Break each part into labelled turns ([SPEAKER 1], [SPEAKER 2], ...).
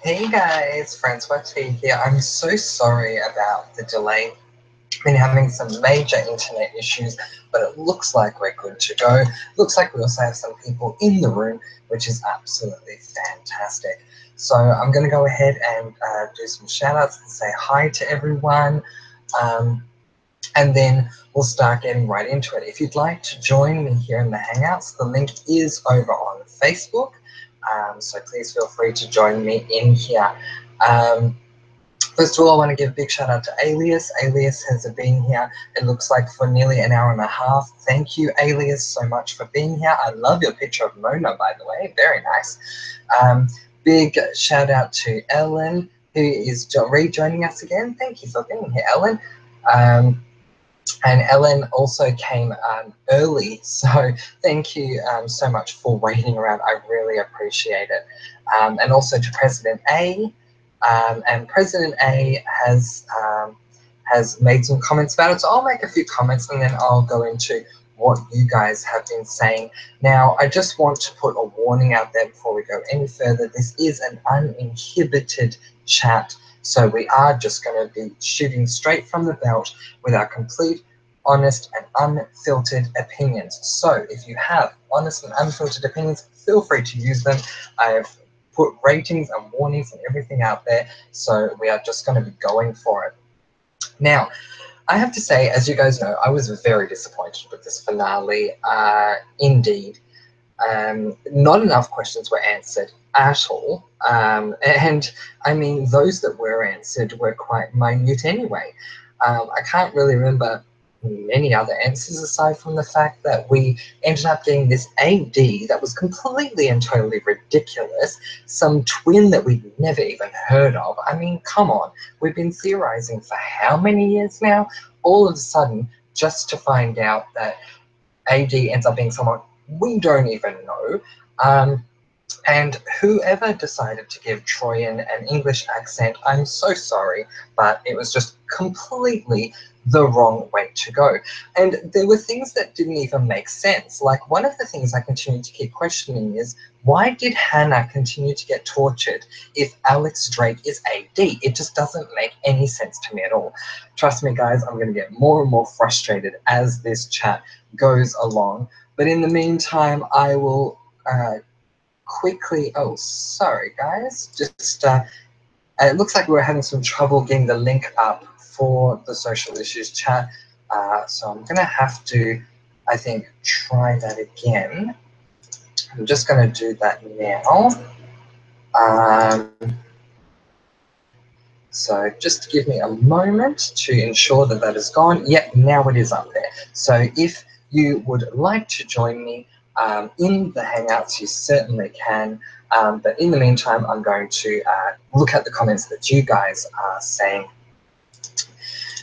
[SPEAKER 1] Hey guys, Francois T here. I'm so sorry about the delay. Been having some major internet issues, but it looks like we're good to go. Looks like we also have some people in the room, which is absolutely fantastic. So I'm going to go ahead and do some shout outs and say hi to everyone. Um, and then we'll start getting right into it. If you'd like to join me here in the Hangouts, the link is over on Facebook. So please feel free to join me in here. Um, First of all, I want to give a big shout out to Alias. Alias has been here, it looks like, for nearly an hour and a half. Thank you, Alias, so much for being here. I love your picture of Mona, by the way. Very nice. Big shout out to Ellen, who is rejoining us again. Thank you for being here, Ellen. And Ellen also came early, so thank you so much for waiting around. I really appreciate it. And also to President A. And President A has made some comments about it, so I'll make a few comments and then I'll go into what you guys have been saying. Now, I just want to put a warning out there before we go any further. This is an uninhibited chat, so we are just going to be shooting straight from the belt with our complete, honest and unfiltered opinions. So if you have honest and unfiltered opinions, feel free to use them. I've put ratings and warnings and everything out there, so we are just going to be going for it. Now, I have to say, as you guys know, I was very disappointed with this finale. Indeed. Not enough questions were answered at all. And I mean, those that were answered were quite minute anyway. I can't really remember many other answers aside from the fact that we ended up getting this AD that was completely and totally ridiculous, some twin that we'd never even heard of. I mean, come on, we've been theorizing for how many years now? All of a sudden, just to find out that AD ends up being someone we don't even know. And whoever decided to give Troyan an English accent, I'm so sorry, but it was just completely the wrong way to go. And there were things that didn't even make sense. Like, one of the things I continue to keep questioning is, why did Hannah continue to get tortured if Alex Drake is AD? It just doesn't make any sense to me at all. Trust me, guys, I'm going to get more and more frustrated as this chat goes along. But in the meantime, I will quickly, oh, sorry guys, just it looks like we're having some trouble getting the link up for the social issues chat, so I'm gonna have to, I think, try that again. I'm just gonna do that now. So just give me a moment to ensure that that is gone. Yep, now it is up there. So if you would like to join me in the Hangouts, you certainly can. But in the meantime, I'm going to look at the comments that you guys are saying.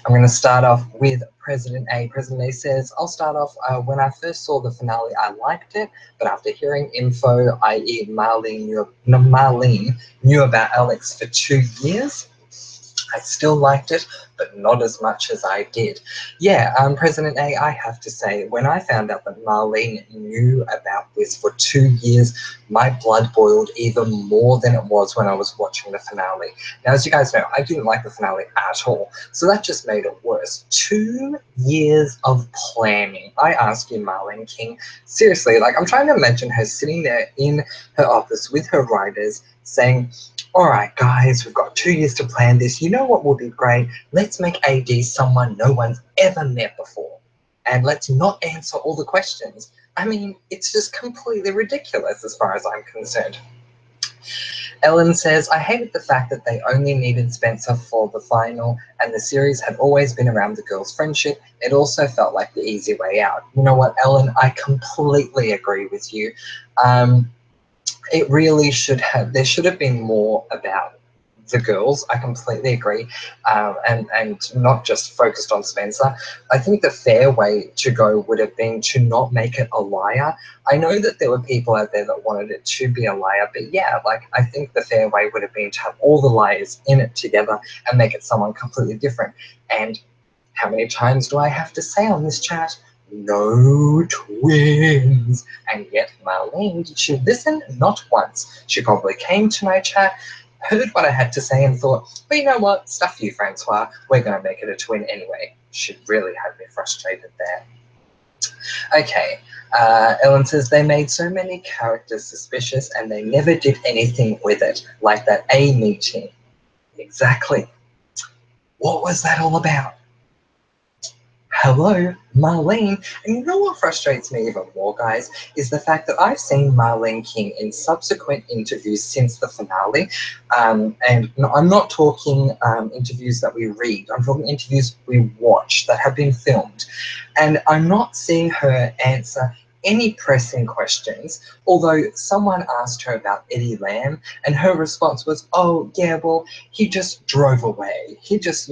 [SPEAKER 1] I'm going to start off with President A. President A says, I'll start off, when I first saw the finale, I liked it, but after hearing info, i.e. Marlene knew about Alex for 2 years, I still liked it, but not as much as I did. Yeah, President A, I have to say, when I found out that Marlene knew about this for 2 years, my blood boiled even more than it was when I was watching the finale. Now, as you guys know, I didn't like the finale at all, so that just made it worse. 2 years of planning. I ask you, Marlene King, seriously, like, I'm trying to imagine her sitting there in her office with her writers saying, all right, guys, we've got 2 years to plan this. You know what will be great? Let's make AD someone no one's ever met before. And let's not answer all the questions. I mean, it's just completely ridiculous as far as I'm concerned. Ellen says, I hated the fact that they only needed Spencer for the final and the series had always been around the girls' friendship. It also felt like the easy way out. You know what, Ellen? I completely agree with you. It really should have, there should have been more about the girls. I completely agree, and not just focused on Spencer. I think the fair way to go would have been to not make it a liar. I know that there were people out there that wanted it to be a liar, but yeah, like, I think the fair way would have been to have all the liars in it together and make it someone completely different. And how many times do I have to say on this chat? No twins. And yet Marlene, did she listen? Not once. She probably came to my chat heard what I had to say and thought, well, you know what, stuff you, Francois, we're going to make it a twin anyway. She really had me frustrated there. Okay, Ellen says, they made so many characters suspicious and they never did anything with it, like that A meeting. Exactly. What was that all about? Hello, Marlene. And you know what frustrates me even more, guys, is the fact that I've seen Marlene King in subsequent interviews since the finale. And I'm not talking interviews that we read, I'm talking interviews we watch that have been filmed. And I'm not seeing her answer any pressing questions, although someone asked her about Eddie Lamb, and her response was, oh, yeah, well, he just drove away. He just,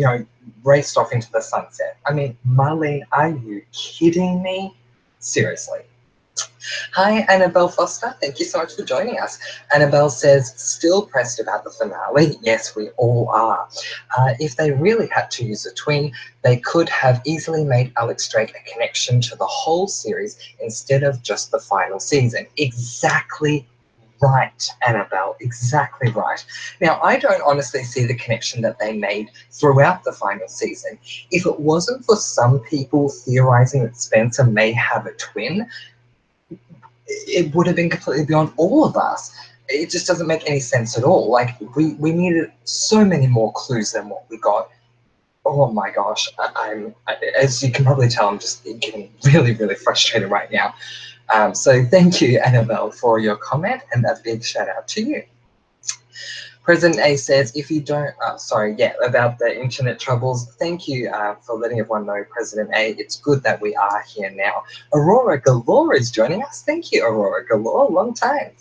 [SPEAKER 1] raced off into the sunset. I mean, Marlene, are you kidding me? Seriously. Hi, Annabelle Foster. Thank you so much for joining us. Annabelle says, still pressed about the finale. Yes, we all are. If they really had to use a twin, they could have easily made Alex Drake a connection to the whole series instead of just the final season. Exactly right, Annabelle, exactly right. Now, I don't honestly see the connection that they made throughout the final season. If it wasn't for some people theorizing that Spencer may have a twin, it would have been completely beyond all of us. It just doesn't make any sense at all. Like, we needed so many more clues than what we got. Oh my gosh, as you can probably tell, I'm just getting really, really frustrated right now. So thank you, Annabelle, for your comment, and a big shout out to you. President A says, if you don't, about the internet troubles, thank you for letting everyone know, President A. It's good that we are here now. Aurora Galore is joining us. Thank you, Aurora Galore. Long time.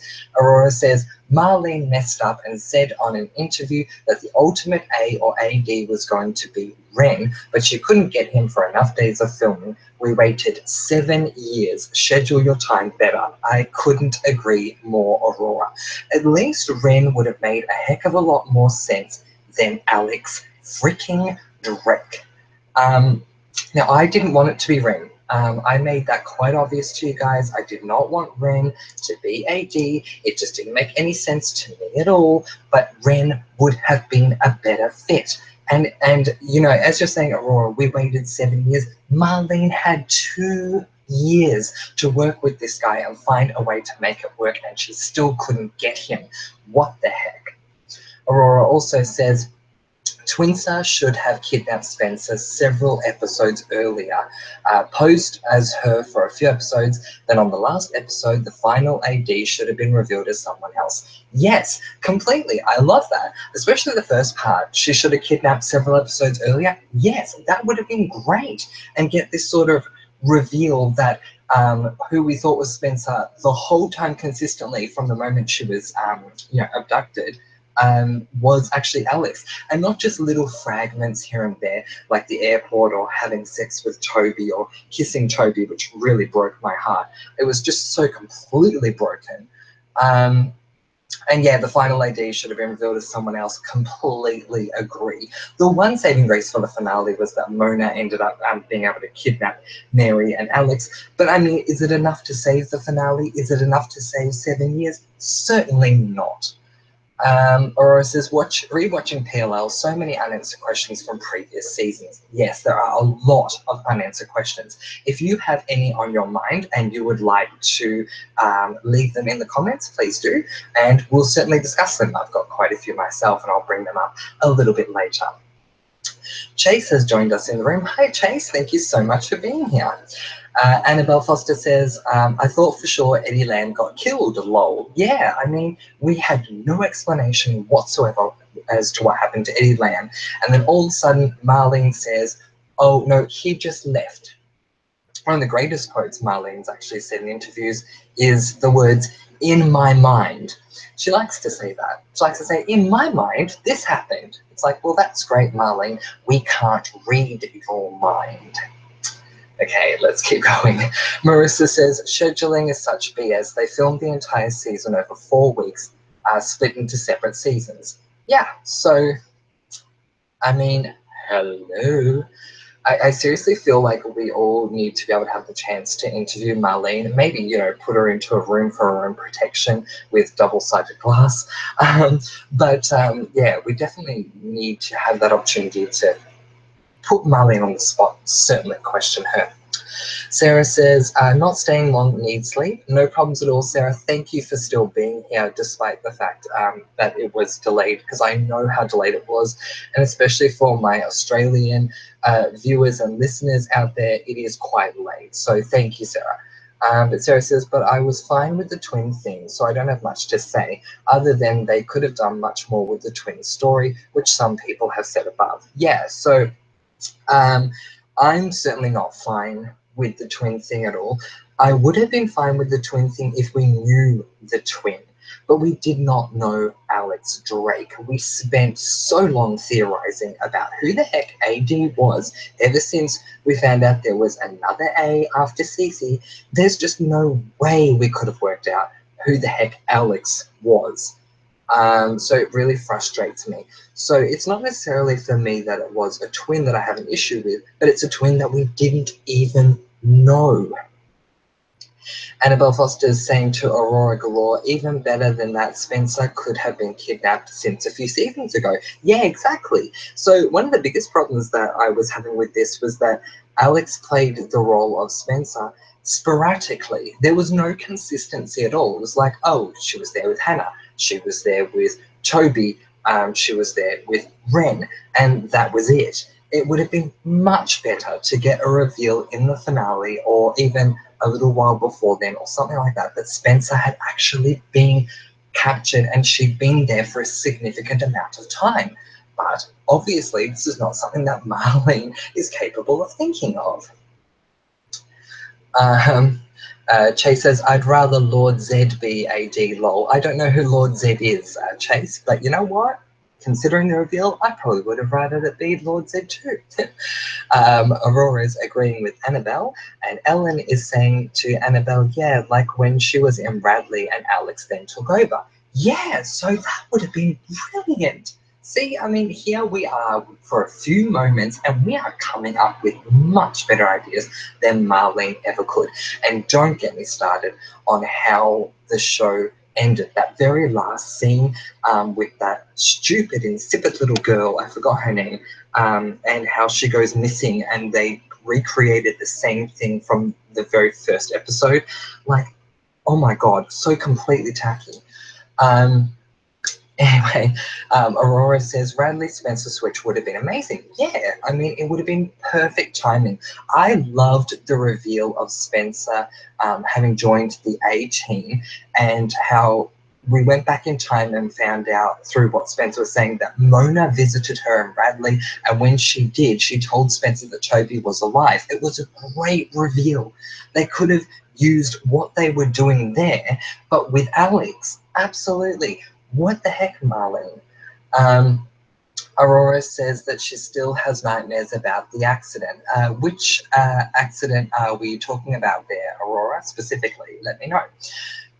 [SPEAKER 1] Aurora says, Marlene messed up and said on an interview that the ultimate A or AD was going to be Ren, but she couldn't get him for enough days of filming. We waited 7 years. Schedule your time better. I couldn't agree more, Aurora. At least Ren would have made a heck of a lot more sense than Alex freaking Drake. Now, I didn't want it to be Ren. I made that quite obvious to you guys. I did not want Ren to be AD. It just didn't make any sense to me at all. But Ren would have been a better fit. And as you're saying, Aurora, we waited 7 years. Marlene had 2 years to work with this guy and find a way to make it work, and she still couldn't get him. What the heck? Aurora also says, Twinsa should have kidnapped Spencer several episodes earlier, posed as her for a few episodes, then on the last episode, the final AD should have been revealed as someone else. Yes, completely. I love that. Especially the first part. She should have kidnapped several episodes earlier. Yes, that would have been great. And get this sort of reveal that who we thought was Spencer the whole time consistently from the moment she was abducted was actually Alex, and not just little fragments here and there, like the airport or having sex with Toby or kissing Toby, which really broke my heart. It was just so completely broken. And yeah, the final AD should have been revealed as someone else. Completely agree. The one saving grace for the finale was that Mona ended up being able to kidnap Mary and Alex. But I mean, is it enough to save the finale? Is it enough to save 7 years? Certainly not. Aurora says, rewatching PLL, so many unanswered questions from previous seasons. Yes, there are a lot of unanswered questions. If you have any on your mind and you would like to leave them in the comments, please do, and we'll certainly discuss them. I've got quite a few myself, and I'll bring them up a little bit later. Chase has joined us in the room. Hi, Chase. Thank you so much for being here. Annabelle Foster says, I thought for sure Eddie Lamb got killed, lol. Yeah, I mean, we had no explanation whatsoever as to what happened to Eddie Lamb. And then all of a sudden, Marlene says, oh, no, he just left. One of the greatest quotes Marlene's actually said in interviews is the words, in my mind. She likes to say that. She likes to say, in my mind, this happened. It's like, well, that's great, Marlene. We can't read your mind. Okay, let's keep going. Marissa says, scheduling is such BS. They filmed the entire season over 4 weeks, split into separate seasons. Yeah, so, I mean, hello. I seriously feel like we all need to be able to have the chance to interview Marlene. Maybe, put her into a room for her own protection with double-sided glass. Yeah, we definitely need to have that opportunity to put Marlene on the spot, certainly question her. Sarah says, not staying long, need sleep. No problems at all, Sarah. Thank you for still being here, despite the fact that it was delayed, because I know how delayed it was. And especially for my Australian viewers and listeners out there, it is quite late. So thank you, Sarah. But Sarah says, but I was fine with the twin thing, so I don't have much to say, other than they could have done much more with the twin story, which some people have said above. Yeah, so I'm certainly not fine with the twin thing at all. I would have been fine with the twin thing if we knew the twin, but we did not know Alex Drake. We spent so long theorizing about who the heck AD was ever since we found out there was another A after Cece. There's just no way we could have worked out who the heck Alex was. So it really frustrates me. So it's not necessarily for me that it was a twin that I have an issue with, but it's a twin that we didn't even know. Annabelle Foster is saying to Aurora Galore, even better than that, Spencer could have been kidnapped since a few seasons ago. Yeah, exactly. So one of the biggest problems that I was having with this was that Alex played the role of Spencer sporadically. There was no consistency at all. It was like, oh, she was there with Hannah. She was there with Toby. She was there with Ren. And that was it. It would have been much better to get a reveal in the finale or even a little while before then or something like that, that Spencer had actually been captured and she'd been there for a significant amount of time. But obviously, this is not something that Marlene is capable of thinking of. Chase says, I'd rather Lord Zed be AD, lol. I don't know who Lord Zed is, Chase, but you know what? Considering the reveal, I probably would have rather it be Lord Zed too. Aurora is agreeing with Annabelle, and Ellen is saying to Annabelle, yeah, like when she was in Radley and Alex then took over. Yeah, so that would have been brilliant. See, I mean, here we are for a few moments, and we are coming up with much better ideas than Marlene ever could. And don't get me started on how the show ended. That very last scene with that stupid, insipid little girl, I forgot her name, and how she goes missing, and they recreated the same thing from the very first episode. Like, oh my god, so completely tacky. Anyway, Aurora says Radley Spencer switch would have been amazing. Yeah, I mean, it would have been perfect timing. I loved the reveal of Spencer having joined the A team and how we went back in time and found out through what Spencer was saying that Mona visited her and Radley, and when she did, she told Spencer that Toby was alive. It was a great reveal. They could have used what they were doing there, but with Alex, absolutely. What the heck, Marlene? Aurora says that she still has nightmares about the accident. Which accident are we talking about there, Aurora, specifically? Let me know.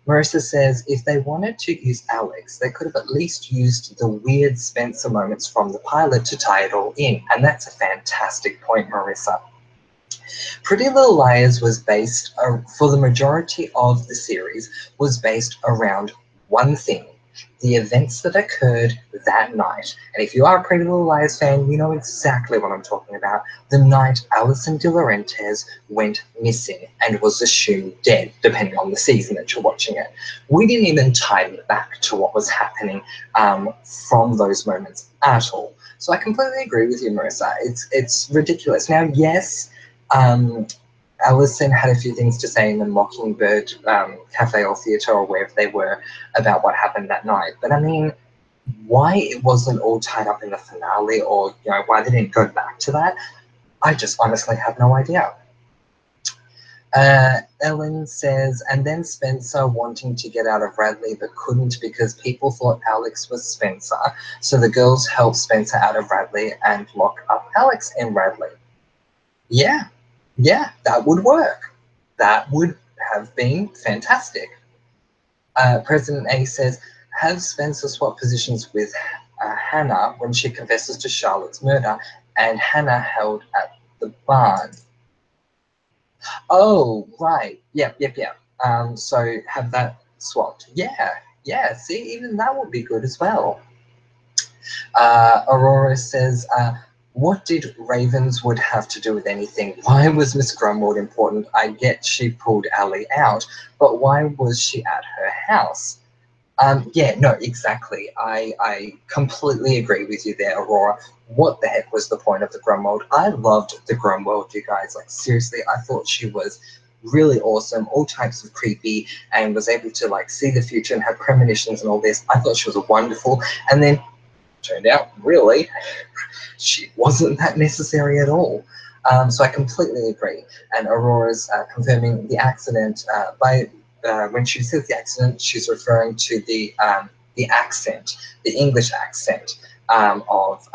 [SPEAKER 1] Marissa says if they wanted to use Alex, they could have at least used the weird Spencer moments from the pilot to tie it all in. And that's a fantastic point, Marissa. Pretty Little Liars was based, for the majority of the series, was based around one thing: the events that occurred that night. And if you are a Pretty Little Liars fan, you know exactly what I'm talking about. The night Alison De Laurentiis went missing and was assumed dead, depending on the season that you're watching it. We didn't even tie it back to what was happening from those moments at all. So I completely agree with you, Marissa. It's ridiculous. Now, yes, Alison had a few things to say in the Mockingbird cafe or theatre or wherever they were about what happened that night. But I mean, why it wasn't all tied up in the finale, or why they didn't go back to that, I just honestly have no idea. Ellen says, and then Spencer wanting to get out of Radley but couldn't because people thought Alex was Spencer. So the girls helped Spencer out of Radley and lock up Alex in Radley. Yeah, that would work. That would have been fantastic. President A says, have Spencer swap positions with Hannah when she confesses to Charlotte's murder, and Hannah held at the barn. Oh, right. Yep. So have that swapped. Yeah. See, even that would be good as well. Aurora says, what did Ravenswood have to do with anything? Why was Miss Grumwood important? I get she pulled Allie out, but why was she at her house? Yeah, no, exactly. I completely agree with you there, Aurora. What the heck was the point of the Grumwold? I loved the Grumwold, you guys. Like, seriously, I thought she was really awesome, all types of creepy, and was able to, like, see the future and have premonitions and all this. I thought she was wonderful. And then turned out, really, she wasn't that necessary at all. So I completely agree. And Aurora's confirming the accident by when she says the accident, she's referring to the accent, the English accent of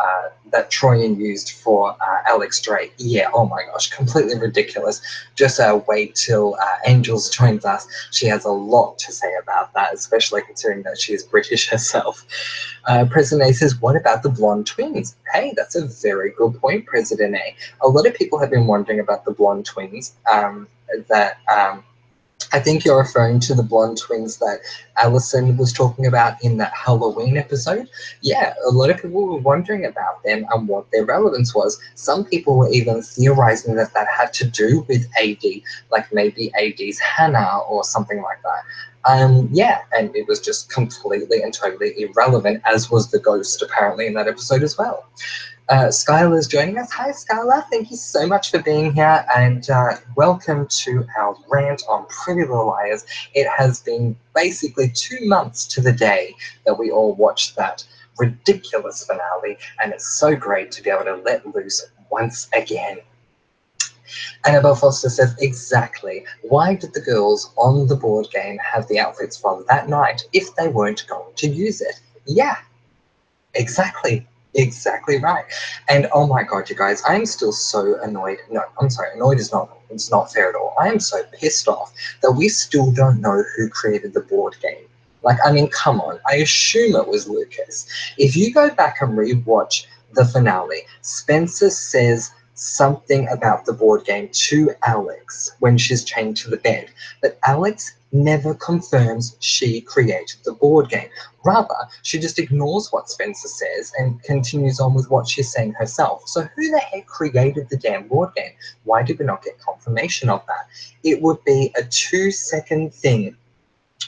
[SPEAKER 1] that Troyan used for Alex Drake. Yeah, oh my gosh, completely ridiculous. Just wait till Angels joins us. She has a lot to say about that, especially considering that she is British herself. President A says, what about the blonde twins? Hey, that's a very good point, President A. A lot of people have been wondering about the blonde twins that I think you're referring to the blonde twins that Alison was talking about in that Halloween episode. Yeah, a lot of people were wondering about them and what their relevance was. Some people were even theorizing that that had to do with AD, like maybe AD's Hannah or something like that. Yeah, and it was just completely and totally irrelevant, as was the ghost apparently in that episode as well. Skylar is joining us. Hi, Skylar. Thank you so much for being here, and welcome to our rant on Pretty Little Liars. It has been basically 2 months to the day that we all watched that ridiculous finale, and it's so great to be able to let loose once again. Annabelle Foster says, exactly. Why did the girls on the board game have the outfits from that night if they weren't going to use it? Yeah, exactly. Exactly right. And oh my god, you guys, I am still so annoyed. No, I'm sorry, annoyed is not, it's not fair at all. I am so pissed off that we still don't know who created the board game. Like, I mean, come on. I assume it was Lucas. If you go back and rewatch the finale, Spencer says something about the board game to Alex when she's chained to the bed, but Alex never confirms she created the board game. Rather, she just ignores what Spencer says and continues on with what she's saying herself. So who the heck created the damn board game? Why did we not get confirmation of that? It would be a 2-second thing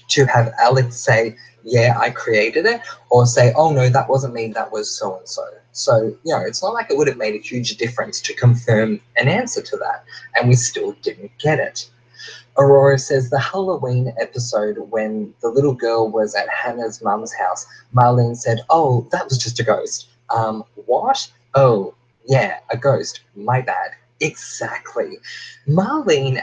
[SPEAKER 1] to have Alex say, yeah, I created it, or say, oh no, that wasn't me, that was so-and-so. So, you know, it's not like it would have made a huge difference to confirm an answer to that, and we still didn't get it. Aurora says the Halloween episode when the little girl was at Hannah's mum's house, Marlene said, oh, that was just a ghost. What? Oh, yeah, a ghost. My bad. Exactly. Marlene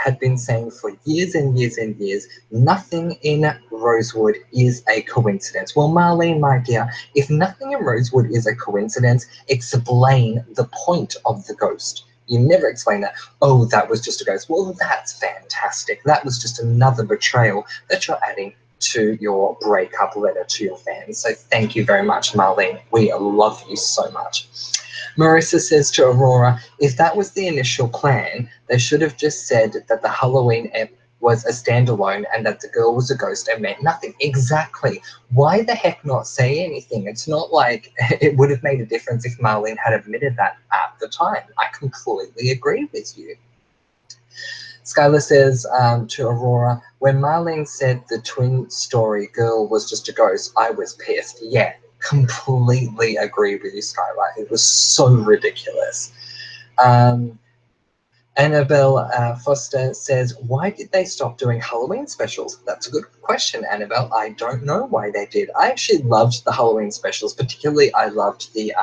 [SPEAKER 1] had been saying for years and years and years, nothing in Rosewood is a coincidence. Well, Marlene, my dear, if nothing in Rosewood is a coincidence, explain the point of the ghost. You never explain that. Oh, that was just a ghost. Well, that's fantastic. That was just another betrayal that you're adding to your breakup letter to your fans. So thank you very much, Marlene. We love you so much. Marissa says to Aurora, if that was the initial plan, they should have just said that the Halloween ep was a standalone and that the girl was a ghost and meant nothing. Exactly. Why the heck not say anything? It's not like it would have made a difference if Marlene had admitted that at the time. I completely agree with you. Skylar says to Aurora, when Marlene said the twin story girl was just a ghost, I was pissed. Yeah, completely agree with you, Skylar. It was so ridiculous. Annabelle Foster says, why did they stop doing Halloween specials? That's a good question, Annabelle. I don't know why they did. I actually loved the Halloween specials. Particularly, I loved the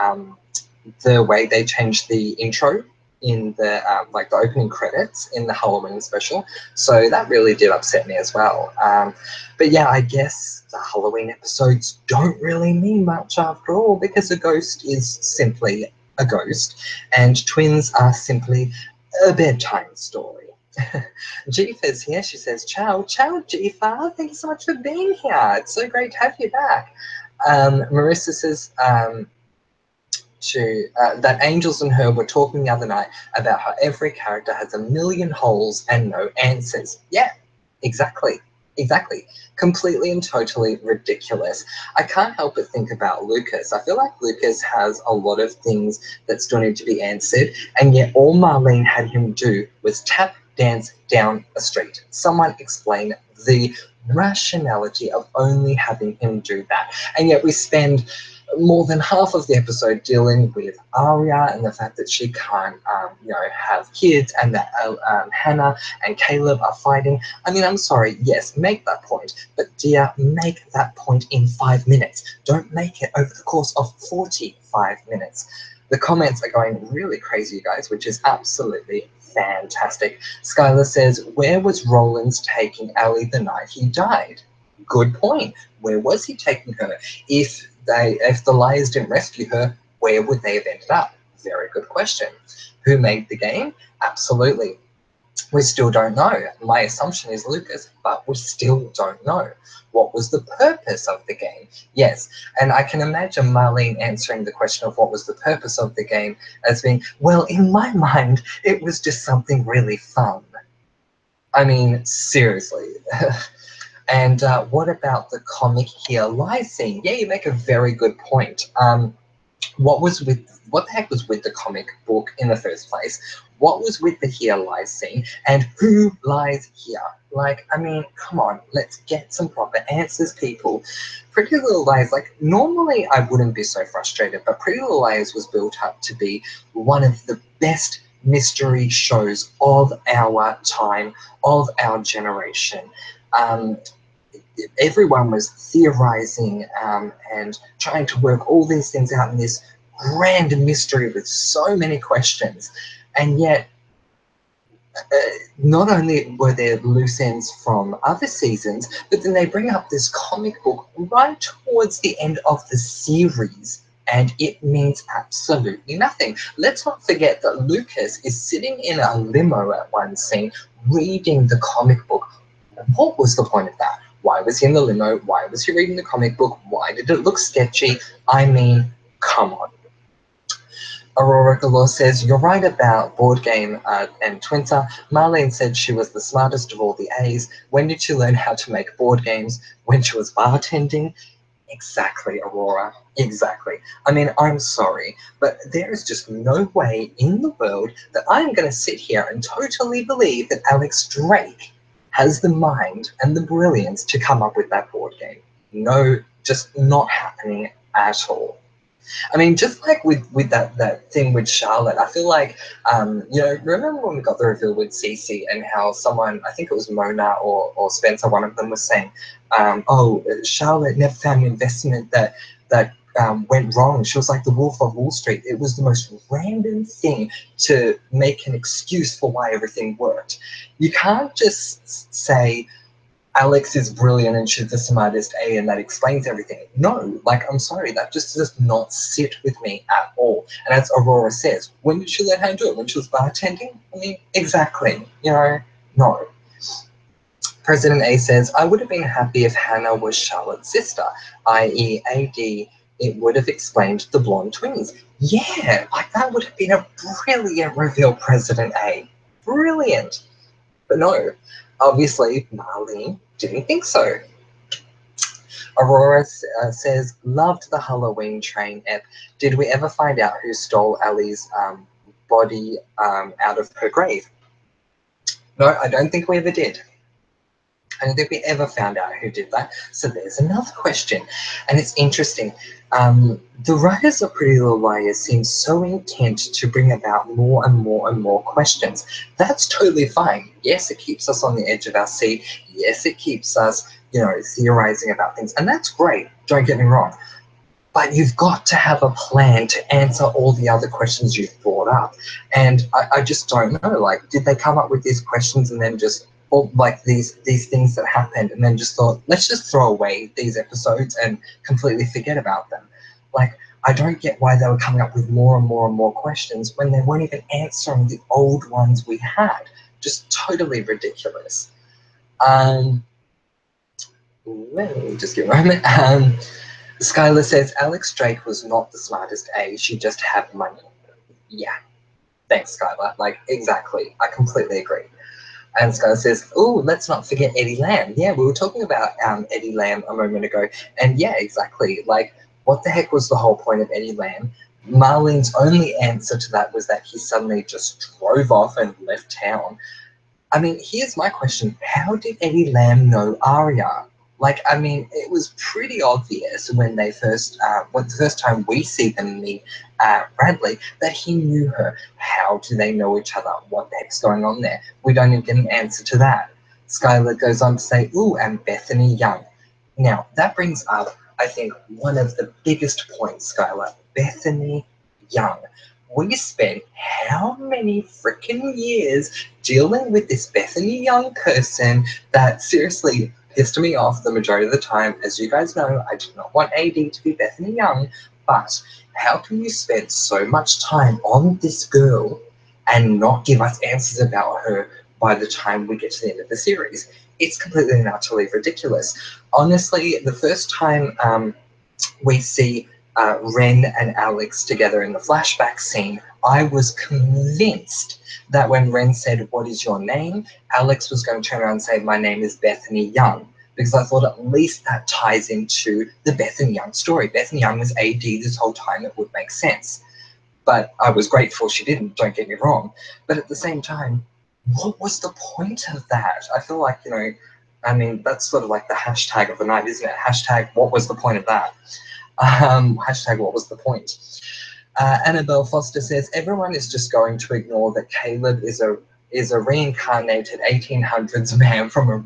[SPEAKER 1] way they changed the intro in the like the opening credits in the Halloween special. So that really did upset me as well. But yeah, I guess the Halloween episodes don't really mean much after all, because a ghost is simply a ghost and twins are simply a bedtime story. Jifa's here. She says, ciao, ciao, Jifa. Thank you so much for being here. It's so great to have you back. Marissa says, that Angels and her were talking the other night about how every character has a million holes and no answers. Yeah, exactly. Exactly. Completely and totally ridiculous. I can't help but think about Lucas. I feel like Lucas has a lot of things that still need to be answered, and yet all Marlene had him do was tap dance down a street. Someone explain the rationality of only having him do that. And yet we spend more than half of the episode dealing with Arya and the fact that she can't, have kids, and that Hannah and Caleb are fighting. I mean, I'm sorry, yes, make that point, but dear, make that point in 5 minutes. Don't make it over the course of 45 minutes. The comments are going really crazy, you guys, which is absolutely fantastic. Skylar says, where was Rollins taking Ali the night he died? Good point. Where was he taking her? If the liars didn't rescue her, where would they have ended up? Very good question. Who made the game? Absolutely. We still don't know. My assumption is Lucas, but we still don't know. What was the purpose of the game? Yes, and I can imagine Marlene answering the question of what was the purpose of the game as being, well, in my mind, it was just something really fun. I mean, seriously. And what about the comic here live scene? Yeah, you make a very good point. What the heck was with the comic book in the first place? What was with the here lies scene? And who lies here? Like, I mean, come on, let's get some proper answers, people. Pretty Little Liars, like, normally I wouldn't be so frustrated, but Pretty Little Liars was built up to be one of the best mystery shows of our time, of our generation. Everyone was theorizing and trying to work all these things out in this grand mystery with so many questions. And yet, not only were there loose ends from other seasons, but then they bring up this comic book right towards the end of the series, and it means absolutely nothing. Let's not forget that Lucas is sitting in a limo at one scene reading the comic book. What was the point of that? Why was he in the limo? Why was he reading the comic book? Why did it look sketchy? I mean, come on. Aurora Galore says, you're right about board game and Twinter. Marlene said she was the smartest of all the A's. When did she learn how to make board games? When she was bartending? Exactly, Aurora. Exactly. I mean, I'm sorry, but there is just no way in the world that I'm going to sit here and totally believe that Alex Drake has the mind and the brilliance to come up with that board game. No, just not happening at all. I mean, just like with that thing with Charlotte, I feel like, remember when we got the reveal with Cece and how someone, I think it was Mona or Spencer, one of them was saying, Charlotte never found an investment that went wrong. She was like the Wolf of Wall Street. It was the most random thing to make an excuse for why everything worked. You can't just say, Alex is brilliant and she's the smartest A and that explains everything. No, like, I'm sorry, that just does not sit with me at all. And as Aurora says, when did she learn how to do it? When she was bartending? I mean, exactly. No. President A says, I would have been happy if Hannah was Charlotte's sister, i.e. AD. It would have explained the blonde twins. Yeah, like that would have been a brilliant reveal, President A. Brilliant. But no, obviously Marlene didn't think so. Aurora says, loved the Halloween Train ep. Did we ever find out who stole Ali's body out of her grave? No, I don't think we ever did. I don't think we ever found out who did that. So there's another question. And it's interesting. The writers of Pretty Little Liars seem so intent to bring about more and more and more questions. That's totally fine. Yes, it keeps us on the edge of our seat. Yes, it keeps us, theorizing about things. And that's great. Don't get me wrong. But you've got to have a plan to answer all the other questions you've brought up. And I just don't know. Like, did they come up with these questions and then just, or like these things that happened and then just thought, let's just throw away these episodes and completely forget about them? Like, I don't get why they were coming up with more and more and more questions when they weren't even answering the old ones we had. Just totally ridiculous. Let me just give a moment. Skylar says Alex Drake was not the smartest A, she just had money. Yeah, thanks, Skylar. Like, exactly. I completely agree. And Skylar says, oh, let's not forget Eddie Lamb. Yeah, we were talking about Eddie Lamb a moment ago. And yeah, exactly. Like, what the heck was the whole point of Eddie Lamb? Marlene's only answer to that was that he suddenly just drove off and left town. I mean, here's my question. How did Eddie Lamb know Arya? Like, I mean, it was pretty obvious when they when the first time we see them meet Bradley, that he knew her. How do they know each other? What the heck's going on there? We don't even get an answer to that. Skylar goes on to say, ooh, and Bethany Young. Now, that brings up, I think, one of the biggest points, Skylar. Bethany Young. We spent how many freaking years dealing with this Bethany Young person that seriously pissed me off the majority of the time. As you guys know, I did not want AD to be Bethany Young, but how can you spend so much time on this girl and not give us answers about her by the time we get to the end of the series? It's completely and utterly ridiculous. Honestly, the first time we see Ren and Alex together in the flashback scene, I was convinced that when Ren said, what is your name? Alex was going to turn around and say, my name is Bethany Young, because I thought at least that ties into the Bethany Young story. Bethany Young was AD this whole time, it would make sense. But I was grateful she didn't, don't get me wrong. But at the same time, what was the point of that? I feel like, I mean, that's sort of like the hashtag of the night, isn't it? Hashtag, what was the point of that? Hashtag, what was the point? Annabelle Foster says, everyone is just going to ignore that Caleb is a reincarnated 1800s man from a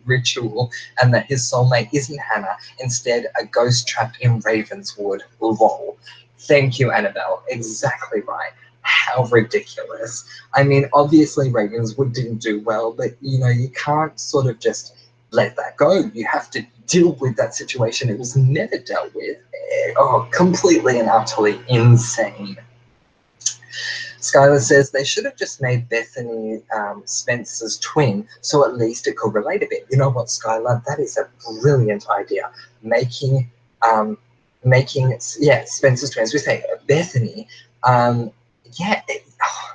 [SPEAKER 1] ritual, and that his soulmate isn't Hannah, instead a ghost trapped in Ravenswood. Lol. Thank you, Annabelle. Exactly right. How ridiculous. I mean, obviously Ravenswood didn't do well, but you can't sort of just let that go. You have to deal with that situation. It was never dealt with. Oh, completely and utterly insane. Skylar says they should have just made Bethany Spencer's twin, so at least it could relate a bit. You know what, Skylar? That is a brilliant idea. Making Spencer's twins. We say Bethany.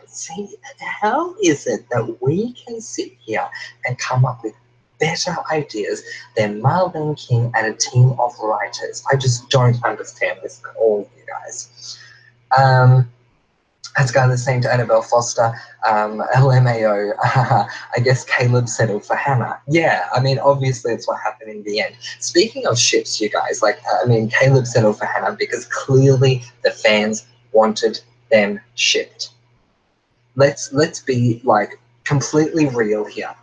[SPEAKER 1] See, how is it that we can sit here and come up with better ideas than Marlene King and a team of writers? I just don't understand this at all, you guys. As Skylar's saying to Annabelle Foster, LMAO, I guess Caleb settled for Hannah. Yeah, I mean, obviously it's what happened in the end. Speaking of ships, you guys, Caleb settled for Hannah because clearly the fans wanted them shipped. Let's be, completely real here.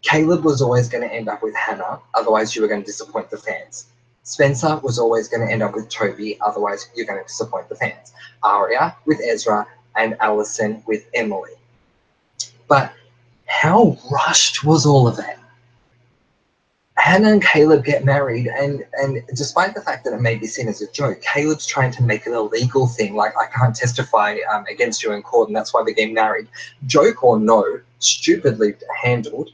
[SPEAKER 1] Caleb was always going to end up with Hannah, otherwise you were going to disappoint the fans. Spencer was always going to end up with Toby, otherwise you're going to disappoint the fans. Arya with Ezra, and Allison with Emily. But how rushed was all of it? Hannah and Caleb get married, and despite the fact that it may be seen as a joke, Caleb's trying to make it a legal thing, like, I can't testify against you in court, and that's why we're getting married. Joke or no, stupidly handled.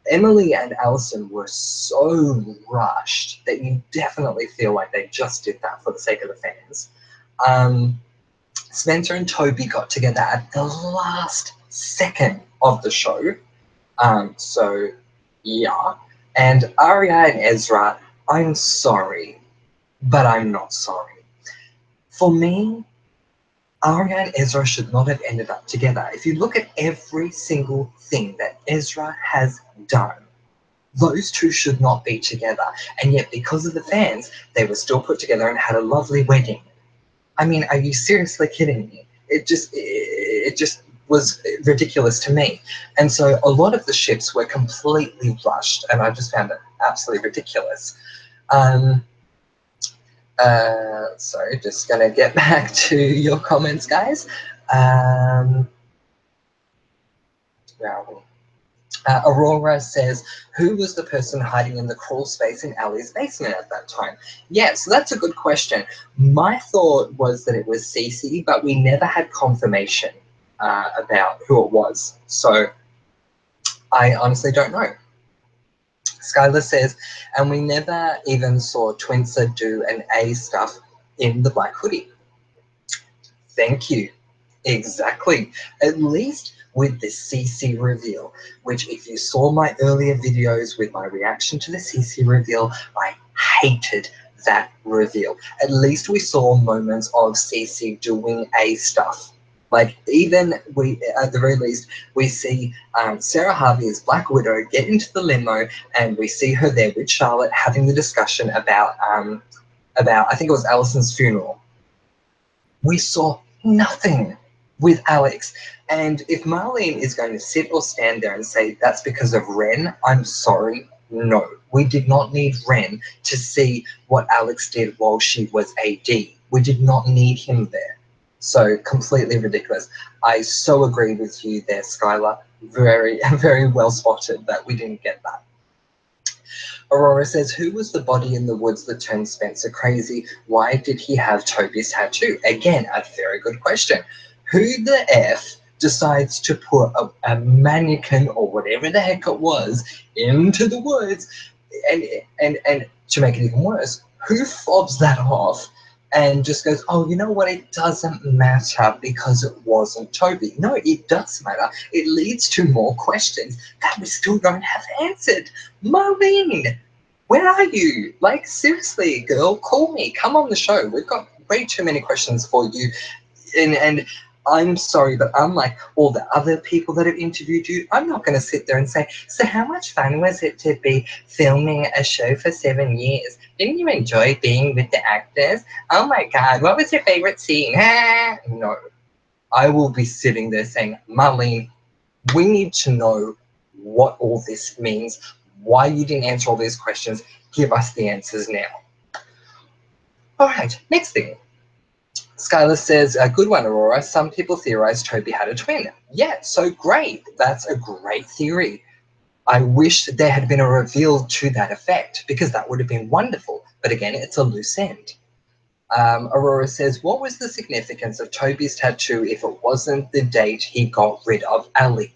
[SPEAKER 1] Emily and Allison were so rushed that you definitely feel like they just did that for the sake of the fans. Spencer and Toby got together at the last second of the show. So, yeah. And Arya and Ezra, I'm sorry, but I'm not sorry. For me, Arya and Ezra should not have ended up together. If you look at every single thing that Ezra has done, those two should not be together. And yet, because of the fans, they were still put together and had a lovely wedding. I mean, are you seriously kidding me? It just was ridiculous to me. And so a lot of the ships were completely rushed, and I just found it absolutely ridiculous. Sorry, just gonna get back to your comments, guys. Aurora says, who was the person hiding in the crawl space in Ali's basement at that time? Yeah, so that's a good question. My thought was that it was Cece, but we never had confirmation about who it was. So I honestly don't know. Skylar says, and we never even saw Twinsa do an A stuff in the black hoodie. Thank you. Exactly. At least with the CC reveal, which if you saw my earlier videos with my reaction to the CC reveal, I hated that reveal. At least we saw moments of CC doing A stuff. Like, even we, at the very least, we see Sarah Harvey as Black Widow get into the limo, and we see her there with Charlotte having the discussion about I think it was Allison's funeral. We saw nothing with Alex. And if Marlene is going to sit or stand there and say that's because of Ren, I'm sorry, no. We did not need Ren to see what Alex did while she was AD. We did not need him there. So completely ridiculous. I so agree with you there, Skylar. Very, very well spotted that we didn't get that. Aurora says, who was the body in the woods that turned Spencer crazy? Why did he have Toby's tattoo? Again, a very good question. Who the F decides to put a mannequin or whatever the heck it was into the woods? And to make it even worse, who fobs that off and just goes, oh, you know what, it doesn't matter because it wasn't Toby? No, it does matter. It leads to more questions that we still don't have answered. Marlene, where are you? Like, seriously, girl, call me. Come on the show. We've got way too many questions for you. And I'm sorry, but unlike all the other people that have interviewed you, I'm not going to sit there and say, so how much fun was it to be filming a show for 7 years? Didn't you enjoy being with the actors? Oh my God, what was your favorite scene? No, I will be sitting there saying, Marlene, we need to know what all this means, why you didn't answer all these questions. Give us the answers now. All right, next thing. Skylar says, a good one, Aurora. Some people theorize Toby had a twin. Yeah, so great. That's a great theory. I wish there had been a reveal to that effect, because that would have been wonderful. But again, it's a loose end. Aurora says, what was the significance of Toby's tattoo if it wasn't the date he got rid of Ali?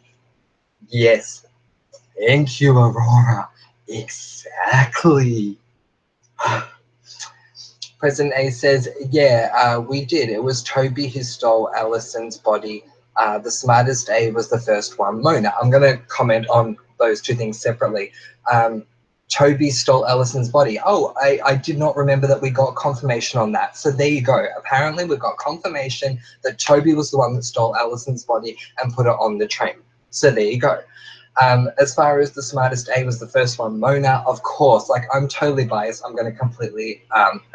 [SPEAKER 1] Yes. Thank you, Aurora. Exactly. President A says, yeah, we did. It was Toby who stole Allison's body. The smartest A was the first one. Mona, I'm going to comment on those two things separately. Toby stole Allison's body. Oh, I did not remember that we got confirmation on that. So there you go. Apparently we got confirmation that Toby was the one that stole Allison's body and put it on the train. So there you go. As far as the smartest A was the first one, Mona, of course, like, I'm totally biased. I'm going to completely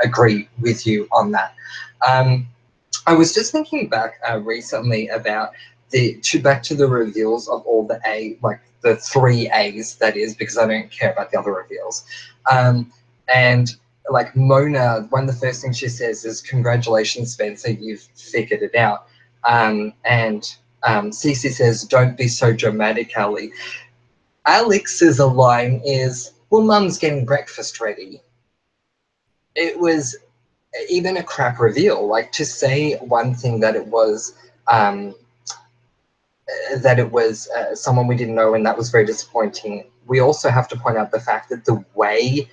[SPEAKER 1] agree with you on that. I was just thinking back recently about back to the reveals of all the A, like the 3 A's, that is, because I don't care about the other reveals. And like Mona, one of the first things she says is, congratulations, Spencer, you've figured it out. And Cece says, don't be so dramatic, Ali. Alex's line is, well, Mum's getting breakfast ready. It was even a crap reveal. Like, to say one thing that it was someone we didn't know, and that was very disappointing. We also have to point out the fact that the way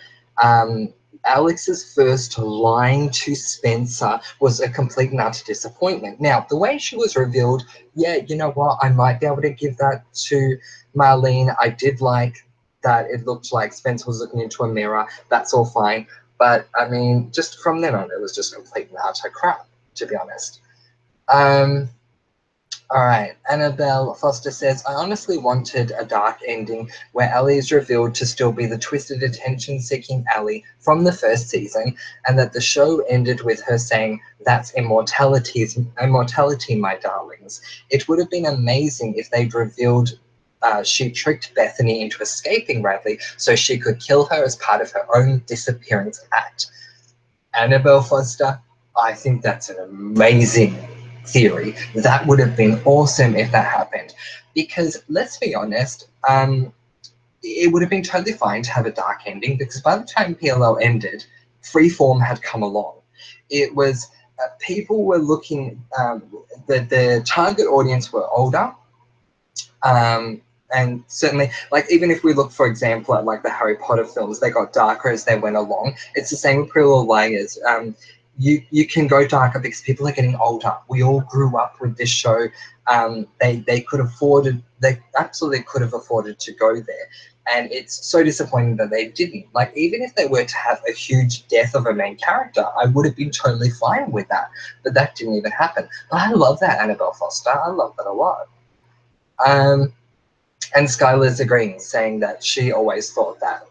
[SPEAKER 1] Alex's first line to Spencer was a complete and utter disappointment. Now, the way she was revealed, yeah, you know what, I might be able to give that to Marlene. I did like that it looked like Spencer was looking into a mirror. That's all fine. But, I mean, just from then on, it was just complete and utter crap, to be honest. All right, Annabelle Foster says, I honestly wanted a dark ending where Ellie is revealed to still be the twisted, attention-seeking Ellie from the first season, and that the show ended with her saying, that's immortality, my darlings. It would have been amazing if they'd revealed she tricked Bethany into escaping Radley so she could kill her as part of her own disappearance act. Annabelle Foster, I think that's an amazing theory. That would have been awesome if that happened, because let's be honest, it would have been totally fine to have a dark ending, because by the time PLL ended, Freeform had come along. It was people were looking, the target audience were older, And certainly, like, even if we look, for example, at like the Harry Potter films, they got darker as they went along. It's the same with Pretty Little Liars. You can go darker because people are getting older. We all grew up with this show. They could afforded, they absolutely could have afforded to go there. And it's so disappointing that they didn't. Like, even if they were to have a huge death of a main character, I would have been totally fine with that. But that didn't even happen. But I love that Annabelle Foster. I love that a lot. And Skylar's agreeing, saying that she always thought that.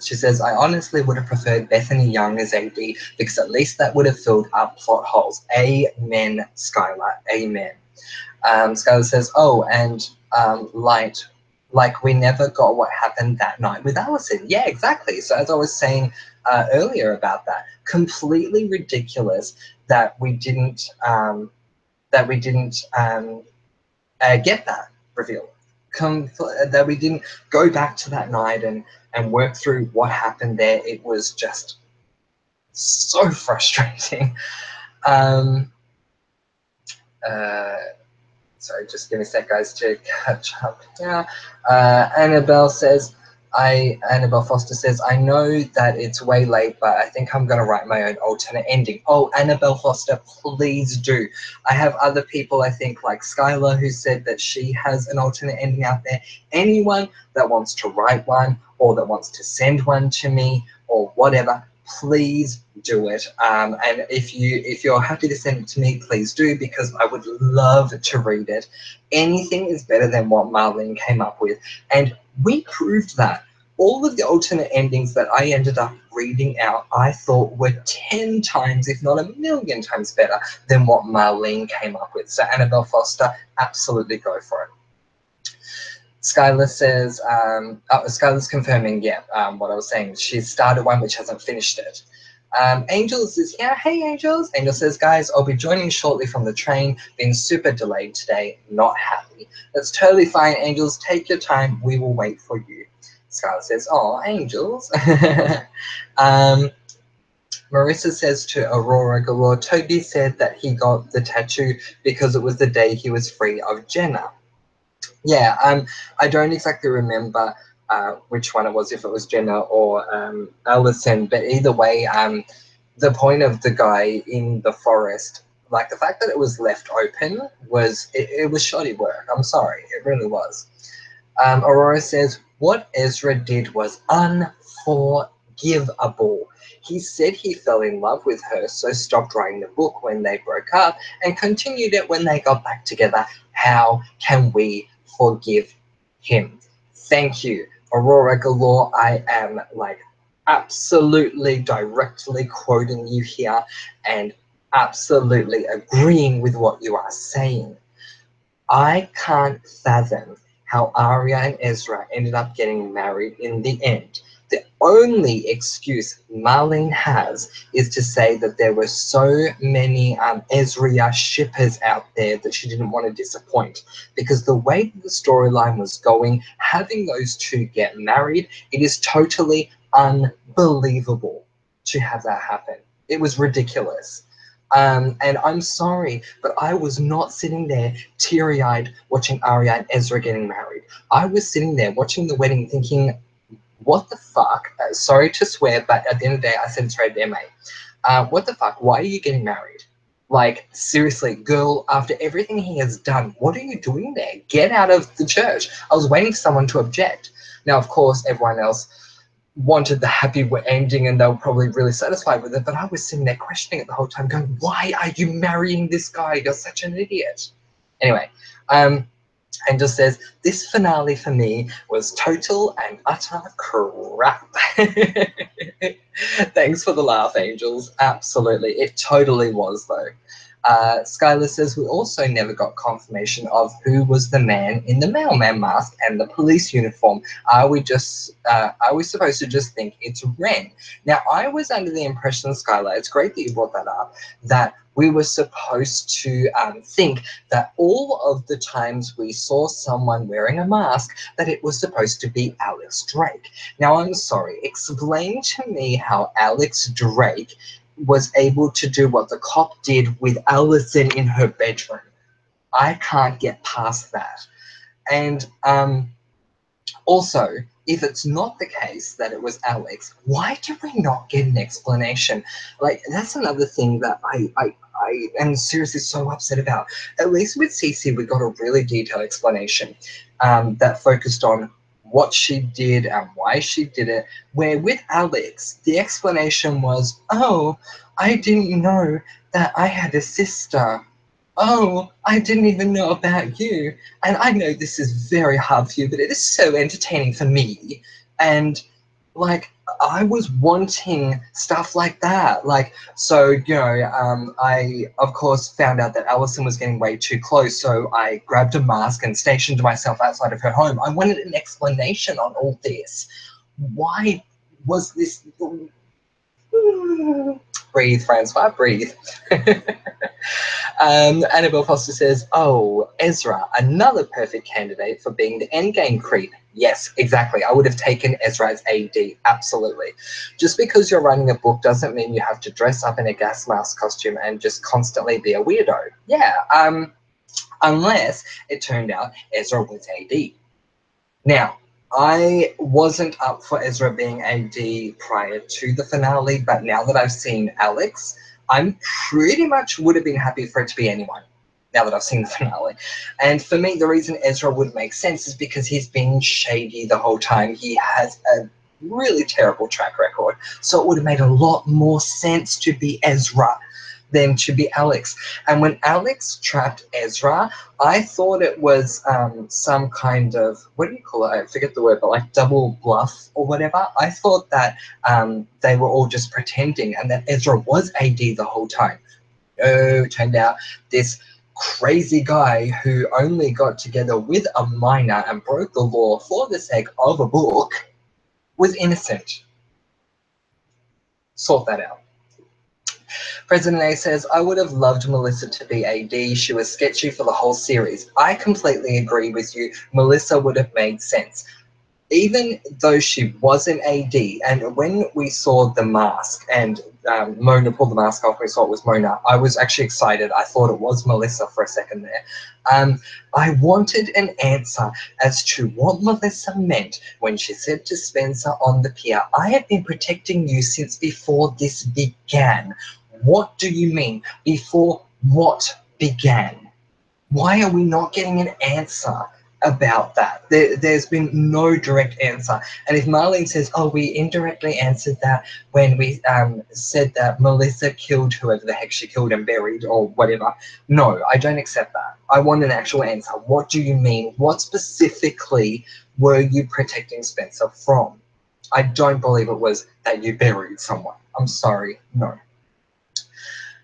[SPEAKER 1] She says, I honestly would have preferred Bethany Young as AD because at least that would have filled up plot holes. Amen, Skylar. Amen. Skylar says, oh, and Light, like we never got what happened that night with Allison. Yeah, exactly. So as I was saying earlier about that, completely ridiculous that we didn't get that reveal. That we didn't go back to that night and work through what happened there. It was just so frustrating. Sorry, just give me a sec, guys, to catch up here. Annabelle Foster says, I know that it's way late, but I think I'm going to write my own alternate ending. Oh, Annabelle Foster, please do. I have other people, I think, like Skylar, who said that she has an alternate ending out there. Anyone that wants to write one or that wants to send one to me or whatever, please do it. And if you're happy to send it to me, please do, because I would love to read it. Anything is better than what Marlene came up with, and we proved that. All of the alternate endings that I ended up reading out, I thought were 10 times, if not a million times better than what Marlene came up with. So Annabelle Foster, absolutely go for it. Skylar says, Skylar's confirming, what I was saying. She's started one which hasn't finished it. Angels is here. Hey, Angels. Angel says, guys, I'll be joining shortly from the train. Been super delayed today. Not happy. That's totally fine, Angels. Take your time. We will wait for you. Skylar says, oh, Angels. Marissa says to Aurora Galore, Toby said that he got the tattoo because it was the day he was free of Jenna. Yeah, I don't exactly remember which one it was, if it was Jenna or Allison, but either way, the point of the guy in the forest, like the fact that it was left open, it was shoddy work. I'm sorry, it really was. Aurora says, what Ezra did was unforgivable. He said he fell in love with her, so stopped writing the book when they broke up and continued it when they got back together. How can we forgive him? Thank you, Aurora Galore. I am like absolutely directly quoting you here and absolutely agreeing with what you are saying. I can't fathom how Arya and Ezra ended up getting married in the end. The only excuse Marlene has is to say that there were so many Ezra shippers out there that she didn't want to disappoint. Because the way the storyline was going, having those two get married, it is totally unbelievable to have that happen. It was ridiculous. And I'm sorry, but I was not sitting there teary-eyed watching Arya and Ezra getting married. I was sitting there watching the wedding thinking, what the fuck? Sorry to swear, but at the end of the day, I said it's rated MA. What the fuck? Why are you getting married? Like, seriously, girl, after everything he has done, what are you doing there? Get out of the church. I was waiting for someone to object. Now, of course, everyone else wanted the happy ending and they were probably really satisfied with it, but I was sitting there questioning it the whole time, going, why are you marrying this guy? You're such an idiot. Anyway, and just says, this finale for me was total and utter crap. Thanks for the laugh, Angels. Absolutely. It totally was, though. Skylar says, we also never got confirmation of who was the man in the mailman mask and the police uniform. Are we supposed to just think it's Ren? Now, I was under the impression, Skylar, it's great that you brought that up, that we were supposed to think that all of the times we saw someone wearing a mask, that it was supposed to be Alex Drake. Now, I'm sorry, explain to me how Alex Drake was able to do what the cop did with Allison in her bedroom. I can't get past that. And Also, if it's not the case that it was Alex, why do we not get an explanation? Like, that's another thing that I am seriously so upset about. At least with Cece, we got a really detailed explanation that focused on what she did and why she did it. Where with Alex, the explanation was, oh, I didn't know that I had a sister. Oh, I didn't even know about you. And I know this is very hard for you, but it is so entertaining for me. And like, I was wanting stuff like that. Like, so, I, of course, found out that Alison was getting way too close. So I grabbed a mask and stationed myself outside of her home. I wanted an explanation on all this. Why was this? Breathe, Francois, breathe. Annabelle Foster says, oh, Ezra, another perfect candidate for being the endgame creep. Yes, exactly. I would have taken Ezra as AD, absolutely. Just because you're writing a book doesn't mean you have to dress up in a gas mask costume and just constantly be a weirdo. Yeah, unless it turned out Ezra was AD. Now, I wasn't up for Ezra being AD prior to the finale, but now that I've seen Alex, I'm pretty much would have been happy for it to be anyone, now that I've seen the finale. And for me, the reason Ezra would make sense is because he's been shady the whole time. He has a really terrible track record, so it would have made a lot more sense to be Ezra than to be Alex. And when Alex trapped Ezra, I thought it was some kind of, what do you call it? I forget the word, but like double bluff or whatever. I thought that they were all just pretending and that Ezra was AD the whole time. No, turned out this crazy guy who only got together with a minor and broke the law for the sake of a book was innocent. Sort that out. President A says, I would have loved Melissa to be AD. She was sketchy for the whole series. I completely agree with you. Melissa would have made sense. Even though she wasn't AD, and when we saw the mask and Mona pulled the mask off, we saw it was Mona, I was actually excited. I thought it was Melissa for a second there. I wanted an answer as to what Melissa meant when she said to Spencer on the pier, I have been protecting you since before this began. What do you mean? Before what began? Why are we not getting an answer about that? There's been no direct answer. And if Marlene says, oh, we indirectly answered that when we said that Melissa killed whoever the heck she killed and buried or whatever, no, I don't accept that. I want an actual answer. What do you mean? What specifically were you protecting Spencer from? I don't believe it was that you buried someone. I'm sorry, no.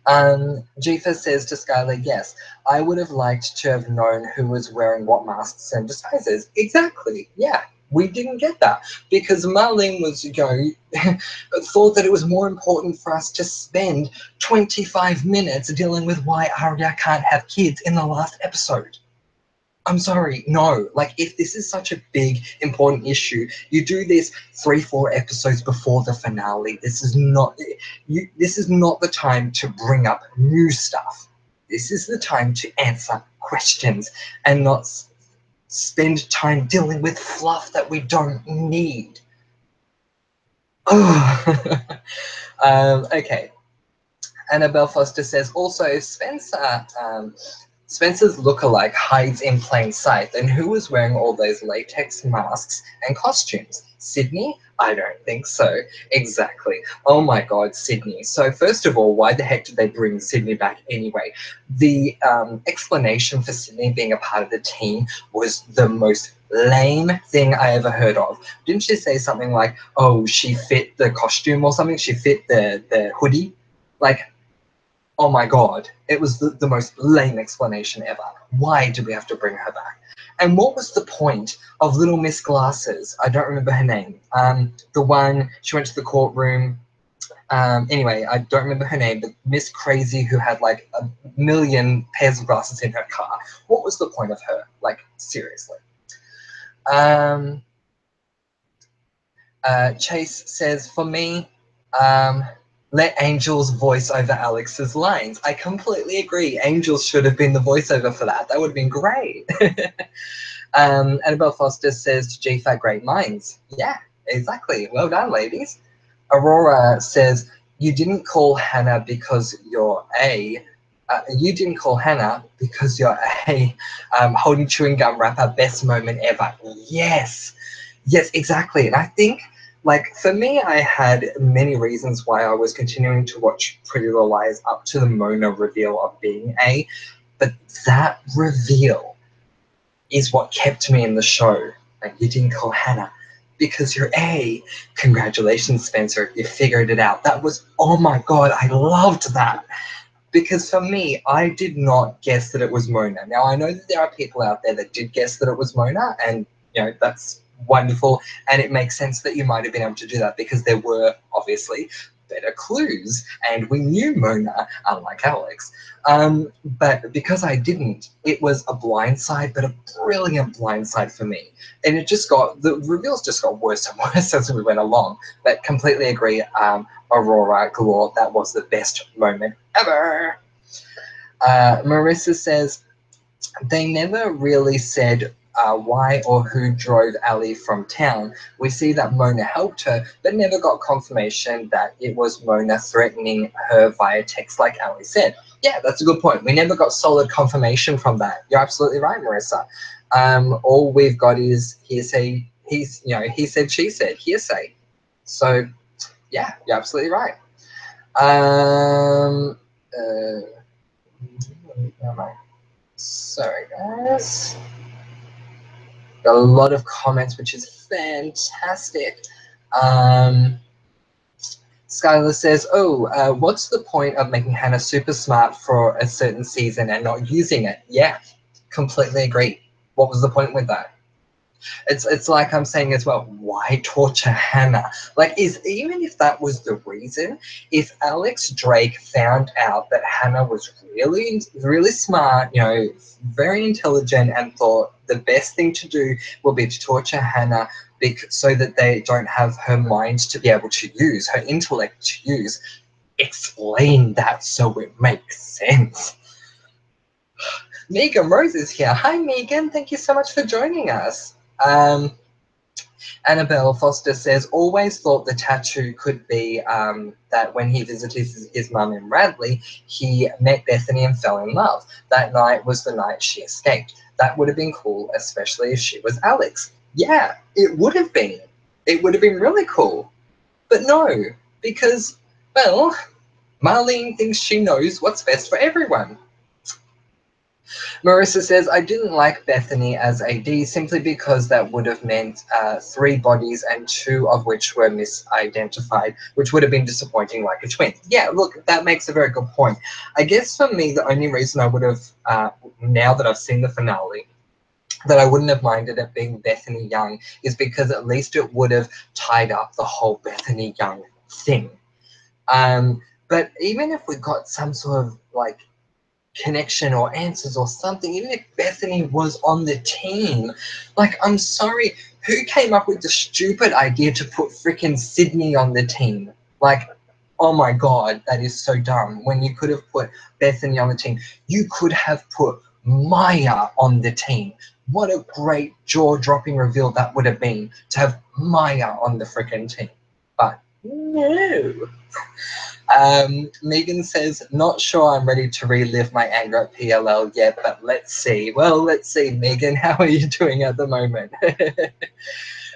[SPEAKER 1] Jifa says to Skylar, yes, I would have liked to have known who was wearing what masks and disguises. Exactly, yeah. We didn't get that because Marlene was, thought that it was more important for us to spend 25 minutes dealing with why Arya can't have kids in the last episode. I'm sorry, no. Like, if this is such a big, important issue, you do this 3-4 episodes before the finale. This is not the time to bring up new stuff. This is the time to answer questions and not spend time dealing with fluff that we don't need. Okay. Annabelle Foster says, also, Spencer's lookalike hides in plain sight, and who was wearing all those latex masks and costumes? Sydney? I don't think so. Exactly. Oh my god, Sydney. So first of all, why the heck did they bring Sydney back anyway? The explanation for Sydney being a part of the team was the most lame thing I ever heard of. Didn't she say something like, oh, she fit the costume or something? She fit the hoodie? Like, oh my god, it was the most lame explanation ever. Why do we have to bring her back? And what was the point of Little Miss Glasses? I don't remember her name. The one, she went to the courtroom. Anyway, I don't remember her name, but Miss Crazy who had like 1 million pairs of glasses in her car. What was the point of her? Like, seriously. Chase says, for me, let Angel's voice over Alex's lines. I completely agree. Angel should have been the voiceover for that. That would have been great. Annabelle Foster says to GFAT, great minds. Yeah, exactly. Well done, ladies. Aurora says, you didn't call Hannah because you're A. You didn't call Hannah because you're A. Holding chewing gum wrapper, best moment ever. Yes. Yes, exactly. And I think, like, for me, I had many reasons why I was continuing to watch Pretty Little Liars up to the Mona reveal of being A. But that reveal is what kept me in the show. Like, you didn't call Hannah because you're A. Congratulations, Spencer. You figured it out. That was, oh my God, I loved that. Because for me, I did not guess that it was Mona. Now, I know that there are people out there that did guess that it was Mona, and, that's wonderful. And it makes sense that you might have been able to do that because there were, obviously, better clues. And we knew Mona, unlike Alex. But because I didn't, it was a blindside, but a brilliant blindside for me. And the reveals just got worse and worse as we went along. But completely agree, Aurora Galore, that was the best moment ever. Marissa says, they never really said why or who drove Ali from town. We see that Mona helped her, but never got confirmation that it was Mona threatening her via text like Ali said. Yeah, that's a good point. We never got solid confirmation from that. You're absolutely right, Marissa. All we've got is hearsay. He said, she said, hearsay. So, yeah, you're absolutely right. Where am I? Sorry, guys. Got a lot of comments, which is fantastic. Skylar says, what's the point of making Hannah super smart for a certain season and not using it? Yeah, completely agree. What was the point with that? It's like I'm saying as well, why torture Hannah? Like, even if that was the reason, if Alex Drake found out that Hannah was really, really smart, very intelligent, and thought the best thing to do will be to torture Hannah so that they don't have her mind to be able to use, her intellect to use, explain that so it makes sense. Megan Rose is here. Hi, Megan. Thank you so much for joining us. Annabelle Foster says, always thought the tattoo could be that when he visited his mum in Radley, he met Bethany and fell in love. That night was the night she escaped. That would have been cool, especially if she was Alex. Yeah, it would have been. It would have been really cool. But no, because, well, Marlene thinks she knows what's best for everyone. Marissa says, I didn't like Bethany as AD simply because that would have meant 3 bodies and 2 of which were misidentified, which would have been disappointing like a twin. Yeah, look, that makes a very good point. I guess for me, the only reason I would have, now that I've seen the finale, that I wouldn't have minded it being Bethany Young is because at least it would have tied up the whole Bethany Young thing. But even if we got some sort of, like, connection or answers or something, even if Bethany was on the team, like, I'm sorry, who came up with the stupid idea to put freaking Sydney on the team? Like, oh my God, that is so dumb. When you could have put Bethany on the team, you could have put Maya on the team. What a great jaw-dropping reveal that would have been to have Maya on the freaking team. But no. Megan says, not sure I'm ready to relive my anger at PLL yet, but let's see. Well, let's see, Megan, how are you doing at the moment?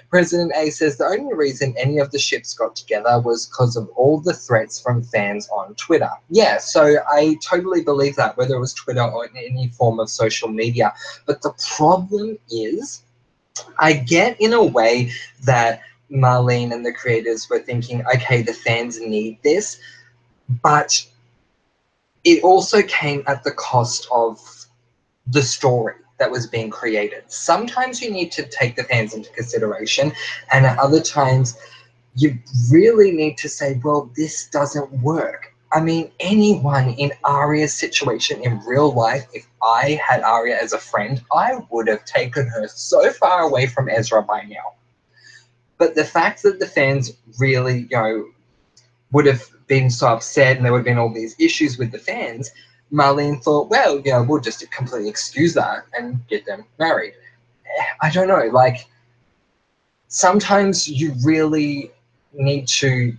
[SPEAKER 1] President A says the only reason any of the ships got together was because of all the threats from fans on Twitter. Yeah, so I totally believe that, whether it was Twitter or in any form of social media. But the problem is, I get in a way that Marlene and the creators were thinking, okay, the fans need this, but it also came at the cost of the story that was being created. Sometimes you need to take the fans into consideration, and at other times you really need to say, well, this doesn't work. I mean, anyone in Arya's situation in real life, if I had Arya as a friend, I would have taken her so far away from Ezra by now. But the fact that the fans really, would have been so upset and there would have been all these issues with the fans, Marlene thought, well, we'll just completely excuse that and get them married. I don't know, like, sometimes you really need to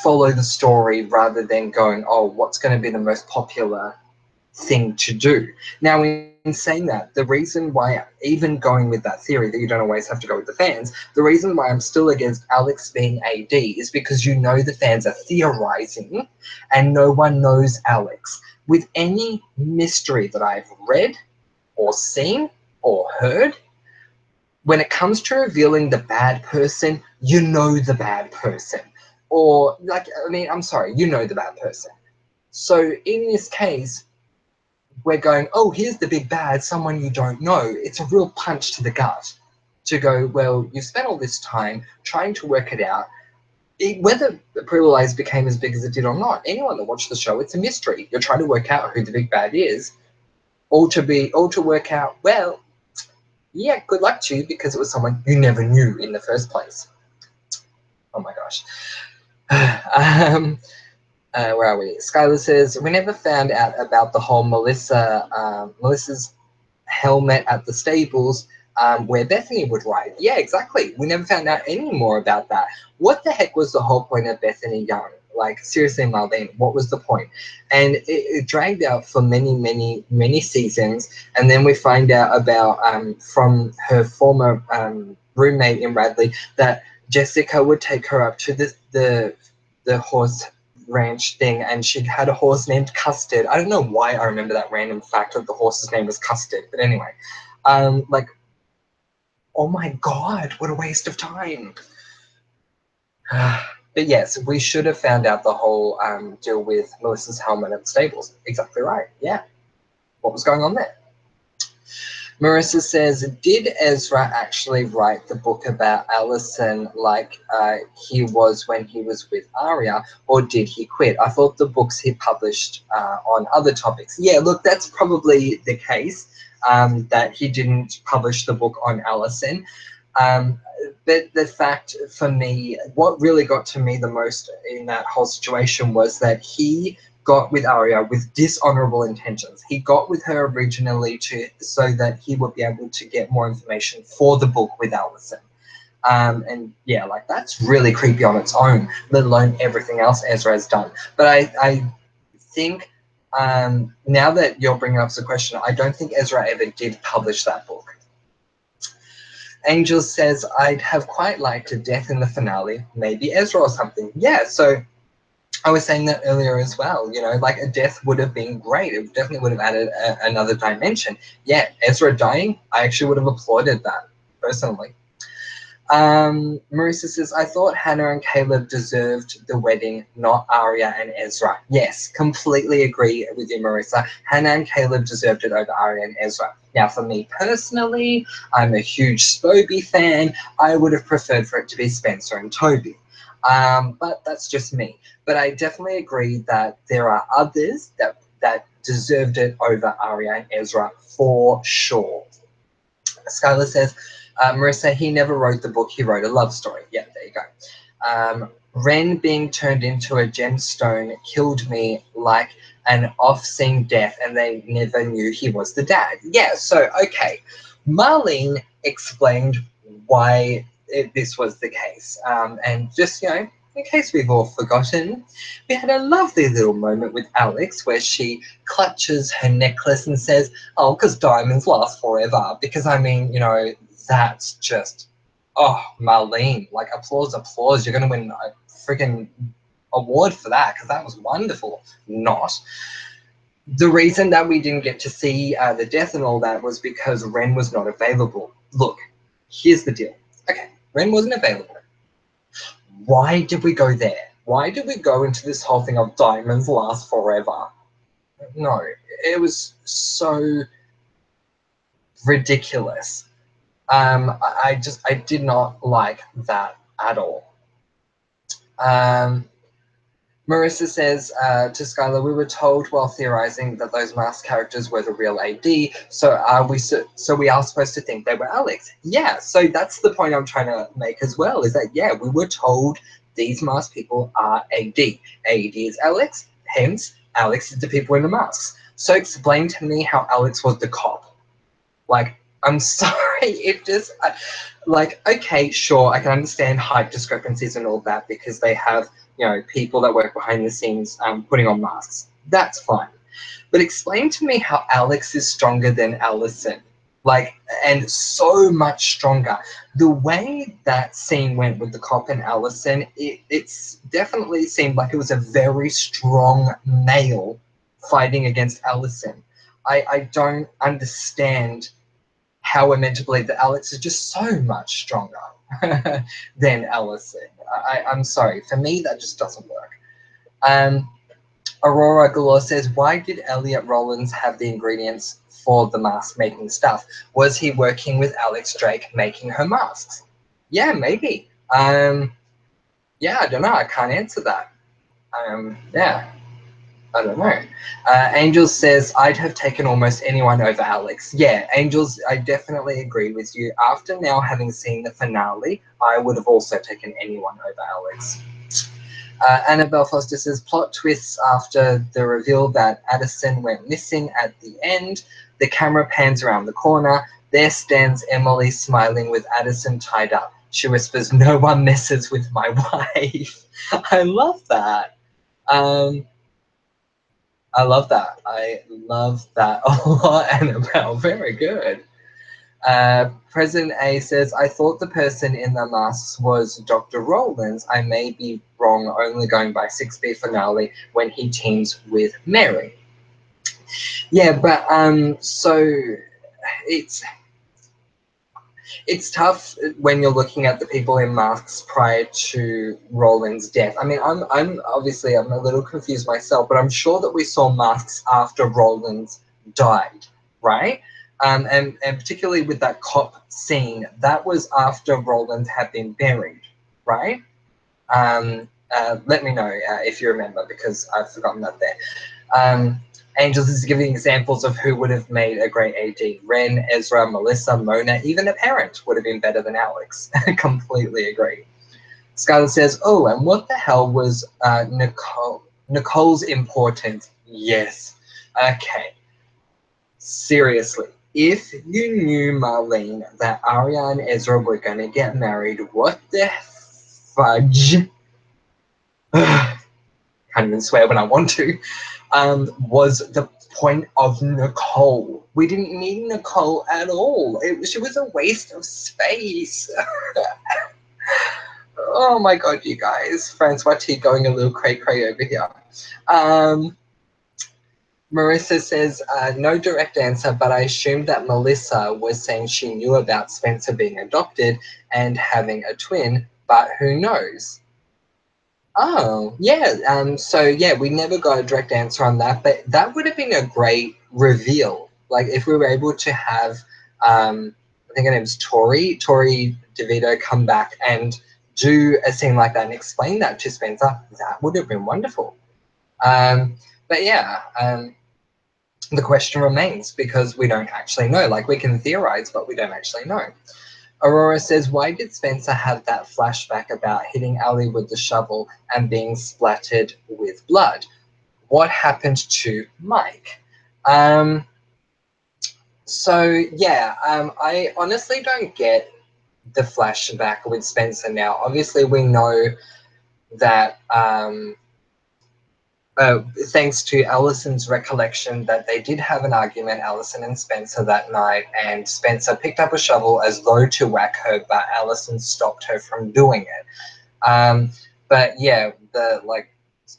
[SPEAKER 1] follow the story rather than going, oh, what's going to be the most popular thing to do. Now, in saying that, the reason why, even going with that theory that you don't always have to go with the fans, the reason why I'm still against Alex being AD is because you know the fans are theorizing and no one knows Alex. With any mystery that I've read or seen or heard, when it comes to revealing the bad person, you know the bad person. Or, like, I mean, I'm sorry, you know the bad person. So in this case, we're going, oh, here's the big bad, someone you don't know. It's a real punch to the gut to go, well, you've spent all this time trying to work it out. Whether Pretty Little Lies became as big as it did or not, anyone that watched the show, it's a mystery. You're trying to work out who the big bad is, all to work out, well, yeah, good luck to you because it was someone you never knew in the first place. Oh my gosh. Where are we? Skylar says, we never found out about the whole Melissa's helmet at the stables where Bethany would ride. Yeah, exactly. We never found out any more about that. What the heck was the whole point of Bethany Young? Like, seriously, Marlene, what was the point? And it dragged out for many, many, many seasons. And then we find out about, from her former roommate in Radley, that Jessica would take her up to the horse ranch thing, and she had a horse named Custard. I don't know why I remember that random fact that the horse's name was Custard, but anyway, like, oh my god, what a waste of time. But yes, we should have found out the whole deal with Melissa's helmet at the stables. Exactly right. Yeah, what was going on there? Marissa says, did Ezra actually write the book about Allison like he was when he was with Arya, or did he quit? I thought the books he published on other topics. Yeah, look, that's probably the case, that he didn't publish the book on Allison. But the fact for me, what really got to me the most in that whole situation was that he got with Arya with dishonorable intentions. He got with her originally so that he would be able to get more information for the book with Allison. And yeah, like, that's really creepy on its own, let alone everything else Ezra has done. But I think now that you're bringing up the question, I don't think Ezra ever did publish that book. Angel says, I'd have quite liked a death in the finale, maybe Ezra or something. Yeah, so I was saying that earlier as well, you know, like, a death would have been great. It definitely would have added another dimension. Yeah, Ezra dying, I actually would have applauded that, personally. Marissa says, I thought Hannah and Caleb deserved the wedding, not Arya and Ezra. Yes, completely agree with you, Marissa. Hannah and Caleb deserved it over Arya and Ezra. Now, for me personally, I'm a huge Spoby fan. I would have preferred for it to be Spencer and Toby. But that's just me. But I definitely agree that there are others that deserved it over Arya and Ezra for sure. Skylar says, Marissa, he never wrote the book, he wrote a love story. Yeah, there you go. Ren being turned into a gemstone killed me like an off-scene death, and they never knew he was the dad. Yeah, so, okay. Marlene explained why this was the case. And just, you know, in case we've all forgotten, we had a lovely little moment with Alex where she clutches her necklace and says, oh, because diamonds last forever. Because, I mean, you know, that's just, oh, Marlene, like, applause. You're going to win a freaking award for that, because that was wonderful. Not. The reason that we didn't get to see the death and all that was because Ren was not available. Look, here's the deal. Okay, Ren wasn't available. Why did we go there? Why did we go into this whole thing of diamonds last forever? No, it was so ridiculous. I did not like that at all. Marissa says to Skylar, we were told while theorizing that those masked characters were the real AD, so we are supposed to think they were Alex. Yeah, so that's the point I'm trying to make as well, is that, yeah, we were told these masked people are AD. AD is Alex, hence Alex is the people in the masks. So explain to me how Alex was the cop. Like, I'm sorry. It just, like, okay, sure, I can understand height discrepancies and all that because they have, you know, people that work behind the scenes putting on masks. That's fine. But explain to me how Alex is stronger than Allison. Like, and so much stronger. The way that scene went with the cop and Allison, it's definitely seemed like it was a very strong male fighting against Allison. I don't understand how we're meant to believe that Alex is just so much stronger than Allison. I'm sorry. For me, that just doesn't work. Um, Aurora Galore says, why did Elliot Rollins have the ingredients for the mask making stuff? Was he working with Alex Drake making her masks? Yeah, maybe. Yeah, I don't know. I can't answer that. Yeah, I don't know. Angels says, I'd have taken almost anyone over Alex. Yeah, Angels, I definitely agree with you. After now having seen the finale, I would have also taken anyone over Alex. Annabelle Foster says, plot twists after the reveal that Addison went missing at the end. The camera pans around the corner. There stands Emily smiling with Addison tied up. She whispers, no one messes with my wife. I love that. I love that. I love that a lot, Annabelle. Very good. President A says, I thought the person in the masks was Dr. Rollins. I may be wrong, only going by 6B finale when he teams with Mary. Yeah, but so it's tough when you're looking at the people in masks prior to Roland's death. I mean, I'm obviously I'm a little confused myself, but I'm sure that we saw masks after Roland died, right? And particularly with that cop scene, that was after Roland had been buried, right? Let me know if you remember, because I've forgotten that there. Angels is giving examples of who would have made a great AD. Ren, Ezra, Melissa, Mona, even a parent would have been better than Alex. Completely agree. Skylar says, oh, and what the hell was Nicole? Nicole's important. Yes. Okay. Seriously. If you knew, Marlene, that Arya and Ezra were going to get married, what the fudge? Can't even swear when I want to. Was the point of Nicole. We didn't need Nicole at all. She was a waste of space. Oh my god, you guys. Francois T going a little cray-cray over here. Marissa says, no direct answer, but I assumed that Melissa was saying she knew about Spencer being adopted and having a twin, but who knows? Oh, yeah. So, yeah, we never got a direct answer on that, but that would have been a great reveal. Like, if we were able to have, I think her name's Tori DeVito come back and do a scene like that and explain that to Spencer, that would have been wonderful. But, yeah, the question remains because we don't actually know. Like, we can theorize, but we don't actually know. Aurora says, why did Spencer have that flashback about hitting Ali with the shovel and being splattered with blood? What happened to Mike? I honestly don't get the flashback with Spencer now. Obviously, we know that thanks to Allison's recollection that they did have an argument, Allison and Spencer, that night, and Spencer picked up a shovel as though to whack her, but Allison stopped her from doing it. But yeah,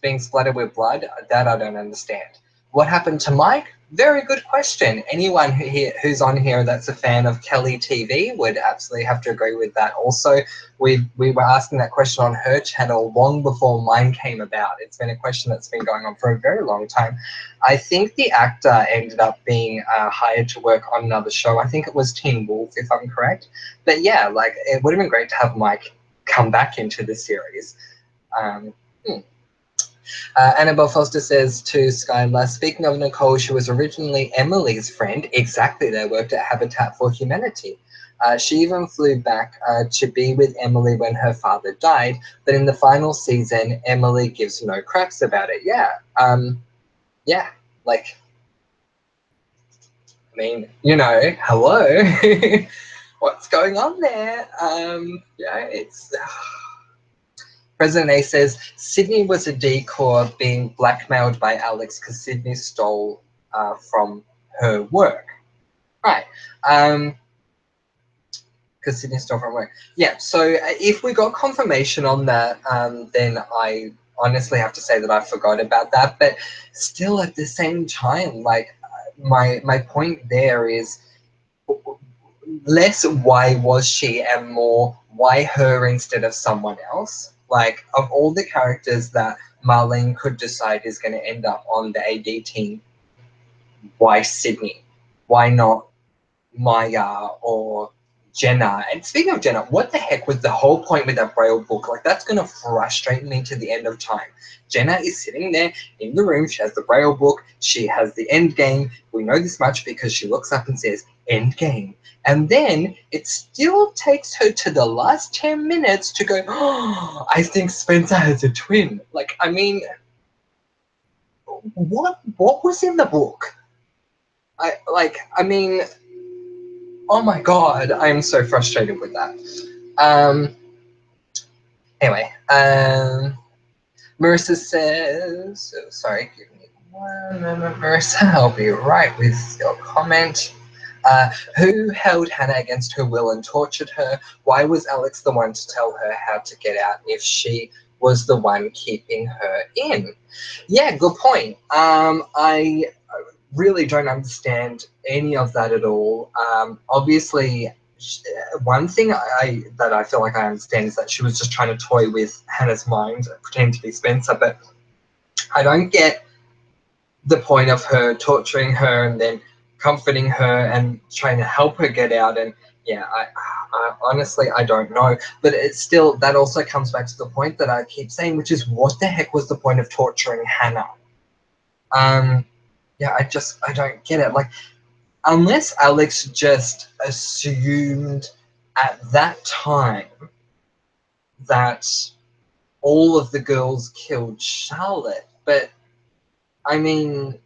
[SPEAKER 1] being splattered with blood, that I don't understand. What happened to Mike? Very good question. Anyone who's on here that's a fan of Kelly TV would absolutely have to agree with that. Also, we were asking that question on her channel long before mine came about. It's been a question that's been going on for a very long time. I think the actor ended up being hired to work on another show. I think it was Teen Wolf, if I'm correct. But yeah, like, it would have been great to have Mike come back into the series. Annabelle Foster says to Skylar, speaking of Nicole, she was originally Emily's friend. Exactly, they worked at Habitat for Humanity. She even flew back to be with Emily when her father died, but in the final season, Emily gives no craps about it. Yeah, like, I mean, you know, hello. what's going on there? Yeah, it's... President A says Sydney was a decoy being blackmailed by Alex because Sydney stole from her work. Right. Because Sydney stole from work. Yeah, so if we got confirmation on that, then I honestly have to say that I forgot about that. But still, at the same time, like, my point there is less why was she and more why her instead of someone else. Like, of all the characters that Marlene could decide is going to end up on the AD team, why Sydney? Why not Maya or Jenna? And speaking of Jenna, what the heck was the whole point with that Braille book? Like, that's going to frustrate me to the end of time. Jenna is sitting there in the room. She has the Braille book. She has the end game. We know this much because she looks up and says, end game. And then it still takes her to the last 10 minutes to go, oh, I think Spencer has a twin. Like, I mean, what was in the book? I mean, oh my god, I'm so frustrated with that. Anyway, Marissa says, sorry, give me one moment, Marissa, I'll be right with your comment. Who held Hannah against her will and tortured her? Why was Alex the one to tell her how to get out if she was the one keeping her in? Yeah, good point. I really don't understand any of that at all. Obviously, one thing that I feel like I understand is that she was just trying to toy with Hannah's mind, pretending to be Spencer, but I don't get the point of her torturing her and then comforting her and trying to help her get out. And yeah, I honestly, I don't know. But it's still, that also comes back to the point that I keep saying, which is what the heck was the point of torturing Hannah? Yeah, I don't get it. Like, unless Alex just assumed at that time that all of the girls killed Charlotte. But, I mean,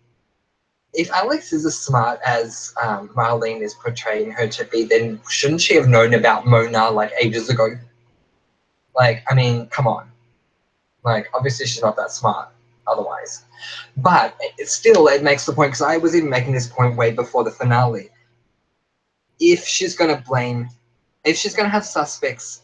[SPEAKER 1] if Alex is as smart as Marlene is portraying her to be, then shouldn't she have known about Mona, like, ages ago? Like, I mean, come on. Like, obviously she's not that smart otherwise. But still, it makes the point, because I was even making this point way before the finale. If she's going to blame, if she's going to have suspects,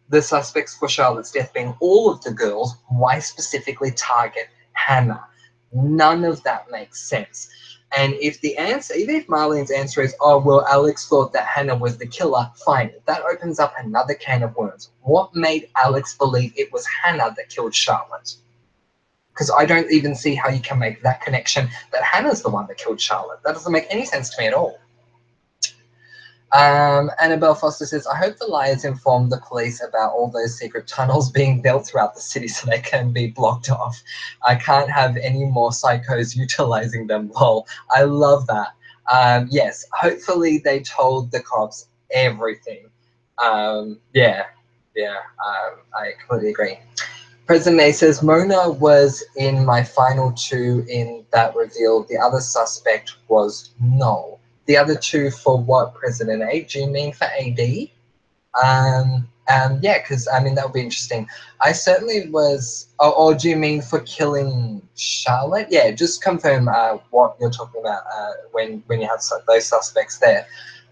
[SPEAKER 1] the suspects for Charlotte's death being all of the girls, why specifically target Hannah? None of that makes sense. And if the answer, even if Marlene's answer is, oh, well, Alex thought that Hannah was the killer, fine. That opens up another can of worms. What made Alex believe it was Hannah that killed Charlotte? Because I don't even see how you can make that connection that Hannah's the one that killed Charlotte. That doesn't make any sense to me at all. Annabelle Foster says, I hope the liars inform the police about all those secret tunnels being built throughout the city so they can be blocked off. I can't have any more psychos utilizing them. Lol. I love that. Yes, hopefully they told the cops everything. Yeah, I completely agree. President A says, Mona was in my final two in that reveal. The other suspect was Noel. The other two for what, President A? Do you mean for AD? Yeah, because, I mean, that would be interesting. I certainly was, or do you mean for killing Charlotte? Yeah, just confirm what you're talking about when you have those suspects there.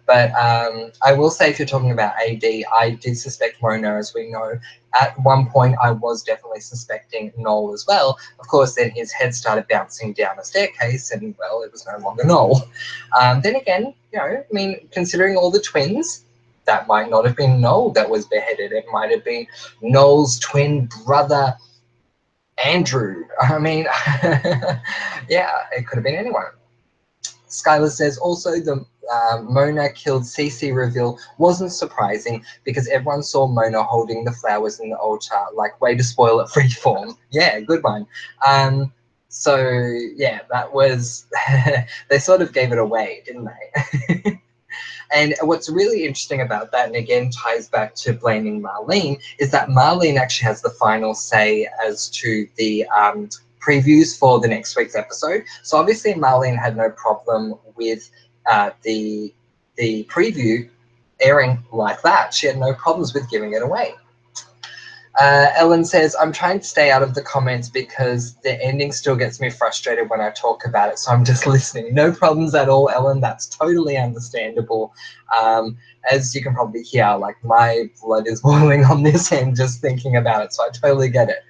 [SPEAKER 1] But I will say, if you're talking about AD, I did suspect Mona, as we know. At one point, I was definitely suspecting Noel as well. Of course, then his head started bouncing down a staircase, and, well, it was no longer Noel. Then again, you know, I mean, considering all the twins, that might not have been Noel that was beheaded. It might have been Noel's twin brother, Andrew. I mean, yeah, it could have been anyone. Skylar says, also the Mona killed Cece reveal wasn't surprising because everyone saw Mona holding the flowers in the altar, like, way to spoil it, freeform. Yeah, good one. So, yeah, that was, they sort of gave it away, didn't they? And what's really interesting about that, and again ties back to blaming Marlene, is that Marlene actually has the final say as to the previews for the next week's episode. So obviously Marlene had no problem with the preview airing like that. She had no problems with giving it away. Ellen says, I'm trying to stay out of the comments because the ending still gets me frustrated when I talk about it, so I'm just listening. No problems at all, Ellen. That's totally understandable. As you can probably hear, like, my blood is boiling on this end just thinking about it, so I totally get it.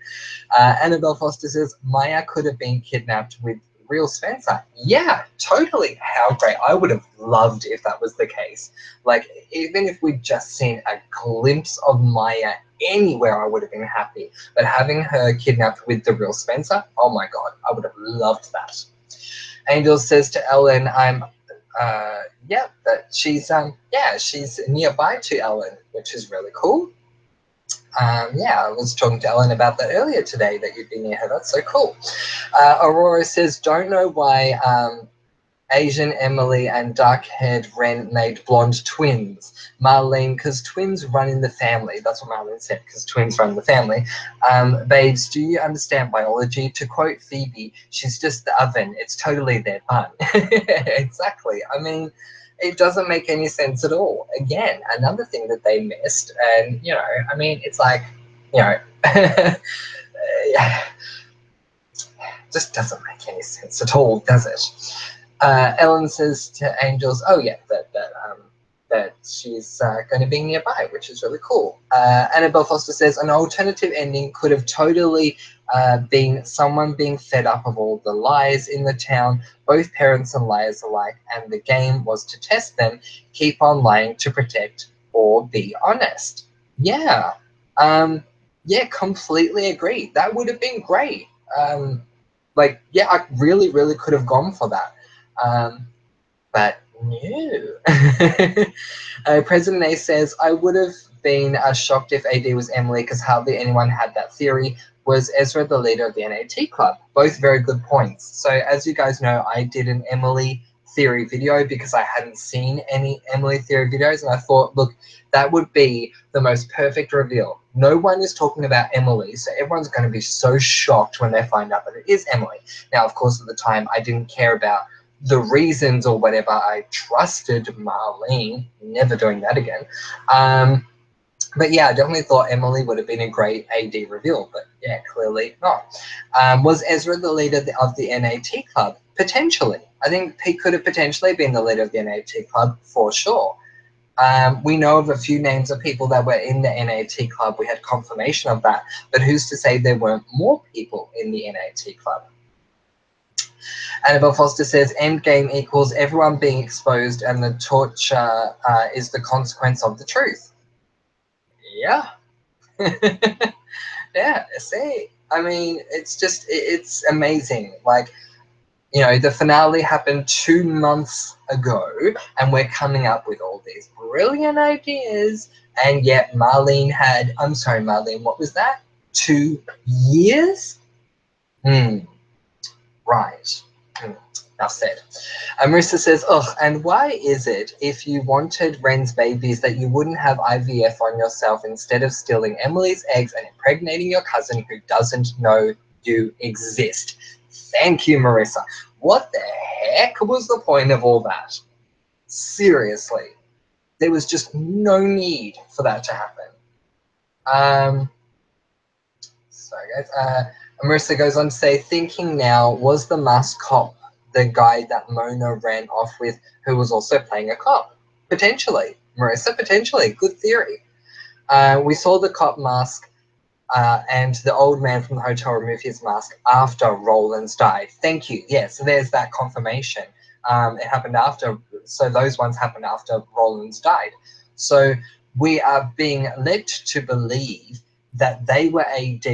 [SPEAKER 1] Annabelle Foster says, Maya could have been kidnapped with real Spencer. Yeah, totally. How great. I would have loved if that was the case. Like, even if we'd just seen a glimpse of Maya anywhere, I would have been happy. But having her kidnapped with the real Spencer, oh my God, I would have loved that. Angel says to Ellen, that she's nearby to Ellen, which is really cool. I was talking to Ellen about that earlier today, that you'd be near her. That's so cool. Aurora says, don't know why Asian Emily and dark-haired Ren made blonde twins. Marlene, because twins run in the family. That's what Marlene said, because twins run in the family. Babes, do you understand biology? To quote Phoebe, she's just the oven. It's totally their bun. Exactly. I mean, it doesn't make any sense at all. Again, another thing that they missed. And, I mean, it's like, just doesn't make any sense at all, does it? Ellen says to Angels, that she's going to be nearby, which is really cool. Annabelle Foster says, an alternative ending could have totally been someone being fed up of all the lies in the town, both parents and liars alike, and the game was to test them, keep on lying to protect or be honest. Yeah. Completely agree. That would have been great. I really, really could have gone for that. But no. President A says, I would have been shocked if AD was Emily because hardly anyone had that theory. Was Ezra the leader of the NAT club? Both very good points. So as you guys know, I did an Emily theory video because I hadn't seen any Emily theory videos, and I thought, look, that would be the most perfect reveal. No one is talking about Emily, so everyone's going to be so shocked when they find out that it is Emily. Now, of course, at the time, I didn't care about the reasons or whatever. I trusted Marlene, never doing that again. But yeah, I definitely thought Emily would have been a great AD reveal, but yeah, clearly not. Was Ezra the leader of the NAT club? Potentially. I think he could have potentially been the leader of the NAT club for sure. We know of a few names of people that were in the NAT club. We had confirmation of that, but who's to say there weren't more people in the NAT club? Annabelle Foster says, endgame equals everyone being exposed and the torture is the consequence of the truth. Yeah. Yeah, see? I mean, it's amazing. Like, the finale happened 2 months ago, and we're coming up with all these brilliant ideas, and yet I'm sorry, Marlene, what was that? 2 years? Right. Enough said. Marissa says, ugh, and why is it if you wanted Ren's babies that you wouldn't have IVF on yourself instead of stealing Emily's eggs and impregnating your cousin who doesn't know you exist? Thank you, Marissa. What the heck was the point of all that? Seriously. There was just no need for that to happen. Sorry, guys. Marissa goes on to say, thinking now, was the masked cop the guy that Mona ran off with who was also playing a cop? Potentially. Marissa, potentially. Good theory. We saw the cop mask and the old man from the hotel remove his mask after Roland's died. Thank you. Yeah, so there's that confirmation. It happened after, so those ones happened after Roland's died. So we are being led to believe that they were AD.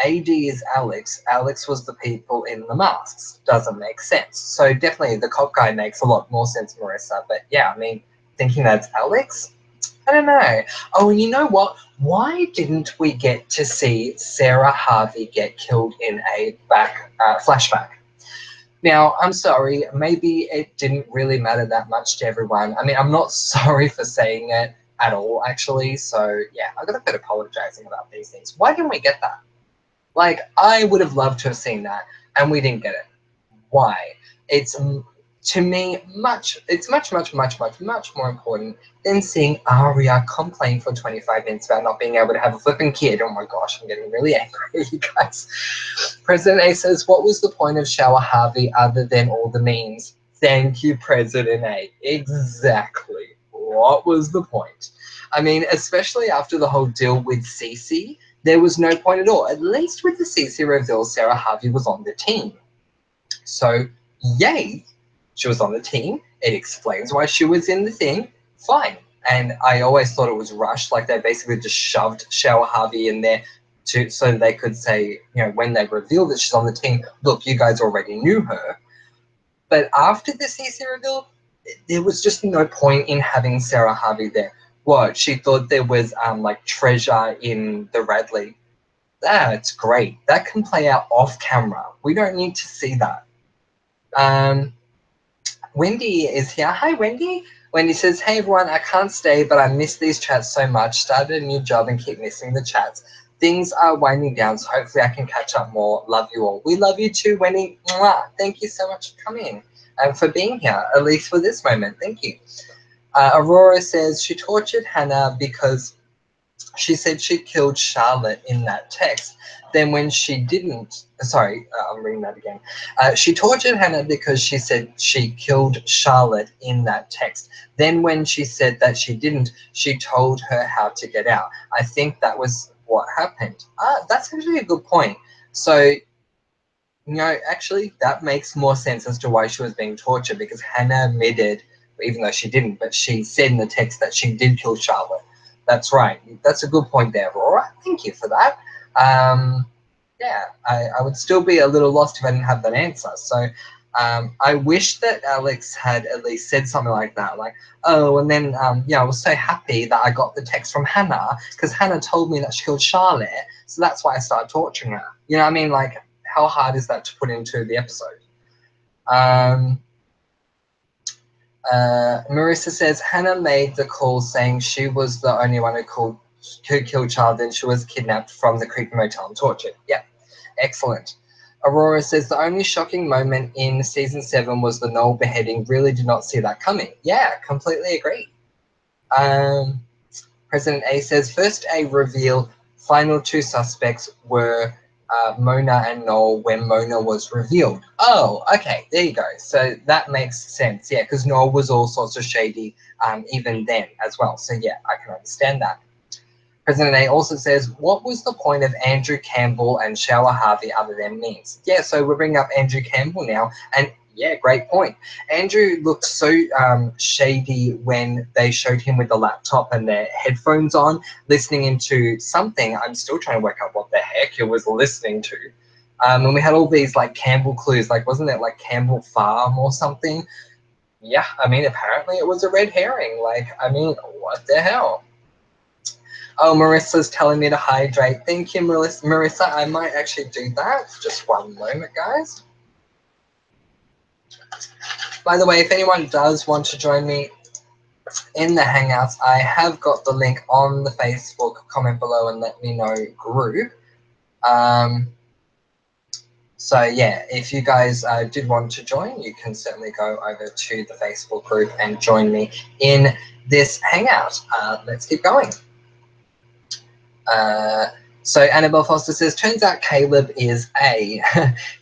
[SPEAKER 1] AD is Alex. Alex was the people in the masks. Doesn't make sense. So definitely the cop guy makes a lot more sense, Marissa. But yeah, I mean, thinking that's Alex? I don't know. Oh, and you know what? Why didn't we get to see Sarah Harvey get killed in a flashback? Now, I'm sorry, maybe it didn't really matter that much to everyone. I mean, I'm not sorry for saying it at all, actually. So, yeah, I got a bit apologizing about these things. Why didn't we get that? Like, I would have loved to have seen that, and we didn't get it. Why? to me, it's much more important than seeing Arya complain for 25 minutes about not being able to have a flipping kid. Oh my gosh, I'm getting really angry, you guys. President A says, what was the point of Shower Harvey other than all the memes? Thank you, President A. Exactly. What was the point? I mean, especially after the whole deal with Cece, there was no point at all. At least with the Cece reveal, Sarah Harvey was on the team. So, yay, she was on the team. It explains why she was in the thing. Fine. And I always thought it was rushed, like they basically just shoved Shower Harvey in there so they could say, you know, when they reveal that she's on the team, look, you guys already knew her. But after the CC reveal, there was just no point in having Sarah Harvey there. What? She thought there was like treasure in the Radley. That's great. That can play out off camera. We don't need to see that. Wendy is here. Hi, Wendy. Wendy says, hey, everyone, I can't stay, but I miss these chats so much. Started a new job and keep missing the chats. Things are winding down, so hopefully I can catch up more. Love you all. We love you too, Wendy. Mwah. Thank you so much for coming and for being here, at least for this moment. Thank you. Aurora says she tortured Hannah because she said she killed Charlotte in that text. Then when she didn't, sorry, I'm reading that again. She tortured Hannah because she said she killed Charlotte in that text. Then when she said that she didn't, she told her how to get out. I think that was what happened. That's actually a good point. So, actually, that makes more sense as to why she was being tortured, because Hannah admitted, even though she didn't, but she said in the text that she did kill Charlotte. That's right. That's a good point there, Aurora. Thank you for that. Yeah, I would still be a little lost if I didn't have that answer. So I wish that Alex had at least said something like that, like, oh, and then, I was so happy that I got the text from Hannah because Hannah told me that she killed Charlotte, so that's why I started torturing her. You know what I mean? Like, how hard is that to put into the episode? Marissa says Hannah made the call saying she was the only one who killed Charlotte and she was kidnapped from the creepy motel and tortured. Yeah, excellent. Aurora says the only shocking moment in season 7 was the Noel beheading. Really did not see that coming. Yeah, completely agree. President A says first A reveal, final 2 suspects were Mona and Noel when Mona was revealed. Oh, okay, there you go. So that makes sense. Yeah, because Noel was all sorts of shady even then as well. So yeah, I can understand that. President A also says, what was the point of Andrew Campbell and Shower Harvey other than memes? Yeah, so we're bringing up Andrew Campbell now, and yeah, great point. Andrew looked so shady when they showed him with the laptop and their headphones on, listening into something. I'm still trying to work out what the heck he was listening to. And we had all these like Campbell clues, like wasn't it like Campbell Farm or something? Yeah, I mean, apparently it was a red herring. Like, I mean, what the hell? Oh, Marissa's telling me to hydrate. Thank you, Marissa. I might actually do that. Just one moment, guys. By the way, if anyone does want to join me in the Hangouts, I have got the link on the Facebook. Comment below and let me know group. So yeah, if you guys did want to join, you can certainly go over to the Facebook group and join me in this Hangout. Let's keep going. So Annabelle Foster says, turns out Caleb is A.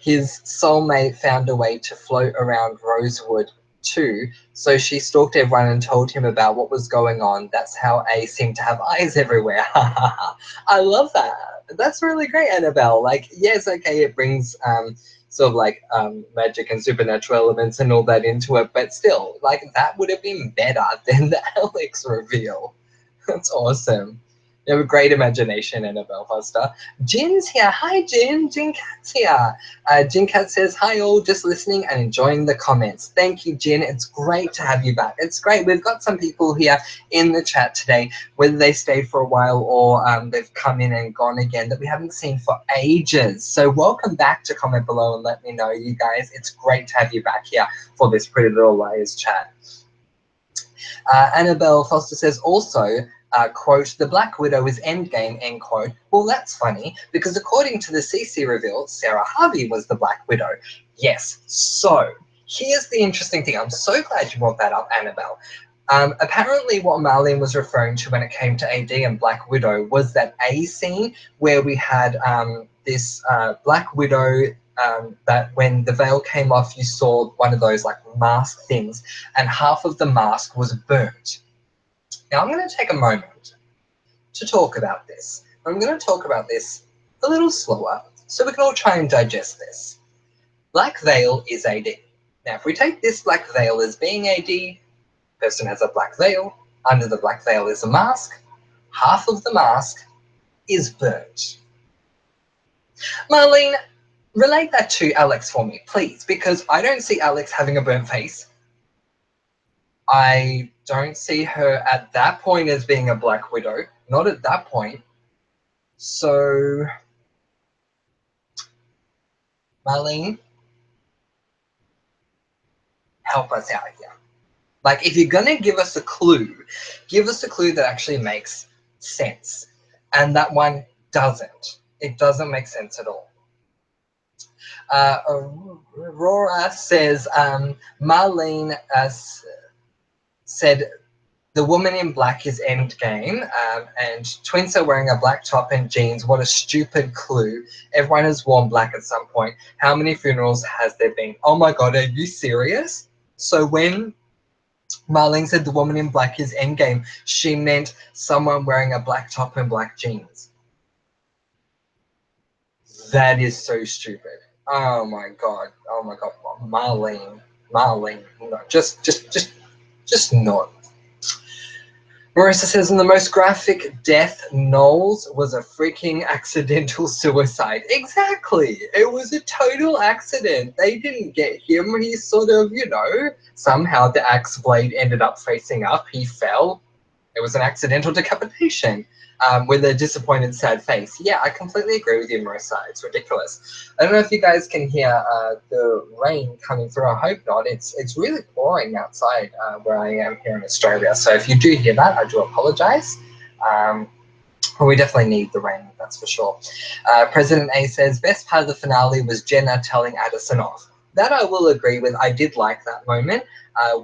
[SPEAKER 1] His soulmate found a way to float around Rosewood too, so she stalked everyone and told him about what was going on. That's how A seemed to have eyes everywhere. I love that. That's really great, Annabelle. Like, yes, okay, it brings sort of like magic and supernatural elements and all that into it, but still, like, that would have been better than the Alex reveal. That's awesome. You have a great imagination, Annabelle Foster. Jin's here. Hi, Jin. Jin Cat's here. Jin Cat says, hi all, just listening and enjoying the comments. Thank you, Jin. It's great to have you back. It's great. We've got some people here in the chat today, whether they stayed for a while or they've come in and gone again, that we haven't seen for ages. So welcome back to comment below and let me know, you guys. It's great to have you back here for this Pretty Little Liars chat. Annabelle Foster says also, quote, the Black Widow is endgame, end quote. Well, that's funny, because according to the CC reveal, Sarah Harvey was the Black Widow. Yes, so here's the interesting thing. I'm so glad you brought that up, Annabelle. Apparently, what Marlene was referring to when it came to AD and Black Widow was that A scene where we had this Black Widow that when the veil came off, you saw one of those like mask things, and half of the mask was burnt. Now, I'm going to take a moment to talk about this. I'm going to talk about this a little slower so we can all try and digest this. Black veil is AD. Now, if we take this black veil as being AD, person has a black veil, under the black veil is a mask, half of the mask is burnt. Marlene, relate that to Alex for me, please, because I don't see Alex having a burnt face. I don't see her at that point as being a Black Widow, not at that point. So, Marlene, help us out here. Like, if you're going to give us a clue that actually makes sense. And that one doesn't. It doesn't make sense at all. Aurora says, Marlene said, the woman in black is Endgame, and twins are wearing a black top and jeans. What a stupid clue. Everyone has worn black at some point. How many funerals has there been? Oh my god, are you serious? So when Marlene said the woman in black is Endgame, she meant someone wearing a black top and black jeans. That is so stupid. Oh my god. Oh my god. Marlene. No, just not. Marissa says, in the most graphic death, Knowles was a freaking accidental suicide. Exactly. It was a total accident. They didn't get him. He sort of, somehow the axe blade ended up facing up. He fell. It was an accidental decapitation with a disappointed, sad face. Yeah, I completely agree with you, Marissa. It's ridiculous. I don't know if you guys can hear the rain coming through. I hope not. It's really pouring outside where I am here in Australia. So if you do hear that, I do apologise. We definitely need the rain, that's for sure. President A says, best part of the finale was Jenna telling Addison off. That I will agree with. I did like that moment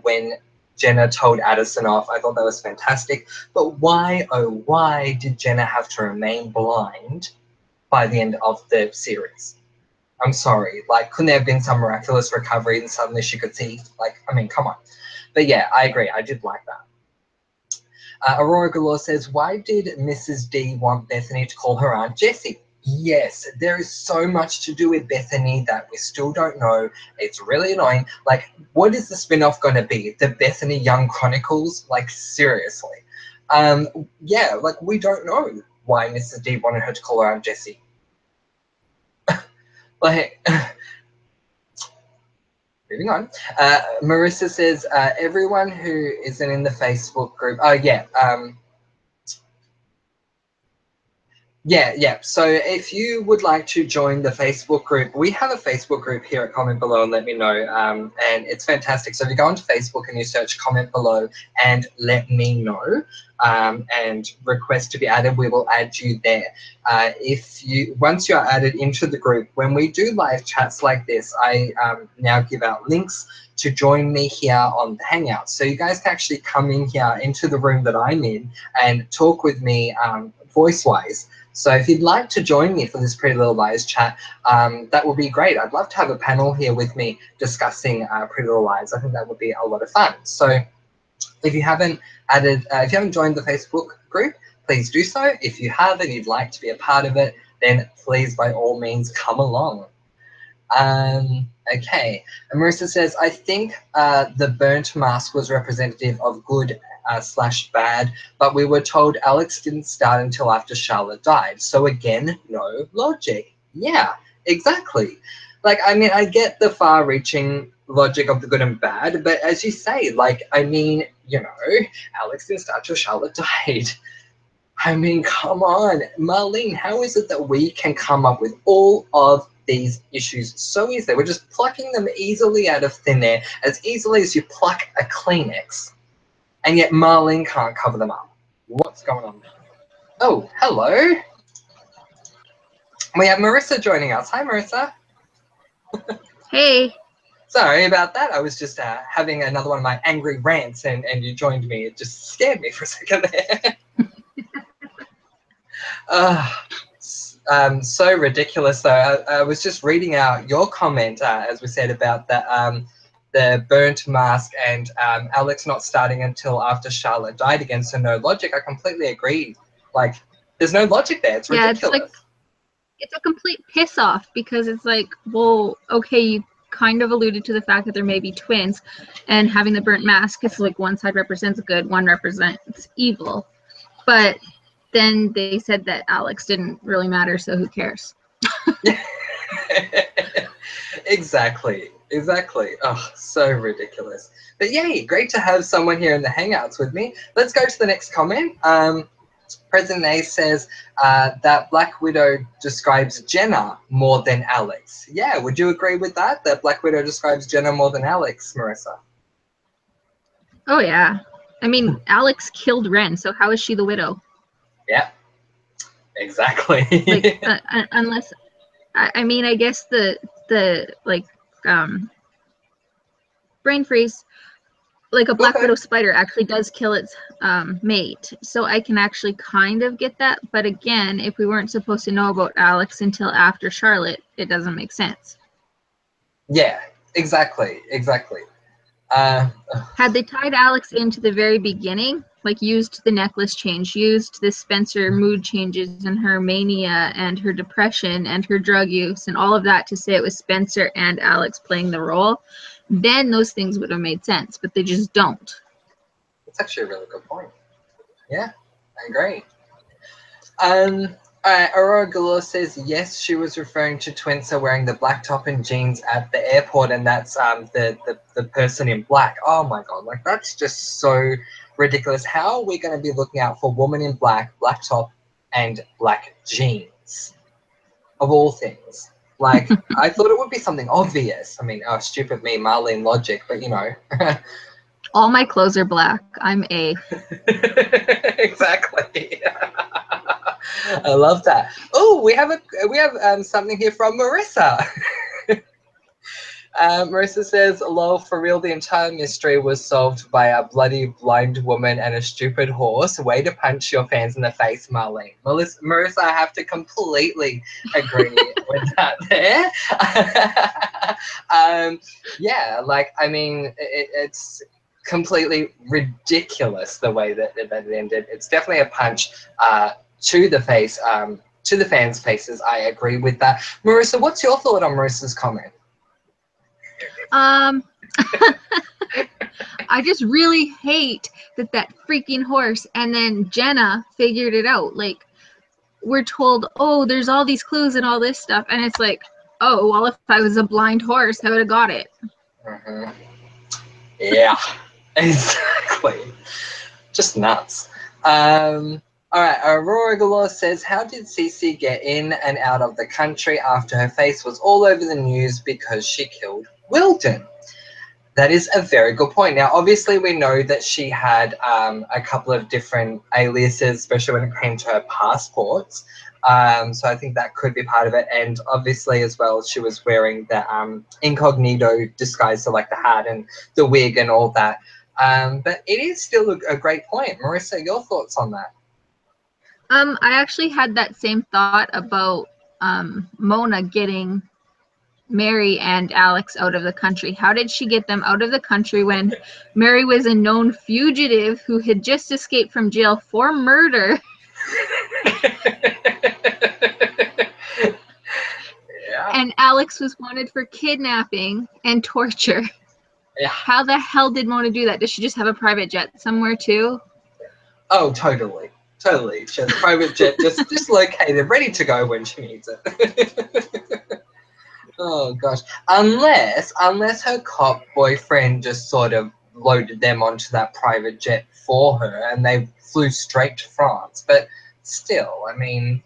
[SPEAKER 1] when Jenna told Addison off. I thought that was fantastic. But why, oh why, did Jenna have to remain blind by the end of the series? I'm sorry. Like, couldn't there have been some miraculous recovery and suddenly she could see? Like, I mean, come on. But yeah, I agree. I did like that. Aurora Galore says, why did Mrs. D want Bethany to call her Aunt Jessie? Yes, there is so much to do with Bethany that we still don't know. It's really annoying. Like, what is the spin-off going to be? The Bethany Young Chronicles? Like, seriously. Yeah, like, we don't know why Mrs. D wanted her to call her Aunt Jessie. Like, moving on. Marissa says, everyone who isn't in the Facebook group, Yeah. So if you would like to join the Facebook group, we have a Facebook group here at Comment Below and Let Me Know, and it's fantastic. So if you go onto Facebook and you search Comment Below and Let Me Know, and request to be added, we will add you there. Once you're added into the group, when we do live chats like this, I now give out links to join me here on the Hangouts. So you guys can actually come in here into the room that I'm in and talk with me voice-wise. So if you'd like to join me for this Pretty Little Liars chat, that would be great. I'd love to have a panel here with me discussing Pretty Little Liars. I think that would be a lot of fun. So if you haven't joined the Facebook group, please do so. If you have and you'd like to be a part of it, then please, by all means, come along. Okay. And Marissa says, I think the burnt mask was representative of good / bad, but we were told Alex didn't start until after Charlotte died. So again, no logic. Yeah, exactly. Like, I mean, I get the far-reaching logic of the good and bad, but as you say, like, I mean, Alex didn't start till Charlotte died. I mean, come on. Marlene, how is it that we can come up with all of these issues so easily? We're just plucking them easily out of thin air, as easily as you pluck a Kleenex. And yet Marlene can't cover them up. What's going on there? Oh, hello. We have Marissa joining us. Hi, Marissa.
[SPEAKER 2] Hey.
[SPEAKER 1] Sorry about that. I was just having another one of my angry rants, and you joined me. It just scared me for a second there. So ridiculous, though. I was just reading out your comment, as we said, about the burnt mask and Alex not starting until after Charlotte died again, so no logic. I completely agree. Like, there's no logic there. It's ridiculous.
[SPEAKER 2] Yeah, it's a complete piss off, because it's like, well, okay, you kind of alluded to the fact that there may be twins, and having the burnt mask, it's like one side represents good, one represents evil. But then they said that Alex didn't really matter, so who cares?
[SPEAKER 1] Exactly. Oh, so ridiculous. But yay, great to have someone here in the Hangouts with me. Let's go to the next comment. President A says that Black Widow describes Jenna more than Alex. Yeah, would you agree with that? That Black Widow describes Jenna more than Alex, Marissa?
[SPEAKER 2] Oh, yeah. I mean, Alex killed Ren, so how is she the widow?
[SPEAKER 1] Yeah, exactly.
[SPEAKER 2] Like, unless, I mean, I guess the like, brain freeze, like a Black Widow spider actually does kill its mate, so I can actually kind of get that. But again, if we weren't supposed to know about Alex until after Charlotte, it doesn't make sense.
[SPEAKER 1] Yeah, exactly.
[SPEAKER 2] Had they tied Alex into the very beginning, like used the necklace change, used the Spencer mood changes and her mania and her depression and her drug use and all of that to say it was Spencer and Alex playing the role, then those things would have made sense, but they just don't.
[SPEAKER 1] That's actually a really good point. Yeah, I agree. Aurora Galore says yes, she was referring to Twinsa wearing the black top and jeans at the airport, and that's the person in black. Oh my god, like that's just so ridiculous. How are we going to be looking out for woman in black, black top, and black jeans? Of all things. Like, I thought it would be something obvious. I mean, oh, stupid me, Marlene logic, but you know.
[SPEAKER 2] All my clothes are black. I'm A.
[SPEAKER 1] Exactly. I love that. Oh, we have something here from Marissa. Marissa says, lol, for real, the entire mystery was solved by a bloody blind woman and a stupid horse. Way to punch your fans in the face, Marlene. Marissa, I have to completely agree with that there. Yeah, like, I mean, it's completely ridiculous the way that it ended. It's definitely a punch to the face, to the fans' faces. I agree with that. Marissa, what's your thought on Marissa's comment?
[SPEAKER 2] I just really hate that freaking horse, and then Jenna figured it out. Like, we're told, oh, there's all these clues and all this stuff, and it's like, oh, well, if I was a blind horse, I would have got it.
[SPEAKER 1] Mm-hmm. Yeah, exactly. Just nuts. All right, Aurora Galore says, how did Cece get in and out of the country after her face was all over the news because she killed Wilden? That is a very good point. Now, obviously, we know that she had a couple of different aliases, especially when it came to her passports. So I think that could be part of it. And obviously, as well, she was wearing the incognito disguise, so like the hat and the wig and all that. But it is still a great point. Marissa, your thoughts on that?
[SPEAKER 2] I actually had that same thought about Mona getting Mary and Alex out of the country. How did she get them out of the country when Mary was a known fugitive who had just escaped from jail for murder?
[SPEAKER 1] Yeah.
[SPEAKER 2] And Alex was wanted for kidnapping and torture.
[SPEAKER 1] Yeah.
[SPEAKER 2] How the hell did Mona do that? Does she just have a private jet somewhere too?
[SPEAKER 1] Oh, totally. She has a private jet just located, ready to go when she needs it. Oh gosh. Unless her cop boyfriend just sort of loaded them onto that private jet for her and they flew straight to France. But still, I mean,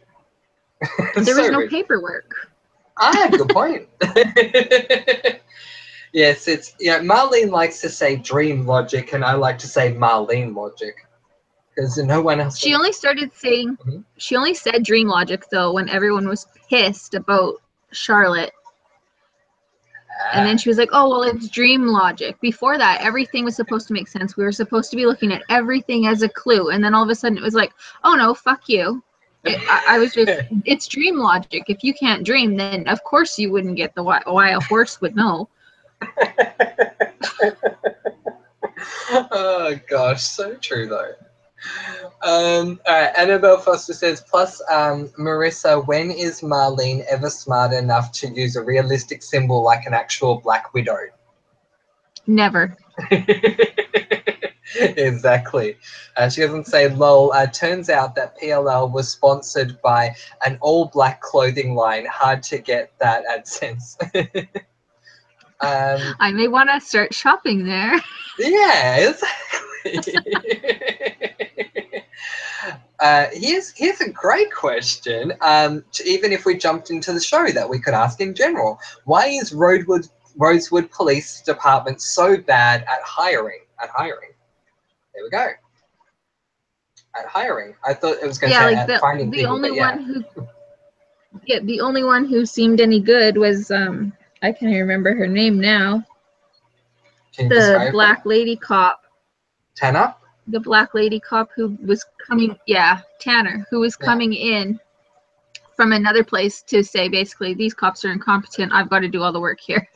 [SPEAKER 2] there was no paperwork.
[SPEAKER 1] Good point. Yes, it's Marlene likes to say dream logic and I like to say Marlene logic. Because no one else.
[SPEAKER 2] She only started saying she only said dream logic though when everyone was pissed about Charlotte. And then she was like, oh, well, it's dream logic. Before that, everything was supposed to make sense. We were supposed to be looking at everything as a clue. And then all of a sudden it was like, oh, no, fuck you. I was just, it's dream logic. If you can't dream, then of course you wouldn't get the why a horse would know.
[SPEAKER 1] Oh, gosh, so true, though. All right, Annabelle Foster says, plus, Marissa, when is Marlene ever smart enough to use a realistic symbol like an actual Black Widow?
[SPEAKER 2] Never.
[SPEAKER 1] Exactly. She doesn't say, lol. Turns out that PLL was sponsored by an all-black clothing line. Hard to get that AdSense.
[SPEAKER 2] I may want to start shopping there.
[SPEAKER 1] Yeah, exactly. Here's a great question. Even if we jumped into the show, that we could ask in general: why is Rosewood Police Department so bad at hiring? There we go. At hiring. I thought it was going to say
[SPEAKER 2] like
[SPEAKER 1] at finding
[SPEAKER 2] the
[SPEAKER 1] people,
[SPEAKER 2] only
[SPEAKER 1] but yeah.
[SPEAKER 2] one who, the only one who seemed any good was I can't remember her name now.
[SPEAKER 1] Can you
[SPEAKER 2] The
[SPEAKER 1] describe
[SPEAKER 2] black
[SPEAKER 1] her?
[SPEAKER 2] lady cop.
[SPEAKER 1] Tanner?
[SPEAKER 2] The black lady cop who was coming, Tanner, who was coming in from another place to say basically these cops are incompetent. I've got to do all the work here.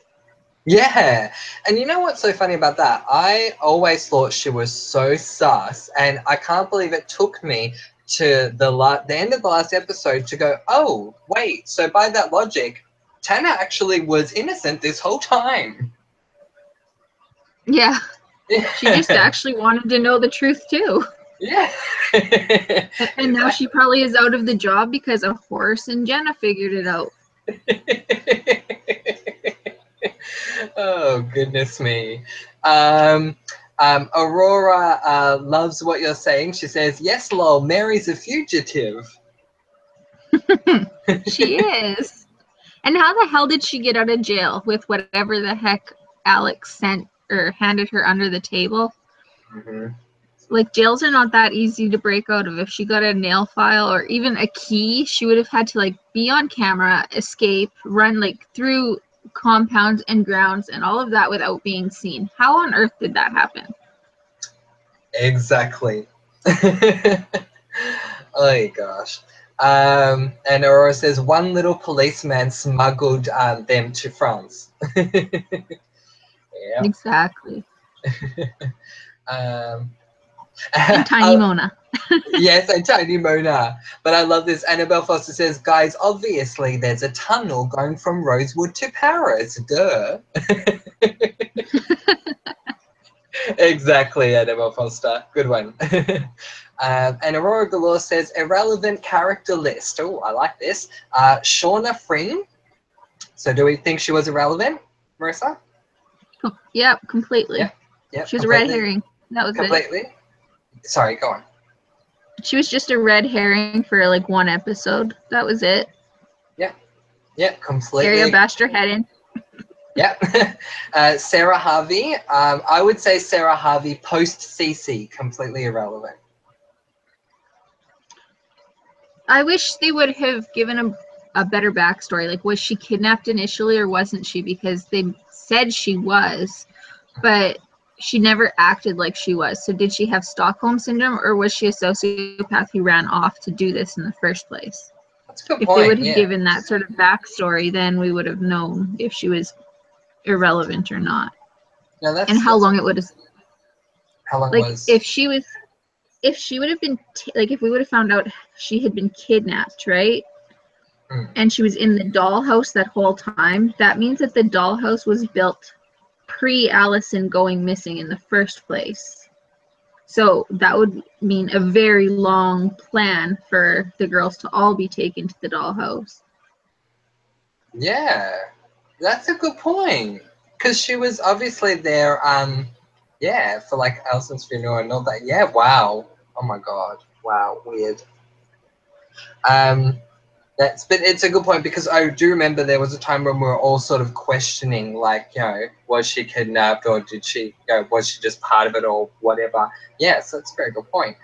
[SPEAKER 1] Yeah, and you know what's so funny about that? I always thought she was so sus, and I can't believe it took me to the end of the last episode to go, oh, wait, so by that logic, Tanner actually was innocent this whole time.
[SPEAKER 2] Yeah, she just actually wanted to know the truth too.
[SPEAKER 1] Yeah.
[SPEAKER 2] And now she probably is out of the job because a horse and Jenna figured it out.
[SPEAKER 1] Oh, goodness me. Aurora loves what you're saying. She says, yes, lol, Mary's a fugitive.
[SPEAKER 2] She is. And how the hell did she get out of jail with whatever the heck Alex sent or handed her under the table?
[SPEAKER 1] Mm-hmm.
[SPEAKER 2] Like, jails are not that easy to break out of. If she got a nail file or even a key, she would have had to, like, be on camera, escape, run, like, through compounds and grounds and all of that without being seen. How on earth did that happen?
[SPEAKER 1] Exactly. Oh, gosh. And Aurora says, one little policeman smuggled them to France. Yeah.
[SPEAKER 2] Exactly.
[SPEAKER 1] And
[SPEAKER 2] Tiny Mona.
[SPEAKER 1] Yes, and Tiny Mona. But I love this. Annabelle Foster says, guys, obviously there's a tunnel going from Rosewood to Paris. Duh. Exactly, Annabelle Foster. Good one. And Aurora Galore says, irrelevant character list. Oh, I like this. Shauna Fring. So do we think she was irrelevant, Marissa?
[SPEAKER 2] Yep, completely.
[SPEAKER 1] Yep,
[SPEAKER 2] She was
[SPEAKER 1] completely.
[SPEAKER 2] a red herring. That was
[SPEAKER 1] completely.
[SPEAKER 2] it.
[SPEAKER 1] Sorry, go on.
[SPEAKER 2] She was just a red herring for like one episode. That was it.
[SPEAKER 1] Yeah, completely.
[SPEAKER 2] Daria bashed her head in.
[SPEAKER 1] Yeah. Sarah Harvey. I would say Sarah Harvey post CC, completely irrelevant.
[SPEAKER 2] I wish they would have given a better backstory. Like, was she kidnapped initially or wasn't she? Because they said she was, but she never acted like she was. So did she have Stockholm Syndrome or was she a sociopath who ran off to do this in the first place?
[SPEAKER 1] That's a good
[SPEAKER 2] If
[SPEAKER 1] point.
[SPEAKER 2] they would have given that sort of backstory, then we would have known if she was irrelevant or not.
[SPEAKER 1] No,
[SPEAKER 2] and how long it would have.
[SPEAKER 1] How long
[SPEAKER 2] like
[SPEAKER 1] was?
[SPEAKER 2] if she would have been like if we would have found out she had been kidnapped, right? And she was in the dollhouse that whole time, that means that the dollhouse was built pre-Allison going missing in the first place. So that would mean a very long plan for the girls to all be taken to the dollhouse.
[SPEAKER 1] Yeah, that's a good point. Because she was obviously there, for like Allison's funeral and all that. Yeah, wow. Oh my god. Wow, weird. But it's a good point because I do remember there was a time when we were all sort of questioning, like, was she kidnapped or did she, was she just part of it or whatever? Yeah, so that's a very good point.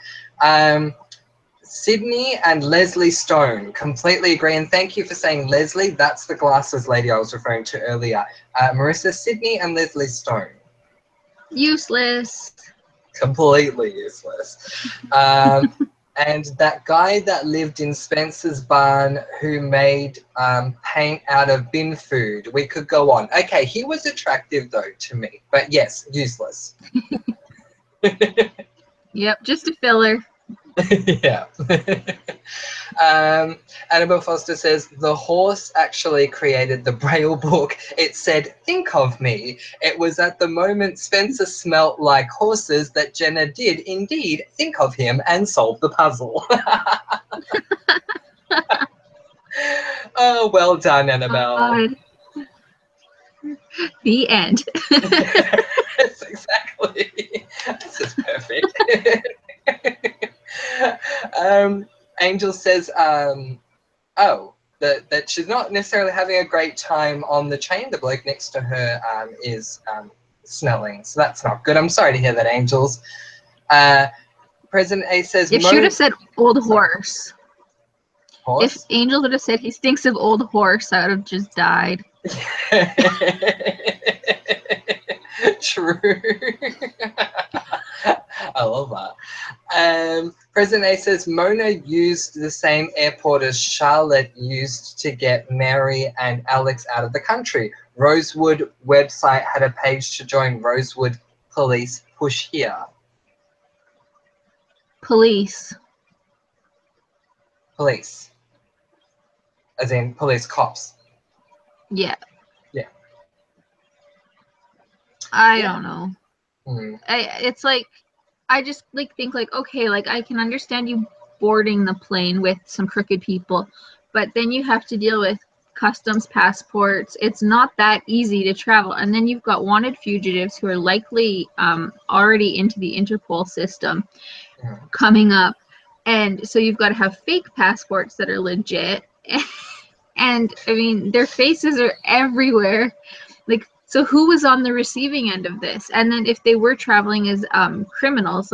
[SPEAKER 1] Sydney and Leslie Stone completely agree, and thank you for saying Leslie. That's the glasses lady I was referring to earlier. Marissa, Sydney and Leslie Stone.
[SPEAKER 2] Useless.
[SPEAKER 1] Completely useless. And that guy that lived in Spencer's barn who made paint out of bin food. We could go on. Okay, he was attractive though to me, but yes, useless.
[SPEAKER 2] Yep, just a filler.
[SPEAKER 1] Yeah. Annabelle Foster says the horse actually created the Braille book. It said, "Think of me." It was at the moment Spencer smelt like horses that Jenna did indeed think of him and solve the puzzle. Oh, well done, Annabelle.
[SPEAKER 2] The end.
[SPEAKER 1] Yes, exactly. This is perfect. Angel says, that she's not necessarily having a great time on the train. The bloke next to her is smelling, so that's not good. I'm sorry to hear that, Angels. President A says,
[SPEAKER 2] If she would have said old horse.
[SPEAKER 1] Horse?
[SPEAKER 2] If Angel would have said he stinks of old horse, I would have just died.
[SPEAKER 1] True. I love that. President A says Mona used the same airport as Charlotte used to get Mary and Alex out of the country. Rosewood website had a page to join Rosewood Police Push Here.
[SPEAKER 2] Police.
[SPEAKER 1] Police. As in police cops.
[SPEAKER 2] Yeah.
[SPEAKER 1] Yeah.
[SPEAKER 2] I don't know.
[SPEAKER 1] Hmm.
[SPEAKER 2] It's like, I just think okay, I can understand you boarding the plane with some crooked people, but then you have to deal with customs passports. It's not that easy to travel, and then you've got wanted fugitives who are likely already into the Interpol system coming up, and so you've got to have fake passports that are legit. And I mean, their faces are everywhere. So who was on the receiving end of this? And then if they were traveling as criminals,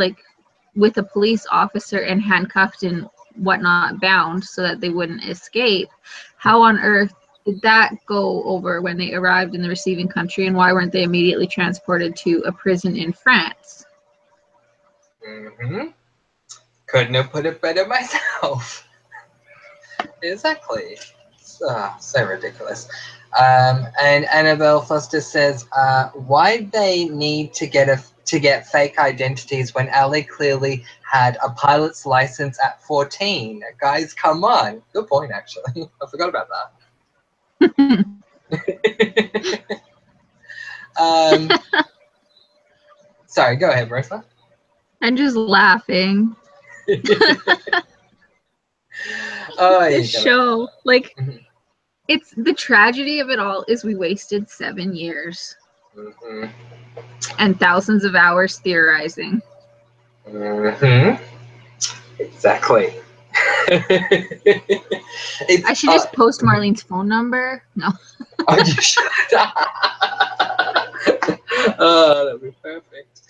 [SPEAKER 2] with a police officer and handcuffed and whatnot, bound so that they wouldn't escape, how on earth did that go over when they arrived in the receiving country, and why weren't they immediately transported to a prison in France?
[SPEAKER 1] Mm-hmm. Couldn't have put it better myself. Exactly. So ridiculous. And Annabelle Foster says, why they need to get fake identities when Ali clearly had a pilot's license at 14? Guys, come on. Good point, actually. I forgot about that. Sorry, go ahead, Marissa.
[SPEAKER 2] I'm just laughing. This show, it's the tragedy of it all is we wasted 7 years and thousands of hours theorizing.
[SPEAKER 1] Exactly.
[SPEAKER 2] I should just post Marlene's phone number. No.
[SPEAKER 1] Oh, you should. Oh, that'd be perfect.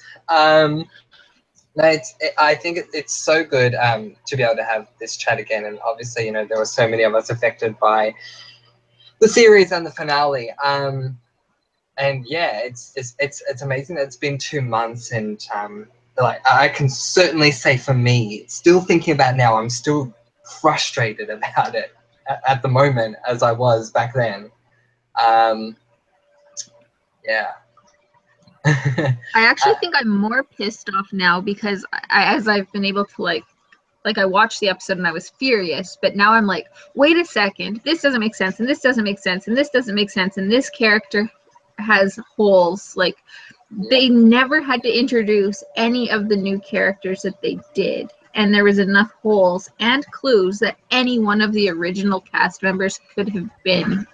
[SPEAKER 1] No, I think it's so good to be able to have this chat again, and obviously, there were so many of us affected by the series and the finale. And yeah, it's amazing that it's been 2 months, and I can certainly say for me, still thinking about it now, I'm still frustrated about it at the moment as I was back then. Yeah.
[SPEAKER 2] I actually think I'm more pissed off now because as I've been able to I watched the episode and I was furious, but now I'm like, wait a second, this doesn't make sense, and this doesn't make sense, and this doesn't make sense, and this character has holes. They never had to introduce any of the new characters that they did, and there was enough holes and clues that any one of the original cast members could have been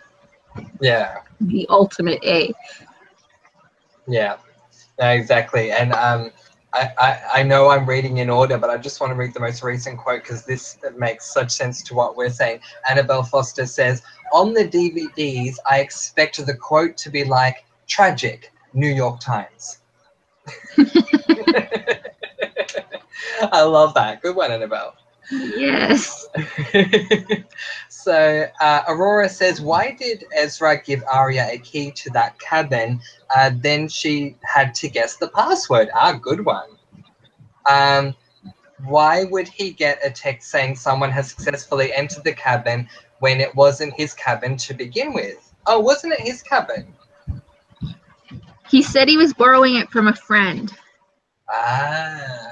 [SPEAKER 2] the ultimate A.
[SPEAKER 1] Yeah, no, exactly. And I know I'm reading in order, but I just want to read the most recent quote because this makes such sense to what we're saying. Annabelle Foster says, on the DVDs, I expect the quote to be like, tragic, New York Times. I love that. Good one, Annabelle.
[SPEAKER 2] Yes.
[SPEAKER 1] So Aurora says, why did Ezra give Arya a key to that cabin? Then she had to guess the password. Good one. Why would he get a text saying someone has successfully entered the cabin when it wasn't his cabin to begin with? Oh, wasn't it his cabin?
[SPEAKER 2] He said he was borrowing it from a friend.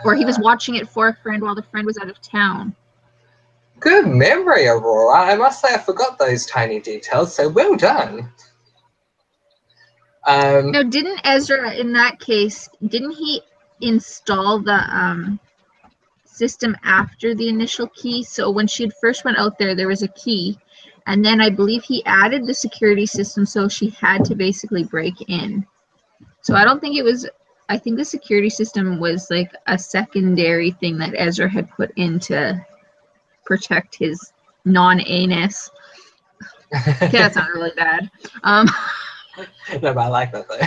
[SPEAKER 2] Or he was
[SPEAKER 1] Ah.
[SPEAKER 2] watching it for a friend while the friend was out of town.
[SPEAKER 1] Good memory, Aurora. I must say I forgot those tiny details, so well done.
[SPEAKER 2] Now, didn't Ezra, in that case, didn't he install the system after the initial key? So when she first went out there, there was a key. And then I believe he added the security system, so she had to basically break in. So I don't think it was, I think the security system was like a secondary thing that Ezra had put in to protect his non-anus. Okay, that sounded really bad.
[SPEAKER 1] No, but I like that though.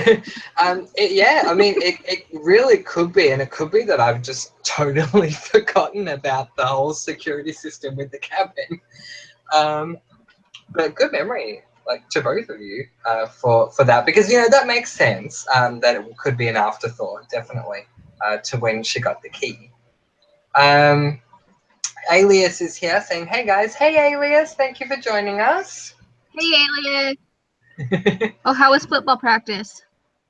[SPEAKER 1] Yeah, I mean, it really could be, and it could be that I've just totally forgotten about the whole security system with the cabin. But good memory, like to both of you, for that, because that makes sense. That it could be an afterthought, definitely, to when she got the key. Alias is here saying, "Hey guys, hey Alias, thank you for joining us."
[SPEAKER 2] Hey, Alias. Oh, how was football practice?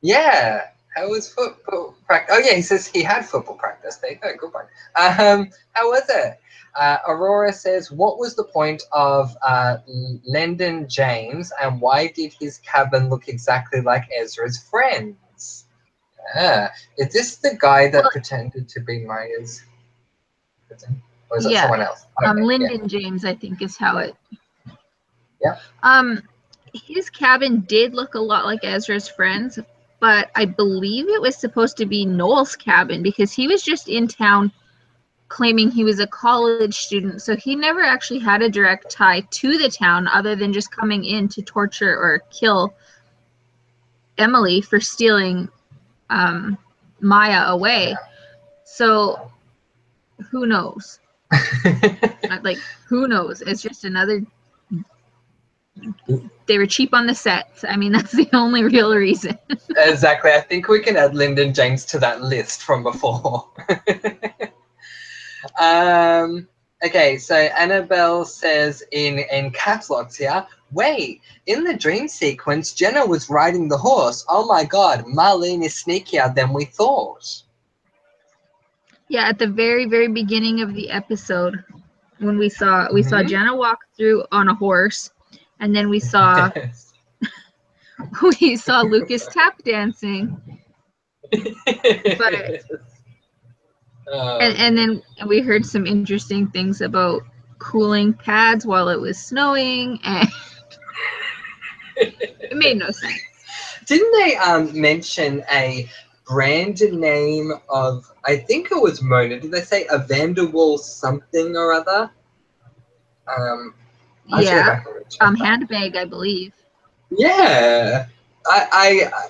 [SPEAKER 1] Yeah, how was football practice? Oh yeah, he says he had football practice. There you go, good one. How was it? Aurora says, what was the point of Lyndon James, and why did his cabin look exactly like Ezra's friends? Is this the guy that pretended to be Maya's cousin? Or is it someone else? Okay,
[SPEAKER 2] Lyndon James, I think, is how it.
[SPEAKER 1] Yeah.
[SPEAKER 2] His cabin did look a lot like Ezra's friends, but I believe it was supposed to be Noel's cabin because he was just in town claiming he was a college student, so he never actually had a direct tie to the town other than just coming in to torture or kill Emily for stealing Maya away. So who knows? Like, who knows? It's just another. They were cheap on the sets. I mean, that's the only real reason.
[SPEAKER 1] Exactly. I think we can add Lyndon James to that list from before. Okay, so Annabelle says in caps locks here, wait, in the dream sequence, Jenna was riding the horse. Oh my god, Marlene is sneakier than we thought.
[SPEAKER 2] Yeah, at the very, very beginning of the episode, when we saw Jenna walk through on a horse, and then we saw Lucas tap dancing. But and then we heard some interesting things about cooling pads while it was snowing, and it made no sense.
[SPEAKER 1] Didn't they mention a brand name of, I think it was Mona, did they say a Vanderwall something or other?
[SPEAKER 2] Yeah, handbag, I believe.
[SPEAKER 1] Yeah.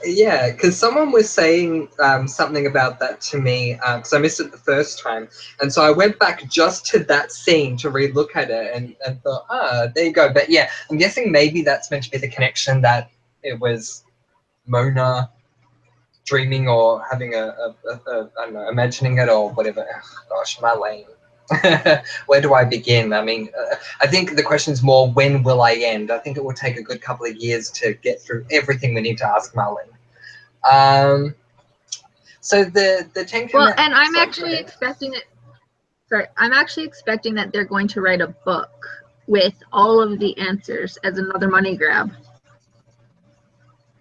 [SPEAKER 1] Yeah, because someone was saying something about that to me, because I missed it the first time, and so I went back just to that scene to relook at it and thought, there you go. But yeah, I'm guessing maybe that's meant to be the connection, that it was Mona dreaming or having a I don't know, imagining it or whatever. Gosh, Marlene. Where do I begin? I mean, I think the question is more, when will I end? I think it will take a good couple of years to get through everything we need to ask Marlene. So the Ten Commandments.
[SPEAKER 2] Well, and I'm actually expecting it. Sorry, I'm actually expecting that they're going to write a book with all of the answers as another money grab.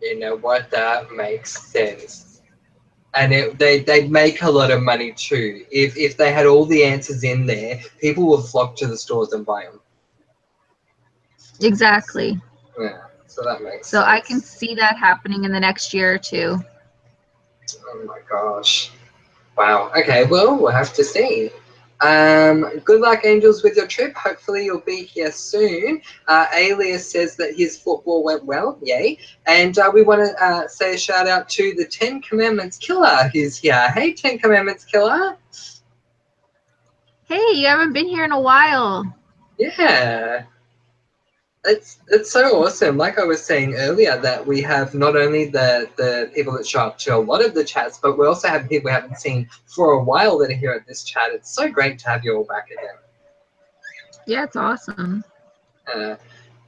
[SPEAKER 1] You know what? That makes sense. And they'd make a lot of money too. If they had all the answers in there, people would flock to the stores and buy them.
[SPEAKER 2] Exactly.
[SPEAKER 1] Yeah, so that makes sense.
[SPEAKER 2] So I can see that happening in the next year or two.
[SPEAKER 1] Oh my gosh. Wow. Okay, well, we'll have to see. Good luck, Angels, with your trip. Hopefully you'll be here soon. Alias says that his football went well. Yay. And we want to say a shout out to the Ten Commandments Killer who's here. Hey, Ten Commandments Killer.
[SPEAKER 2] Hey, you haven't been here in a while.
[SPEAKER 1] Yeah, it's so awesome. Like I was saying earlier, that we have not only the people that show up to a lot of the chats, but we also have people we haven't seen for a while that are here at this chat. It's so great to have you all back again.
[SPEAKER 2] Yeah, it's awesome.
[SPEAKER 1] So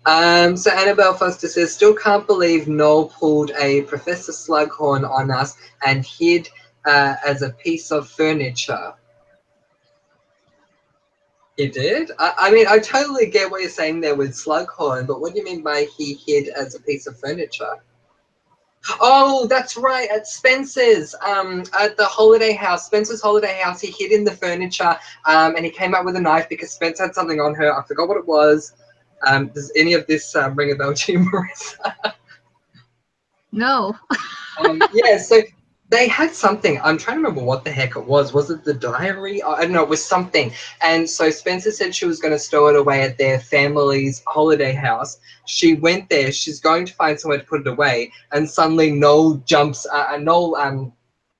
[SPEAKER 1] Annabelle Foster says, still can't believe Noel pulled a Professor Slughorn on us and hid as a piece of furniture. He did? I mean, I totally get what you're saying there with Slughorn, but what do you mean by he hid as a piece of furniture? Oh, that's right, at Spencer's, at the holiday house, Spencer's holiday house, he hid in the furniture, and he came out with a knife because Spencer had something on her. I forgot what it was. Does any of this ring a bell to you, Marissa?
[SPEAKER 2] No.
[SPEAKER 1] Yeah, so they had something. I'm trying to remember what the heck it was. Was it the diary? I don't know. It was something. And so Spencer said she was going to stow it away at their family's holiday house. She went there. She's going to find somewhere to put it away. And suddenly Noel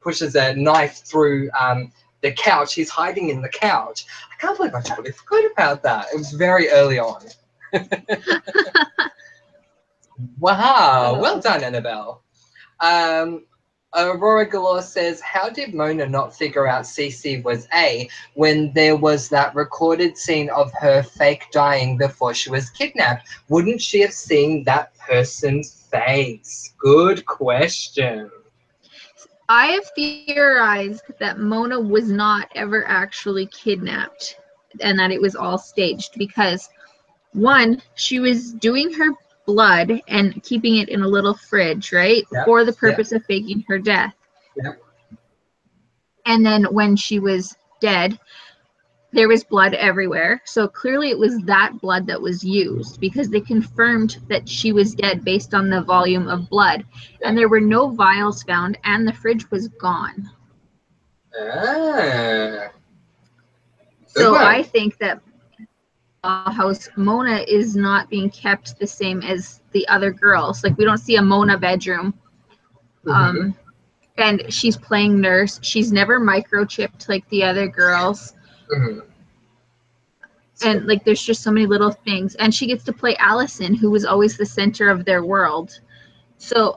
[SPEAKER 1] pushes a knife through the couch. He's hiding in the couch. I can't believe I totally forgot about that. It was very early on. Wow. Well done, Annabelle. Aurora Galore says, how did Mona not figure out Cece was A when there was that recorded scene of her fake dying before she was kidnapped? Wouldn't she have seen that person's face? Good question.
[SPEAKER 2] I have theorized that Mona was not ever actually kidnapped and that it was all staged because, one, she was doing her blood and keeping it in a little fridge, right?
[SPEAKER 1] Yep,
[SPEAKER 2] For the purpose of faking her death.
[SPEAKER 1] Yep.
[SPEAKER 2] And then when she was dead, there was blood everywhere. So clearly it was that blood that was used because they confirmed that she was dead based on the volume of blood. And there were no vials found and the fridge was gone.
[SPEAKER 1] Ah,
[SPEAKER 2] So I think that house Mona is not being kept the same as the other girls. Like we don't see a Mona bedroom. And she's playing nurse. She's never microchipped like the other girls. And like there's just so many little things. And she gets to play Allison, who was always the center of their world. So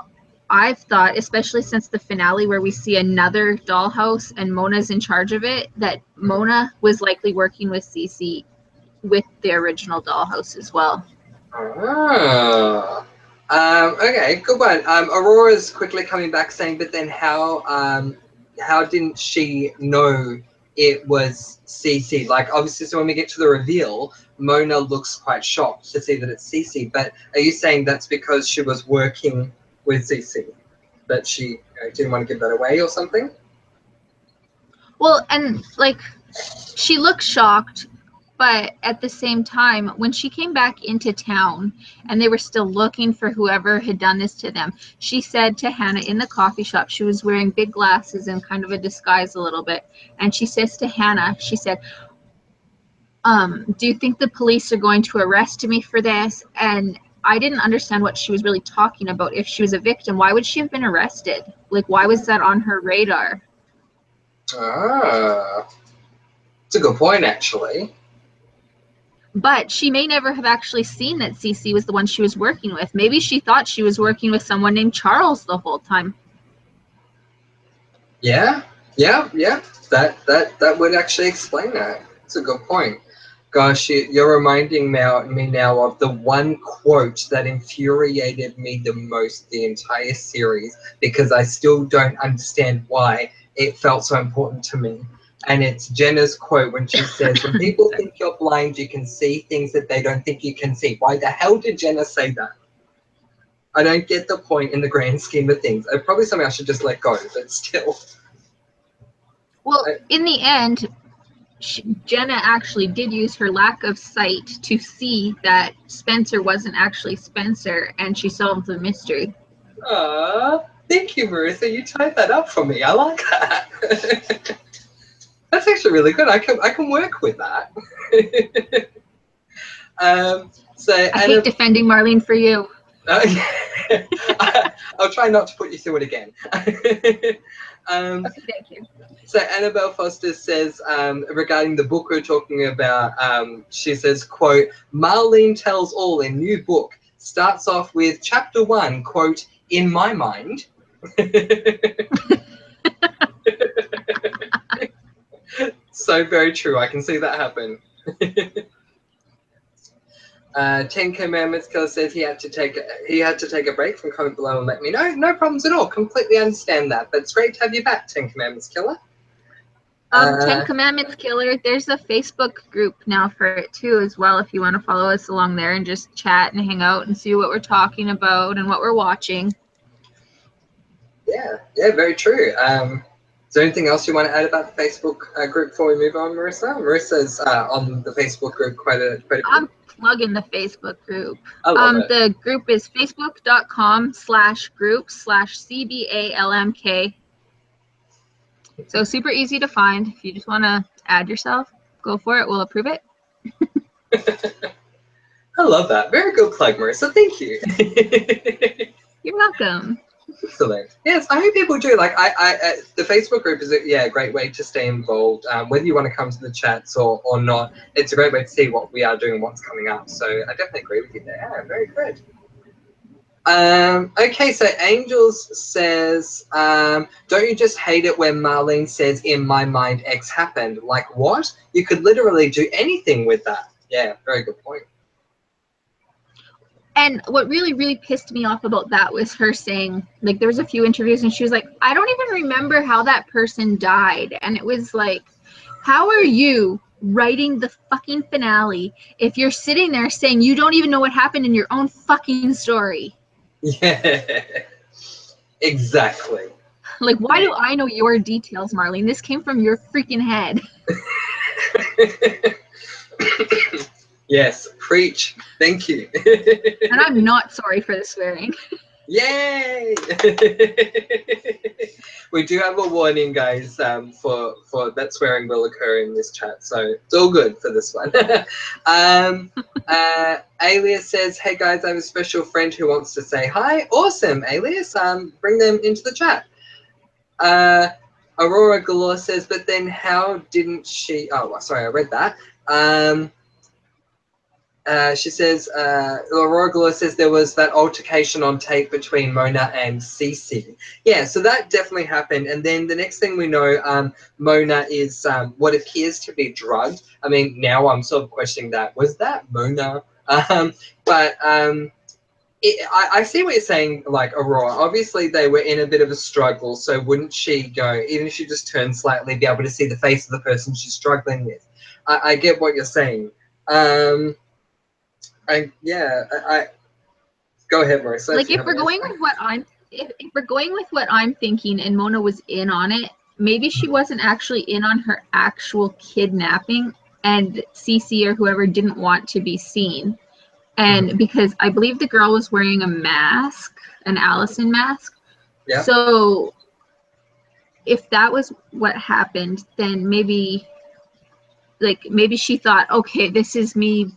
[SPEAKER 2] I've thought, especially since the finale where we see another dollhouse and Mona's in charge of it, that Mona was likely working with Cece with the original dollhouse as well.
[SPEAKER 1] Okay, good one. Aurora's quickly coming back saying, but then how didn't she know it was Cece? Like, obviously, so when we get to the reveal, Mona looks quite shocked to see that it's Cece. But are you saying that's because she was working with Cece? That she didn't want to give that away or something?
[SPEAKER 2] Well, and like, she looks shocked, but at the same time, when she came back into town and they were still looking for whoever had done this to them, she said to Hannah in the coffee shop, she was wearing big glasses and kind of a disguise a little bit. And she says to Hannah, she said, do you think the police are going to arrest me for this? And I didn't understand what she was really talking about. If she was a victim, why would she have been arrested? Like, why was that on her radar?
[SPEAKER 1] It's a good point, actually.
[SPEAKER 2] But she may never have actually seen that Cece was the one she was working with. Maybe she thought she was working with someone named Charles the whole time.
[SPEAKER 1] Yeah. That would actually explain that. It's a good point. Gosh, you're reminding me now of the one quote that infuriated me the most the entire series because I still don't understand why it felt so important to me. And it's Jenna's quote when she says, when people think you're blind, you can see things that they don't think you can see. Why the hell did Jenna say that? I don't get the point in the grand scheme of things. Probably something I should just let go, but still.
[SPEAKER 2] Well, in the end, Jenna actually did use her lack of sight to see that Spencer wasn't actually Spencer, and she solved the mystery.
[SPEAKER 1] Thank you, Marissa. You tied that up for me. I like that. That's actually really good. I can work with that.
[SPEAKER 2] I hate defending Marlene for you.
[SPEAKER 1] I'll try not to put you through it again.
[SPEAKER 2] Okay, thank you.
[SPEAKER 1] So Annabelle Foster says, regarding the book we're talking about, she says, quote, Marlene Tells All in new book starts off with chapter 1, quote, in my mind. So very true. I can see that happen. 10 Commandments Killer says he had to take a break from comment below and let me know. No problems at all. Completely understand that. But it's great to have you back, 10 Commandments Killer.
[SPEAKER 2] 10 Commandments Killer, there's a Facebook group now for it too as well, if you want to follow us along there and just chat and hang out and see what we're talking about and what we're watching.
[SPEAKER 1] Yeah, very true. Is there anything else you want to add about the Facebook group before we move on, Marissa? Marissa's on the Facebook group quite a bit.
[SPEAKER 2] I'm plugging the Facebook group.
[SPEAKER 1] I love it.
[SPEAKER 2] The group is facebook.com/group/CBALMK. So super easy to find. If you just want to add yourself, go for it. We'll approve it.
[SPEAKER 1] I love that. Very good plug, Marissa. Thank you.
[SPEAKER 2] You're welcome.
[SPEAKER 1] Excellent. Yes, I hope people do. Like, the Facebook group is a great way to stay involved. Whether you want to come to the chats or not, it's a great way to see what we are doing and what's coming up. So I definitely agree with you there. Yeah, very good. Okay, so Angels says, don't you just hate it when Marlene says, in my mind, X happened? Like what? You could literally do anything with that. Yeah, very good point.
[SPEAKER 2] And what really, really pissed me off about that was her saying, like, there was a few interviews and she was like, I don't even remember how that person died. And it was like, how are you writing the fucking finale if you're sitting there saying you don't even know what happened in your own fucking story?
[SPEAKER 1] Yeah, exactly.
[SPEAKER 2] Like, why do I know your details, Marlene? This came from your freaking head.
[SPEAKER 1] Yes, preach. Thank you.
[SPEAKER 2] And I'm not sorry for the swearing.
[SPEAKER 1] Yay! We do have a warning, guys, for that swearing will occur in this chat, so it's all good for this one. Alias says, hey guys, I have a special friend who wants to say hi. Awesome, Alias. Bring them into the chat. Aurora Galore says, but then how didn't she... Oh, sorry, I read that. She says, Aurora Galore says there was that altercation on tape between Mona and Cece. Yeah, so that definitely happened. And then the next thing we know, Mona is what appears to be drugged. I mean, now I'm sort of questioning that. Was that Mona? I see what you're saying, like, Aurora. Obviously, they were in a bit of a struggle, so wouldn't she go, even if she just turned slightly, be able to see the face of the person she's struggling with? I get what you're saying. Go ahead, Marissa.
[SPEAKER 2] Like, if we're going with what I'm thinking, and Mona was in on it, maybe she wasn't actually in on her actual kidnapping, and Cece or whoever didn't want to be seen. And because I believe the girl was wearing a mask, an Allison mask.
[SPEAKER 1] Yeah.
[SPEAKER 2] So if that was what happened, then maybe she thought, okay, this is me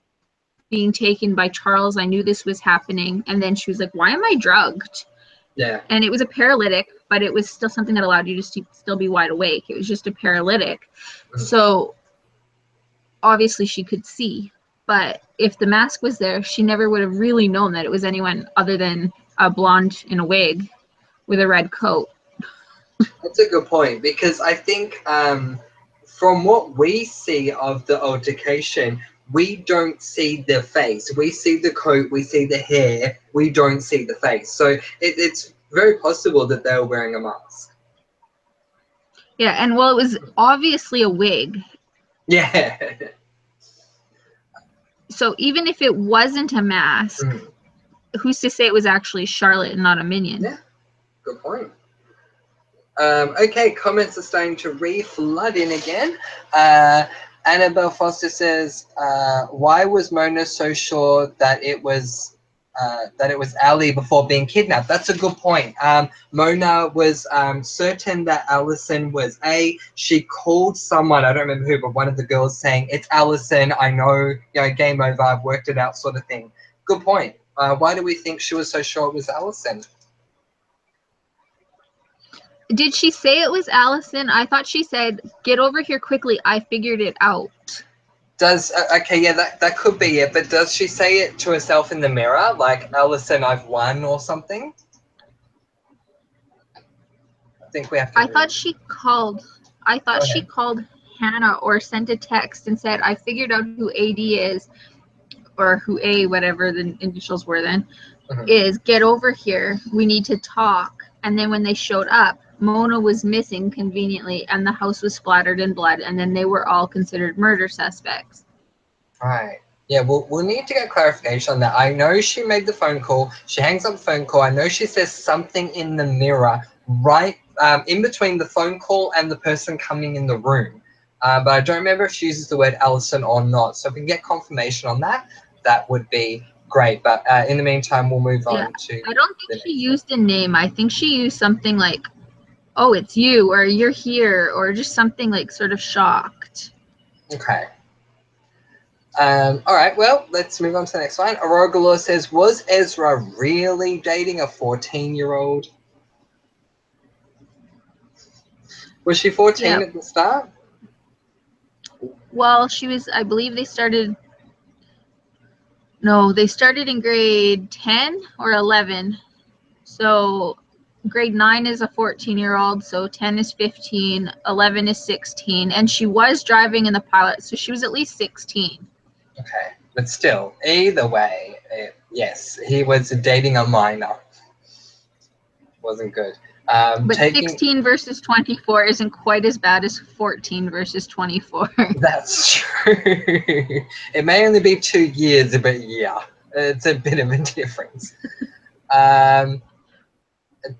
[SPEAKER 2] being taken by Charles. I knew this was happening. And then she was like, why am I drugged?
[SPEAKER 1] Yeah.
[SPEAKER 2] And it was a paralytic, but it was still something that allowed you to still be wide awake. It was just a paralytic. So obviously she could see. But if the mask was there, she never would have really known that it was anyone other than a blonde in a wig with a red coat.
[SPEAKER 1] That's a good point, because I think from what we see of the altercation, we don't see the face. We see the coat, we see the hair, we don't see the face. So it's very possible that they were wearing a mask.
[SPEAKER 2] Yeah, and well, it was obviously a wig.
[SPEAKER 1] Yeah.
[SPEAKER 2] So even if it wasn't a mask, who's to say it was actually Charlotte and not a minion?
[SPEAKER 1] Yeah, good point. Okay, comments are starting to re-flood in again. Annabelle Foster says, why was Mona so sure that it was Ali before being kidnapped? That's a good point. Mona was certain that Allison was she called someone, I don't remember who, but one of the girls saying, it's Allison, I know, game over, I've worked it out, sort of thing. Good point. Why do we think she was so sure it was Allison?
[SPEAKER 2] Did she say it was Allison? I thought she said, "Get over here quickly. I figured it out."
[SPEAKER 1] Does okay, yeah, that could be it. But does she say it to herself in the mirror, like Allison, I've won or something? I think we have to.
[SPEAKER 2] I thought she called. I thought she called Hannah or sent a text and said, "I figured out who AD is, or who A, whatever the initials were then, is. Get over here. We need to talk." And then when they showed up, Mona was missing conveniently, and the house was splattered in blood, and then they were all considered murder suspects.
[SPEAKER 1] Right. Yeah, we'll need to get clarification on that. I know she made the phone call. She hangs up the phone call. I know she says something in the mirror right in between the phone call and the person coming in the room. But I don't remember if she uses the word Allison or not. So if we can get confirmation on that, that would be great. But in the meantime, we'll move on to...
[SPEAKER 2] I don't think she used a name. I think she used something like, "Oh, it's you," or "You're here," or just something like sort of shocked.
[SPEAKER 1] Okay. All right, well, let's move on to the next one. Aurora Galore says, was Ezra really dating a 14-year-old? Was she 14 at the start?
[SPEAKER 2] Well, she was, I believe they started in grade 10 or 11. So grade 9 is a 14-year-old, so 10 is 15, 11 is 16, and she was driving in the pilot, so she was at least 16.
[SPEAKER 1] Okay, but still, either way, yes, he was dating a minor. Wasn't good.
[SPEAKER 2] But 16 versus 24 isn't quite as bad as 14 versus 24.
[SPEAKER 1] That's true. It may only be 2 years, but yeah, it's a bit of a difference.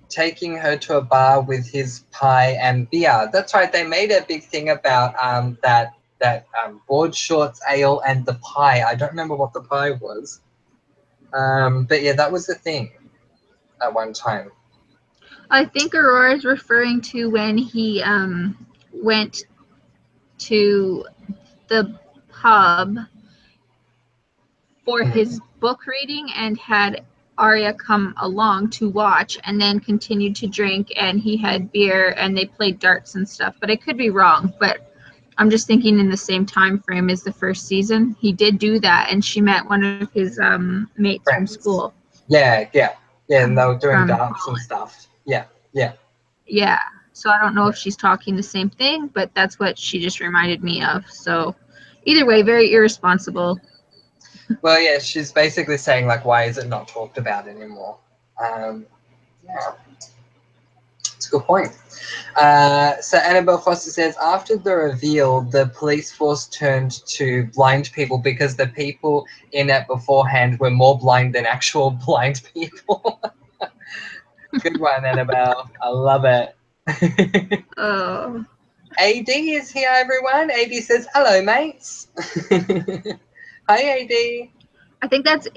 [SPEAKER 1] Taking her to a bar with his pie and beer. That's right. They made a big thing about that board shorts ale and the pie. I don't remember what the pie was. But yeah, that was the thing at one time.
[SPEAKER 2] I think Aurora is referring to when he went to the pub for his book reading and had Arya come along to watch, and then continued to drink, and he had beer and they played darts and stuff. But I could be wrong, but I'm just thinking in the same time frame as the first season. He did do that, and she met one of his mates from school.
[SPEAKER 1] Yeah, and they were doing darts and stuff. Yeah.
[SPEAKER 2] So I don't know if she's talking the same thing, but that's what she just reminded me of. So either way, very irresponsible.
[SPEAKER 1] Well, yeah, she's basically saying, like, why is it not talked about anymore? Yeah, it's a good point. So Annabelle Foster says, after the reveal, the police force turned to blind people because the people in it beforehand were more blind than actual blind people. Good one, Annabelle. I love it.
[SPEAKER 2] Oh.
[SPEAKER 1] AD is here, everyone. AD says, hello, mates. Hi, AD.
[SPEAKER 2] I think that's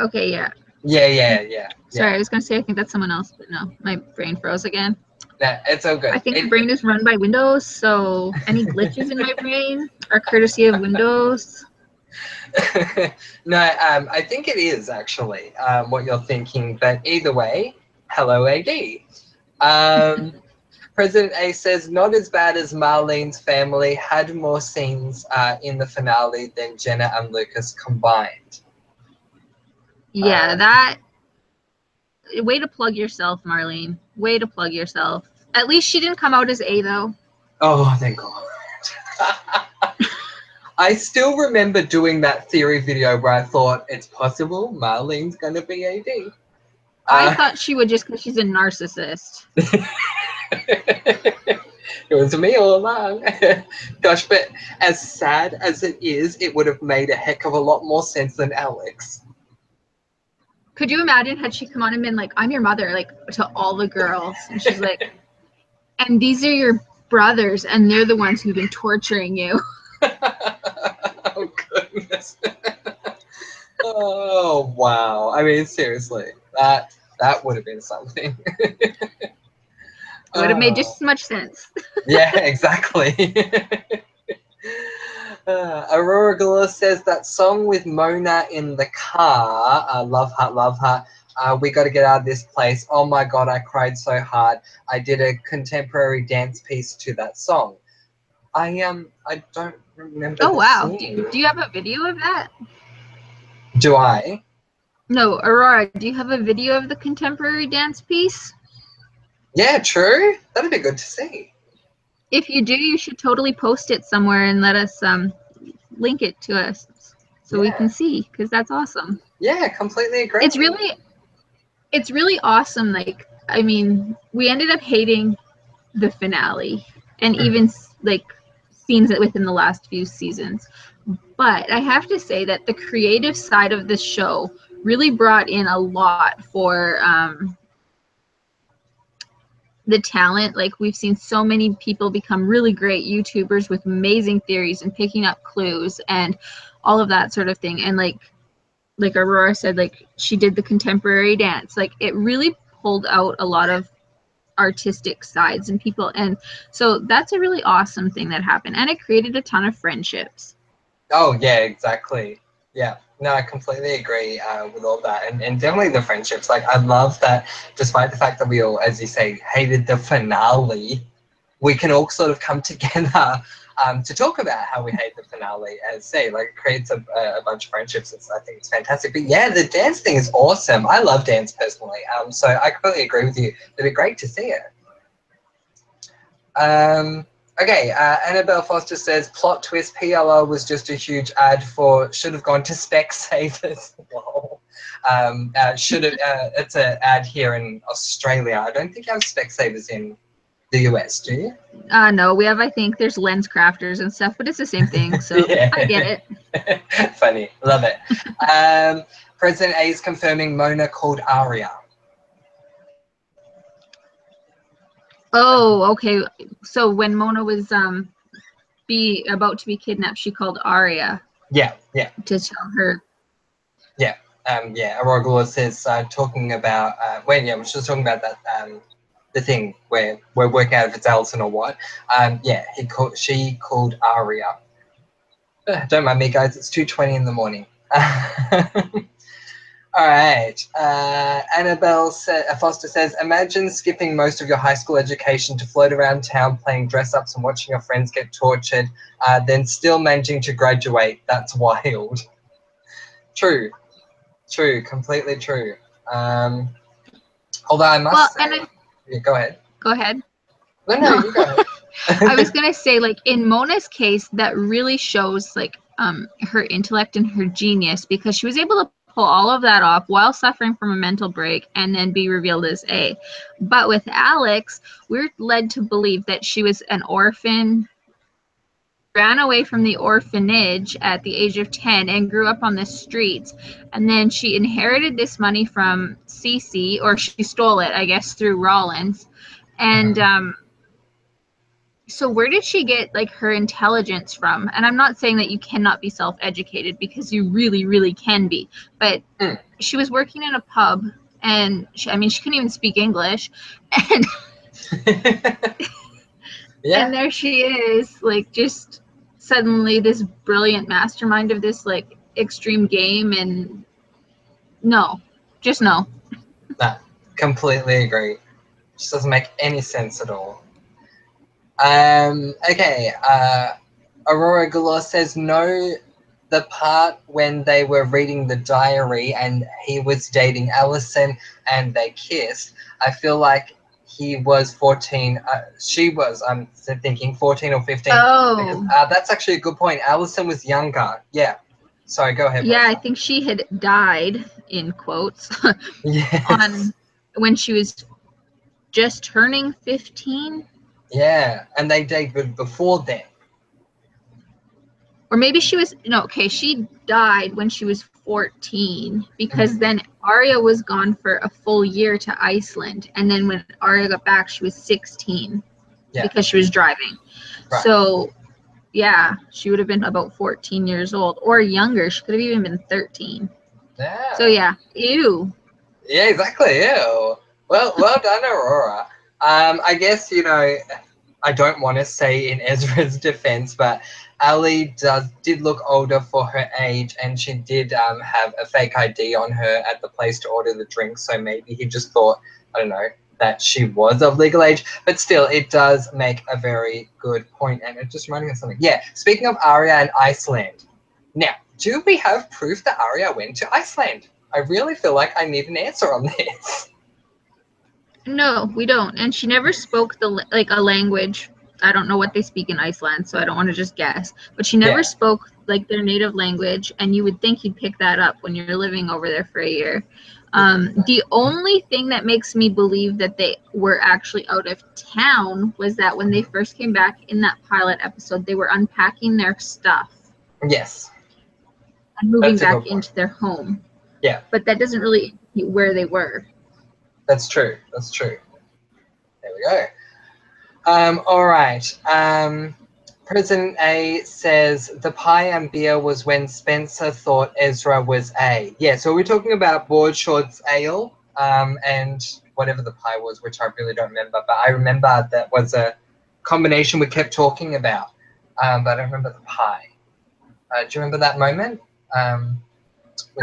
[SPEAKER 2] okay, yeah.
[SPEAKER 1] Yeah.
[SPEAKER 2] Sorry, I was gonna say I think that's someone else, but no, my brain froze again.
[SPEAKER 1] Yeah, it's all good.
[SPEAKER 2] I think my brain is run by Windows, so any glitches in my brain are courtesy of Windows.
[SPEAKER 1] No, I think it is actually what you're thinking, but either way, hello, AD. President A says, not as bad as Marlene's family, had more scenes in the finale than Jenna and Lucas combined.
[SPEAKER 2] Yeah, that... Way to plug yourself, Marlene. Way to plug yourself. At least she didn't come out as A, though.
[SPEAKER 1] Oh, thank God. I still remember doing that theory video where I thought, it's possible Marlene's going to be AD.
[SPEAKER 2] I thought she would just because she's a narcissist.
[SPEAKER 1] It was me all along. Gosh, but as sad as it is, it would have made a heck of a lot more sense than Alex.
[SPEAKER 2] Could you imagine had she come on and been like, I'm your mother, like, to all the girls? And she's like, and these are your brothers, and they're the ones who've been torturing you.
[SPEAKER 1] Oh, goodness. Oh, wow. I mean, seriously, that would have been something.
[SPEAKER 2] It would have made just as much sense.
[SPEAKER 1] Yeah, exactly. Aurora Galore says that song with Mona in the car. Love her, love her. We got to get out of this place. Oh my god, I cried so hard. I did a contemporary dance piece to that song. I don't remember
[SPEAKER 2] Oh
[SPEAKER 1] the
[SPEAKER 2] wow.
[SPEAKER 1] scene.
[SPEAKER 2] Do you have a video of that?
[SPEAKER 1] Do I?
[SPEAKER 2] No, Aurora, do you have a video of the contemporary dance piece?
[SPEAKER 1] Yeah, true. That'd be good to see.
[SPEAKER 2] If you do, you should totally post it somewhere and let us link it to us so we can see, because that's awesome.
[SPEAKER 1] Yeah, completely agree.
[SPEAKER 2] It's really awesome. Like, I mean, we ended up hating the finale and even like scenes within the last few seasons. But I have to say that the creative side of this show really brought in a lot for the talent. Like, we've seen so many people become really great YouTubers with amazing theories and picking up clues and all of that sort of thing. And like Aurora said, like, she did the contemporary dance. Like, it really pulled out a lot of artistic sides in people, and so that's a really awesome thing that happened, and it created a ton of friendships.
[SPEAKER 1] Oh yeah, exactly. Yeah, no, I completely agree with all that, and definitely the friendships. Like, I love that, despite the fact that we all, as you say, hated the finale, we can all sort of come together to talk about how we hate the finale. As say, like, it creates a bunch of friendships. I think it's fantastic. But yeah, the dance thing is awesome. I love dance personally. So I completely agree with you. It'd be great to see it. Okay, Annabelle Foster says, plot twist, PLR was just a huge ad for, should have gone to Specsavers. Lol. It's an ad here in Australia. I don't think you have Specsavers in the US, do you?
[SPEAKER 2] No, we have, I think there's lens crafters and stuff, but it's the same thing, so yeah. I get
[SPEAKER 1] it. Funny, love it. President A is confirming Mona called Aria.
[SPEAKER 2] Oh, okay. So when Mona was about to be kidnapped, she called Arya.
[SPEAKER 1] Yeah.
[SPEAKER 2] To tell her.
[SPEAKER 1] Yeah. Aurora Galore says talking about when we're just talking about that the thing where we're working out if it's Allison or what. She called Aria. Don't mind me, guys. It's 2:20 in the morning. All right. Annabelle Foster says, imagine skipping most of your high school education to float around town playing dress-ups and watching your friends get tortured, then still managing to graduate. That's wild. True, completely true. Although I must say... Yeah, go ahead.
[SPEAKER 2] Go ahead.
[SPEAKER 1] No, you go ahead.
[SPEAKER 2] I was going to say, like, in Mona's case, that really shows, like, her intellect and her genius, because she was able to pull all of that off while suffering from a mental break and then be revealed as A. But with Alex, we're led to believe that she was an orphan, ran away from the orphanage at the age of 10 and grew up on the streets. And then she inherited this money from Cece, or she stole it, I guess, through Rollins. And so where did she get, like, her intelligence from? And I'm not saying that you cannot be self-educated, because you really, really can be. But she was working in a pub, and she couldn't even speak English. And
[SPEAKER 1] yeah.
[SPEAKER 2] And there she is, like, just suddenly this brilliant mastermind of this, like, extreme game. And no.
[SPEAKER 1] Nah, completely agree. Just doesn't make any sense at all. Okay, Aurora Galore says, no, the part when they were reading the diary and he was dating Allison and they kissed, I feel like he was 14. She was, I'm thinking 14 or 15.
[SPEAKER 2] Oh.
[SPEAKER 1] Because, that's actually a good point. Allison was younger. Yeah. Sorry, go ahead.
[SPEAKER 2] Yeah, Rosa. I think she had died, in quotes,
[SPEAKER 1] yes.
[SPEAKER 2] when she was just turning 15.
[SPEAKER 1] Yeah, and they dated before then.
[SPEAKER 2] Or maybe she was, no, okay, she died when she was 14, because then Arya was gone for a full year to Iceland. And then when Arya got back, she was 16 because she was driving. Right. So, yeah, she would have been about 14 years old or younger. She could have even been 13.
[SPEAKER 1] Yeah.
[SPEAKER 2] So, yeah, ew.
[SPEAKER 1] Yeah, exactly, ew. Well done, Aurora. I guess, I don't want to say in Ezra's defense, but Ali did look older for her age, and she did have a fake ID on her at the place to order the drink. So maybe he just thought, I don't know, that she was of legal age. But still, it does make a very good point, and it just reminded me of something. Yeah, speaking of Arya and Iceland, now, do we have proof that Arya went to Iceland? I really feel like I need an answer on this.
[SPEAKER 2] No, we don't. And she never spoke like a language. I don't know what they speak in Iceland, so I don't want to just guess. But she never spoke like their native language, and you would think you'd pick that up when you're living over there for a year. The only thing that makes me believe that they were actually out of town was that when they first came back in that pilot episode, they were unpacking their stuff.
[SPEAKER 1] Yes.
[SPEAKER 2] And moving back into their home.
[SPEAKER 1] Yeah.
[SPEAKER 2] But that doesn't really indicate where they were.
[SPEAKER 1] That's true. That's true. There we go. All right. President A says the pie and beer was when Spencer thought Ezra was A. Yeah, so we're talking about board shorts ale and whatever the pie was, which I really don't remember. But I remember that was a combination we kept talking about. But I don't remember the pie. Do you remember that moment?
[SPEAKER 2] I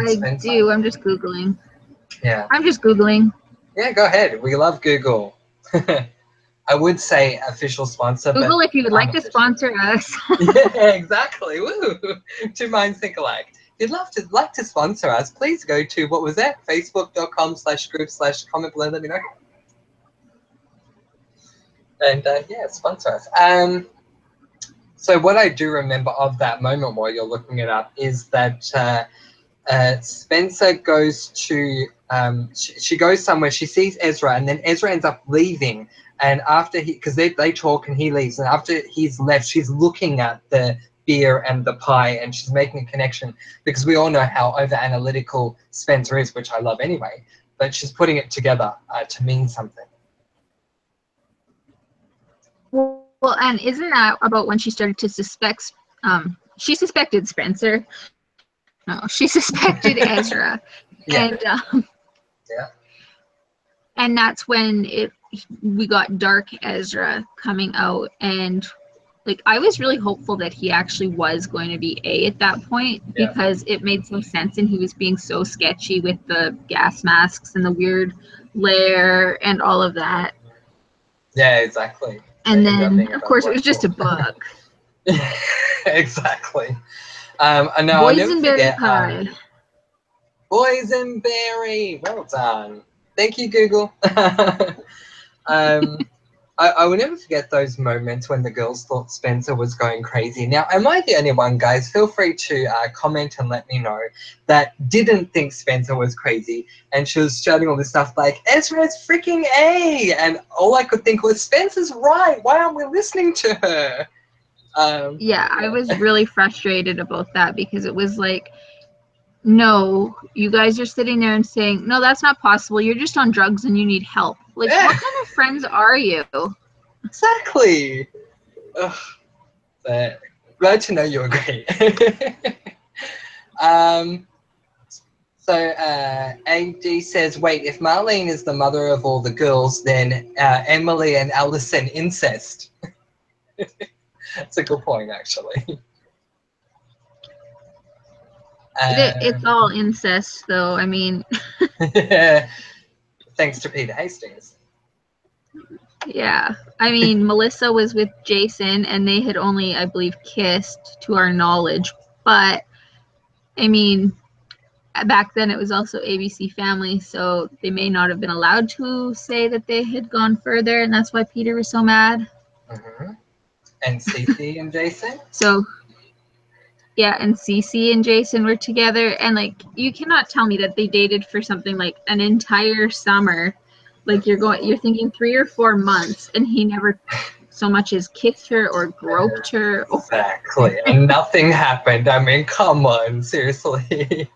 [SPEAKER 1] Spencer?
[SPEAKER 2] do. I'm just Googling.
[SPEAKER 1] Yeah.
[SPEAKER 2] I'm just Googling.
[SPEAKER 1] Yeah, go ahead. We love Google. I would say official sponsor,
[SPEAKER 2] Google
[SPEAKER 1] but
[SPEAKER 2] if you would like to sponsor us.
[SPEAKER 1] Yeah, exactly. Woo! Two minds think alike. If you'd like to sponsor us, please go to, what was that? Facebook.com/group/comment below, let me know. And yeah, sponsor us. So what I do remember of that moment while you're looking it up is that Spencer goes to, she goes somewhere, she sees Ezra, and then Ezra ends up leaving. And after because they talk and he leaves, and after he's left, she's looking at the beer and the pie, and she's making a connection, because we all know how over analytical Spencer is, which I love anyway, but she's putting it together to mean something.
[SPEAKER 2] Well, and isn't that about when she started to suspect, she suspected Spencer. No, she suspected Ezra.
[SPEAKER 1] Yeah.
[SPEAKER 2] And
[SPEAKER 1] Yeah.
[SPEAKER 2] And that's when we got Dark Ezra coming out, and like I was really hopeful that he actually was going to be A at that point, because it made some sense, and he was being so sketchy with the gas masks and the weird lair and all of that.
[SPEAKER 1] Yeah, exactly.
[SPEAKER 2] And then of course it was just a bug.
[SPEAKER 1] Exactly. I know.
[SPEAKER 2] Boysenberry pie.
[SPEAKER 1] Boysenberry. Well done. Thank you, Google. I will never forget those moments when the girls thought Spencer was going crazy. Now, am I the only one, guys? Feel free to comment and let me know that didn't think Spencer was crazy, and she was shouting all this stuff like, Ezra's freaking A! And all I could think was, Spencer's right. Why aren't we listening to her?
[SPEAKER 2] Yeah, I was really frustrated about that, because it was like, no, you guys are sitting there and saying, no, that's not possible. You're just on drugs and you need help. Like, what kind of friends are you?
[SPEAKER 1] Exactly. Ugh. But glad to know you agree. So AD says, wait, if Marlene is the mother of all the girls, then Emily and Allison incest. That's a good point, actually.
[SPEAKER 2] It's all incest, though. I mean,
[SPEAKER 1] thanks to Peter Hastings.
[SPEAKER 2] Yeah, I mean, Melissa was with Jason, and they had only, I believe, kissed to our knowledge. But I mean, back then it was also ABC Family, so they may not have been allowed to say that they had gone further, and that's why Peter was so mad.
[SPEAKER 1] Mm-hmm. And Cece and Jason.
[SPEAKER 2] So. Yeah, and Cece and Jason were together, and like, you cannot tell me that they dated for something like an entire summer. Like, you're thinking 3 or 4 months, and he never so much as kissed her or groped her.
[SPEAKER 1] Exactly, and nothing happened. I mean, come on, seriously.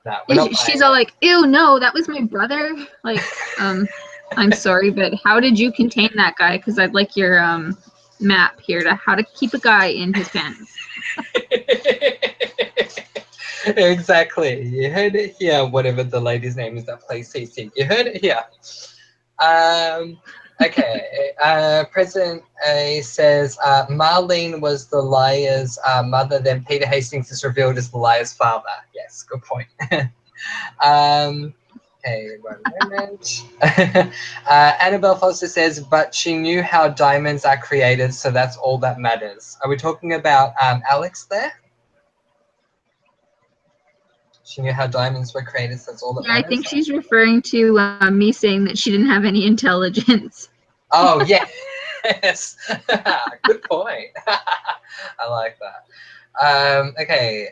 [SPEAKER 2] No, she's all like, ew, no, that was my brother. Like, I'm sorry, but how did you contain that guy? Because I'd like your map here to how to keep a guy in his pants.
[SPEAKER 1] Exactly. You heard it here, whatever the lady's name is that plays CC. You heard it here. Okay. President A says Marlene was the liar's mother, then Peter Hastings is revealed as the liar's father. Yes, good point. Okay, one moment. Annabelle Foster says, but she knew how diamonds are created, so that's all that matters. Are we talking about Alex there? She knew how diamonds were created, so that's all that
[SPEAKER 2] Yeah, I
[SPEAKER 1] matters?
[SPEAKER 2] think she's referring to me saying that she didn't have any intelligence.
[SPEAKER 1] Oh, yeah. Yes. Good point. I like that. Okay.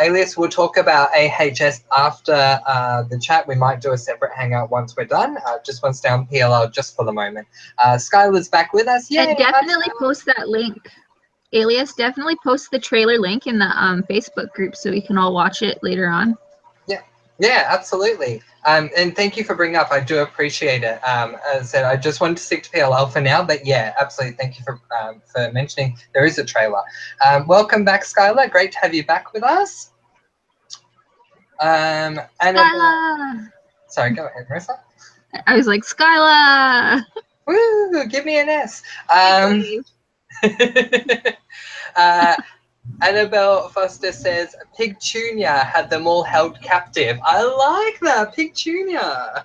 [SPEAKER 1] Alias, we'll talk about AHS after the chat. We might do a separate hangout once we're done. Just once down PLL just for the moment. Skylar's back with us. Yay!
[SPEAKER 2] And definitely post that link. Alias, definitely post the trailer link in the Facebook group so we can all watch it later on.
[SPEAKER 1] Yeah, absolutely. And thank you for bringing up. I do appreciate it. As I said, I just wanted to stick to PLL for now, but yeah, absolutely. Thank you for mentioning there is a trailer. Welcome back, Skylar. Great to have you back with us.
[SPEAKER 2] Skylar!
[SPEAKER 1] Sorry, go ahead, Marissa.
[SPEAKER 2] I was like, Skylar!
[SPEAKER 1] Woo! Give me an S. Annabelle Foster says Pig Junior had them all held captive. I like that, Pig Junior.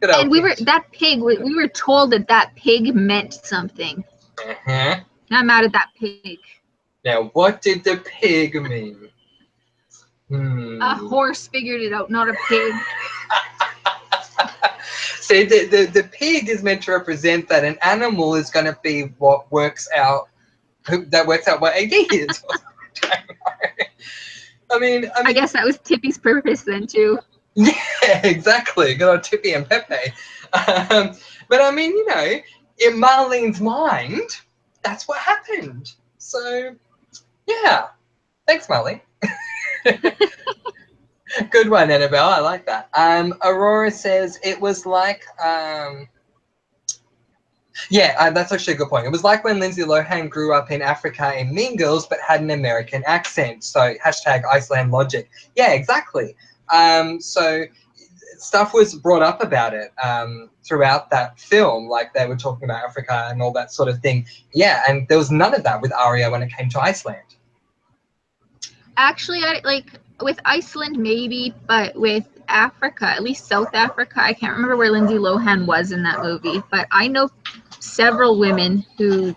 [SPEAKER 2] And we were told that pig meant something.
[SPEAKER 1] Uh-huh.
[SPEAKER 2] I'm mad at that pig.
[SPEAKER 1] Now, what did the pig mean?
[SPEAKER 2] A horse figured it out, not a pig.
[SPEAKER 1] See, the pig is meant to represent that an animal is going to be what works out what a gay is. I mean,
[SPEAKER 2] I guess that was Tippy's purpose then too.
[SPEAKER 1] Yeah, exactly. Good old Tippy and Pepe. But I mean, in Marlene's mind, that's what happened. So, yeah. Thanks, Marlene. Good one, Annabelle. I like that. Aurora says it was like, that's actually a good point. It was like when Lindsay Lohan grew up in Africa in Mean Girls, but had an American accent. So hashtag Iceland logic. Yeah, exactly. So stuff was brought up about it throughout that film, like they were talking about Africa and all that sort of thing. Yeah, and there was none of that with Aria when it came to Iceland.
[SPEAKER 2] Actually, with Iceland maybe, but with Africa, at least South Africa, I can't remember where Lindsay Lohan was in that movie, but I know several women who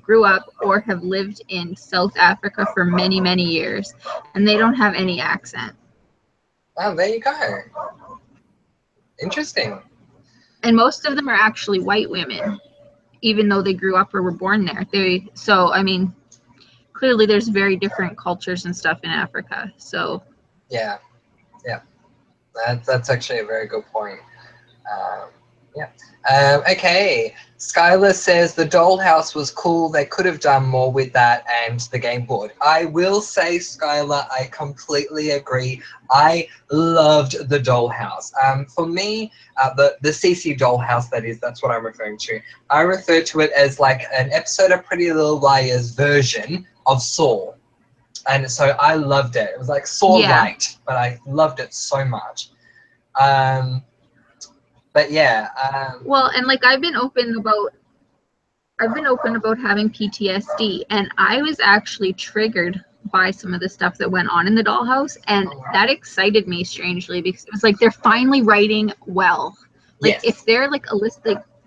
[SPEAKER 2] grew up or have lived in South Africa for many, many years, and they don't have any accent.
[SPEAKER 1] Oh, there you go. Interesting.
[SPEAKER 2] And most of them are actually white women, even though they grew up or were born there. So, I mean, clearly there's very different cultures and stuff in Africa. So
[SPEAKER 1] yeah, that's actually a very good point. Okay, Skylar says the dollhouse was cool. They could have done more with that and the game board. I will say, Skylar, I completely agree. I loved the dollhouse. For me, the CC dollhouse, that's what I'm referring to. I refer to it as like an episode of Pretty Little Liars version of Saw. And so I loved it. It was like Saw light, but I loved it so much. But yeah.
[SPEAKER 2] Well, and like I've been open about having PTSD, and I was actually triggered by some of the stuff that went on in the dollhouse, and that excited me strangely because it was like they're finally writing well. Like if they're like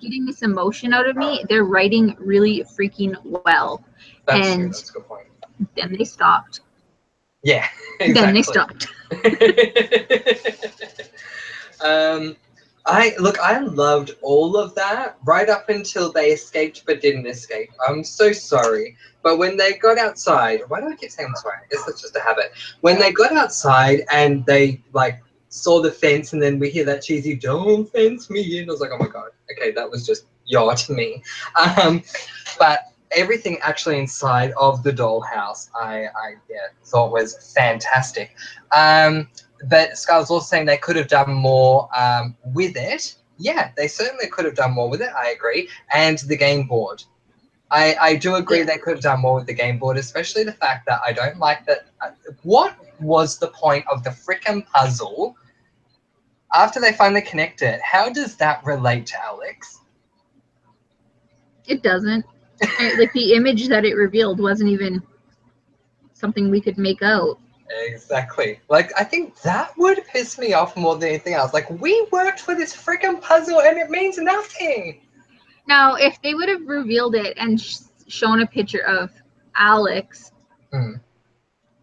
[SPEAKER 2] getting this emotion out of me, they're writing really freaking well.
[SPEAKER 1] That's true. That's a good point.
[SPEAKER 2] Then they stopped.
[SPEAKER 1] Yeah, exactly.
[SPEAKER 2] Then they stopped.
[SPEAKER 1] I loved all of that right up until they escaped but didn't escape. I'm so sorry. But when they got outside, why do I keep saying I'm sorry? I guess that's just a habit. When they got outside and they like saw the fence and then we hear that cheesy "don't fence me in," I was like, oh my god, okay, that was just yaw to me. But everything actually inside of the dollhouse, I thought was fantastic. But Scarlett's also saying they could have done more with it. Yeah, they certainly could have done more with it. I agree. And the game board. I do agree they could have done more with the game board, especially the fact that I don't like that. What was the point of the frickin' puzzle after they finally connect it, how does that relate to Alex?
[SPEAKER 2] It doesn't. Like, the image that it revealed wasn't even something we could make out.
[SPEAKER 1] Exactly. Like, I think that would piss me off more than anything else. Like, we worked for this freaking puzzle and it means nothing.
[SPEAKER 2] Now, if they would have revealed it and shown a picture of Alex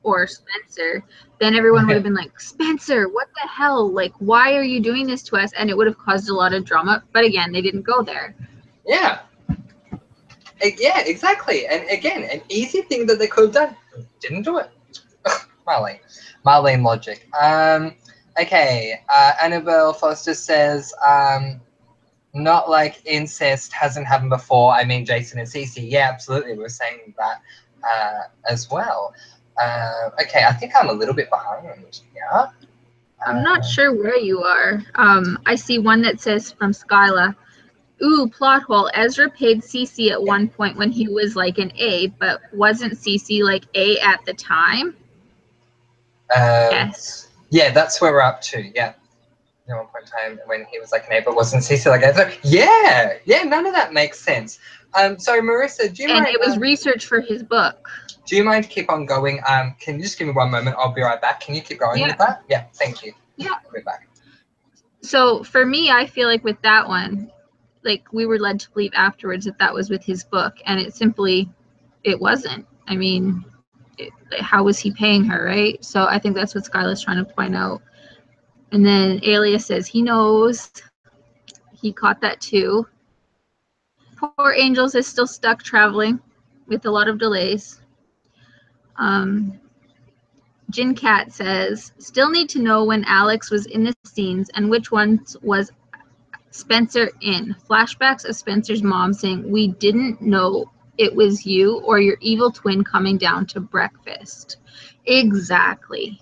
[SPEAKER 2] or Spencer, then everyone would have been like, Spencer, what the hell? Like, why are you doing this to us? And it would have caused a lot of drama. But again, they didn't go there.
[SPEAKER 1] Yeah. Yeah, exactly. And again, an easy thing that they could have done. Didn't do it. Marlene logic. Okay. Annabelle Foster says, not like incest hasn't happened before. I mean, Jason and Cece. Yeah, absolutely. We were saying that as well. Okay, I think I'm a little bit behind. Yeah.
[SPEAKER 2] I'm not sure where you are. I see one that says from Skyla. Ooh, plot hole. Ezra paid Cece at one point when he was like an A, but wasn't Cece like A at the time? Yes.
[SPEAKER 1] Yeah, that's where we're up to. Yeah. At one point in time when he was like an A, but wasn't Cece like Ezra? Yeah. Yeah, none of that makes sense. So Marissa, do you mind?
[SPEAKER 2] And it was research for his book.
[SPEAKER 1] Do you mind to keep on going? Can you just give me 1 moment? I'll be right back. Can you keep going with that? Yeah, thank you.
[SPEAKER 2] Yeah.
[SPEAKER 1] I'll be back.
[SPEAKER 2] So for me, I feel like with that one, like we were led to believe afterwards that that was with his book, and it wasn't. I mean, how was he paying her, right? So I think that's what Skyla's trying to point out. And then Alias says he knows. He caught that too. Poor Angels is still stuck traveling with a lot of delays. Jin Cat says, still need to know when Alex was in the scenes and which ones was Spencer in. Flashbacks of Spencer's mom saying, we didn't know it was you or your evil twin coming down to breakfast. Exactly.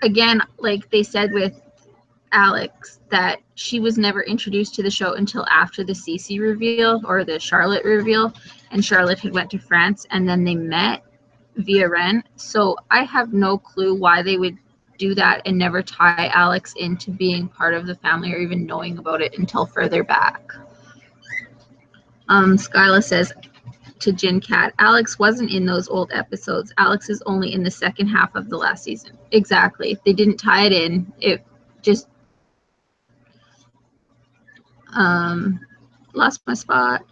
[SPEAKER 2] Again, like they said with Alex, that she was never introduced to the show until after the Cece reveal or the Charlotte reveal, and Charlotte had went to France and then they met via Ren. So I have no clue why they would do that and never tie Alex into being part of the family or even knowing about it until further back. Skyla says to Jin Cat, Alex wasn't in those old episodes. Alex is only in the second half of the last season. Exactly. They didn't tie it in. It just lost my spot.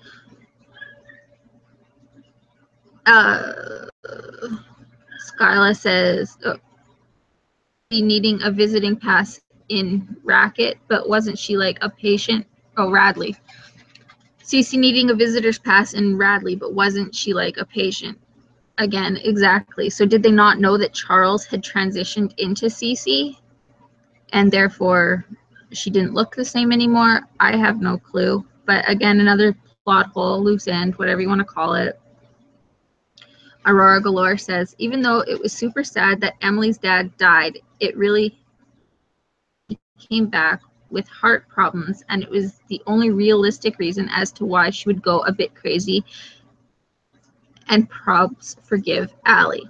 [SPEAKER 2] Skyla says, needing a visiting pass in Racket, but wasn't she like a patient? Oh, Radley. Cece needing a visitor's pass in Radley, but wasn't she like a patient? Again, exactly. So did they not know that Charles had transitioned into Cece and therefore she didn't look the same anymore? I have no clue. But again, another plot hole, loose end, whatever you want to call it. Aurora Galore says, even though it was super sad that Emily's dad died, it really came back with heart problems, and it was the only realistic reason as to why she would go a bit crazy, and probs forgive Allie.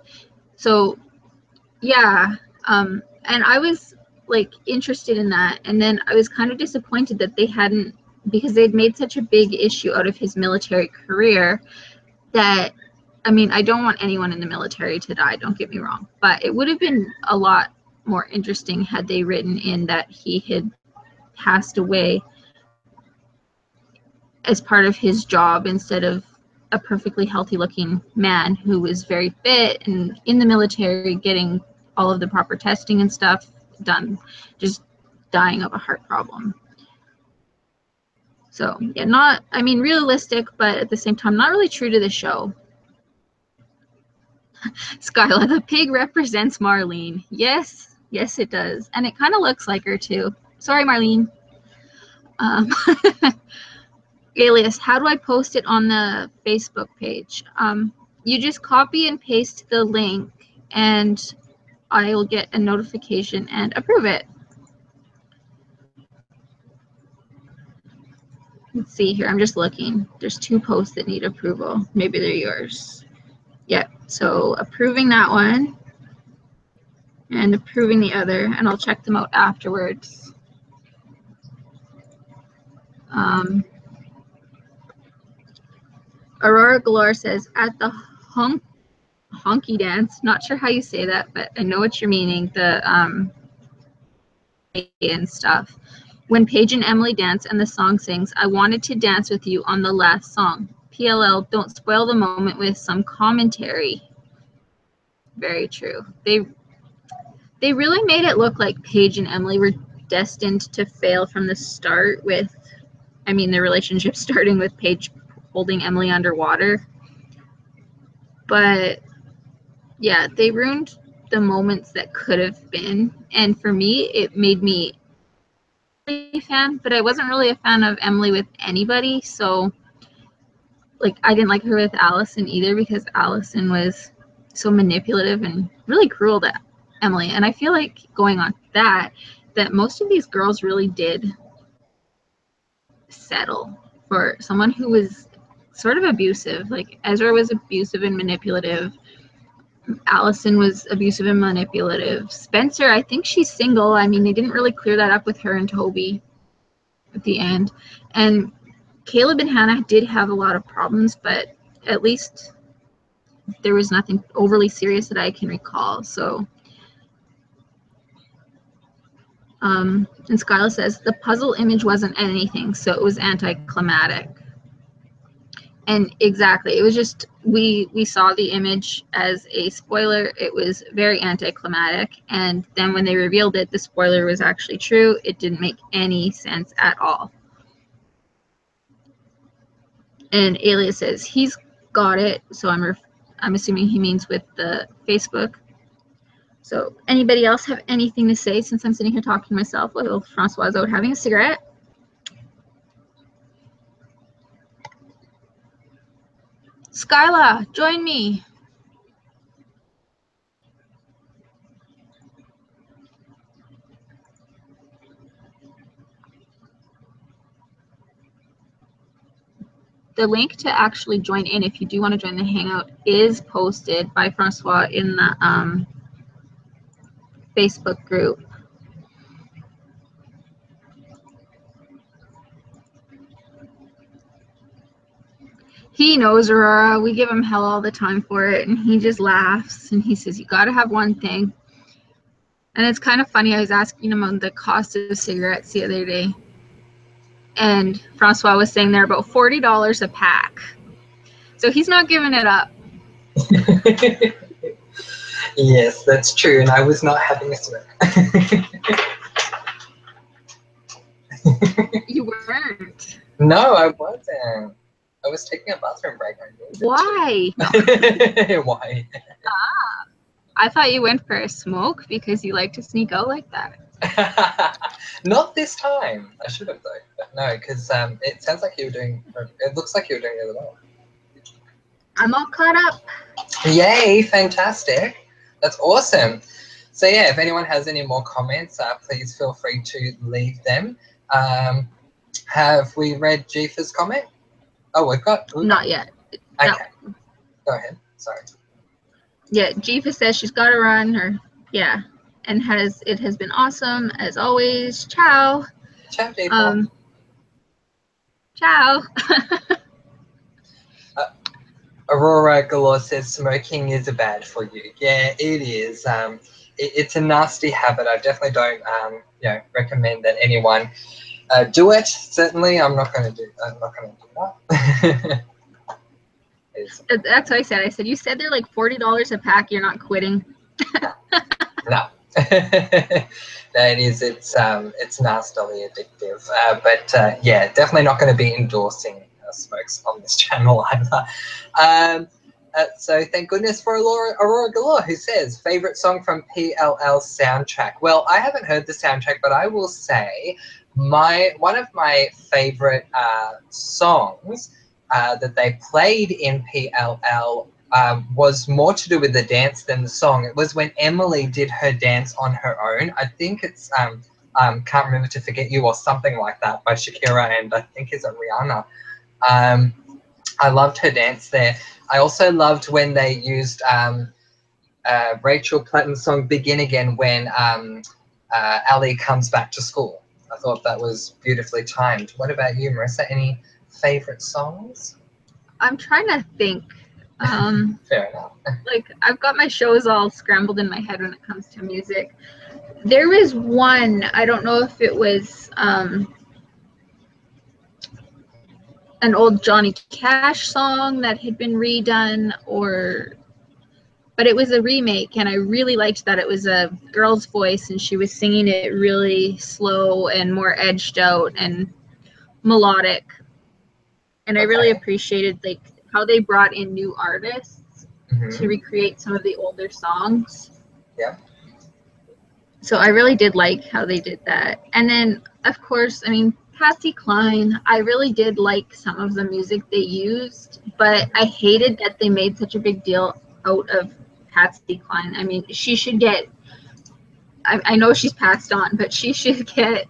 [SPEAKER 2] So yeah, and I was like interested in that, and then I was kind of disappointed that they hadn't, because they'd made such a big issue out of his military career that, I mean, I don't want anyone in the military to die, don't get me wrong, but it would have been a lot more interesting had they written in that he had passed away as part of his job instead of a perfectly healthy looking man who was very fit and in the military getting all of the proper testing and stuff done, just dying of a heart problem. So yeah, not, I mean, realistic, but at the same time, not really true to the show. Skyla, the pig represents Marlene. Yes, yes it does. And it kind of looks like her too. Sorry, Marlene. Alias, how do I post it on the Facebook page? You just copy and paste the link and I'll get a notification and approve it. Let's see here. I'm just looking. There's 2 posts that need approval. Maybe they're yours. Yep. So approving that one. and approving the other, and I'll check them out afterwards. Aurora Galore says, at the honky dance, not sure how you say that, but I know what you're meaning, the and stuff. When Paige and Emily dance and the song sings, I wanted to dance with you on the last song. PLL, don't spoil the moment with some commentary. Very true. They really made it look like Paige and Emily were destined to fail from the start with, I mean, their relationship starting with Paige holding Emily underwater. But yeah, they ruined the moments that could have been. And for me, it made me a fan, but I wasn't really a fan of Emily with anybody. So like, I didn't like her with Allison either, because Allison was so manipulative and really cruel to Emily. And I feel like going on that most of these girls really did settle for someone who was sort of abusive. Like Ezra was abusive and manipulative. Allison was abusive and manipulative. Spencer, I think she's single. I mean, they didn't really clear that up with her and Toby at the end. And Caleb and Hannah did have a lot of problems, but at least there was nothing overly serious that I can recall. So, and Skyla says, the puzzle image wasn't anything, so it was anticlimactic. And exactly, it was just, we saw the image as a spoiler. It was very anticlimactic. And then when they revealed it, the spoiler was actually true. It didn't make any sense at all. And Alias says, he's got it. So I'm assuming he means with the Facebook. So anybody else have anything to say, since I'm sitting here talking to myself while Francois is out having a cigarette? Skyla, join me. The link to actually join in, if you do want to join the Hangout, is posted by Francois in the Facebook group. He knows, Aurora. We give him hell all the time for it, and he just laughs, and he says, you got to have one thing. And it's kind of funny. I was asking him on the cost of cigarettes the other day, and Francois was saying they're about $40 a pack. So he's not giving it up.
[SPEAKER 1] Yes, that's true, and I was not having a smoke.
[SPEAKER 2] You weren't.
[SPEAKER 1] No, I wasn't. I was taking a bathroom break.
[SPEAKER 2] Why?
[SPEAKER 1] No. Why?
[SPEAKER 2] I thought you went for a smoke because you like to sneak out like that.
[SPEAKER 1] Not this time. I should have though, but no, because it sounds like you were doing. It looks like you were doing really well.
[SPEAKER 2] I'm all caught up.
[SPEAKER 1] Yay! Fantastic. That's awesome. So yeah, if anyone has any more comments, please feel free to leave them. Have we read Jifa's comment? Oh, we've got.
[SPEAKER 2] Not yet.
[SPEAKER 1] Okay.
[SPEAKER 2] No.
[SPEAKER 1] Go ahead. Sorry.
[SPEAKER 2] Yeah, Jifa says she's got to run, or yeah, and it has been awesome as always. Ciao.
[SPEAKER 1] Ciao, Jifa.
[SPEAKER 2] Ciao.
[SPEAKER 1] Aurora Galore says smoking is bad for you. Yeah, it is. It's a nasty habit. I definitely don't recommend that anyone do it. Certainly, I'm not going to do that.
[SPEAKER 2] That's what I said. I said, you said they're like $40 a pack. You're not quitting.
[SPEAKER 1] No. That is, it's nastily addictive. But yeah, definitely not going to be endorsing smokes on this channel either. So thank goodness for Aurora Galore, who says, favorite song from PLL's soundtrack. Well, I haven't heard the soundtrack, but I will say one of my favorite songs that they played in PLL was more to do with the dance than the song. It was when Emily did her dance on her own. I think it's Can't Remember to Forget You or something like that by Shakira, and I think it's Rihanna. I loved her dance there. I also loved when they used Rachel Platen's song "Begin Again" when Ali comes back to school. I thought that was beautifully timed. What about you, Marissa? Any favorite songs?
[SPEAKER 2] I'm trying to think.
[SPEAKER 1] Fair enough.
[SPEAKER 2] Like, I've got my shows all scrambled in my head when it comes to music. There was one, I don't know if it was an old Johnny Cash song that had been redone, but it was a remake, and I really liked that it was a girl's voice and she was singing it really slow and more edged out and melodic. And I really appreciated like how they brought in new artists to recreate some of the older songs.
[SPEAKER 1] Yeah.
[SPEAKER 2] So I really did like how they did that. And then, of course, I mean, Patsy Cline, I really did like some of the music they used, but I hated that they made such a big deal out of Patsy Cline. I mean, she should get, I know she's passed on, but she should get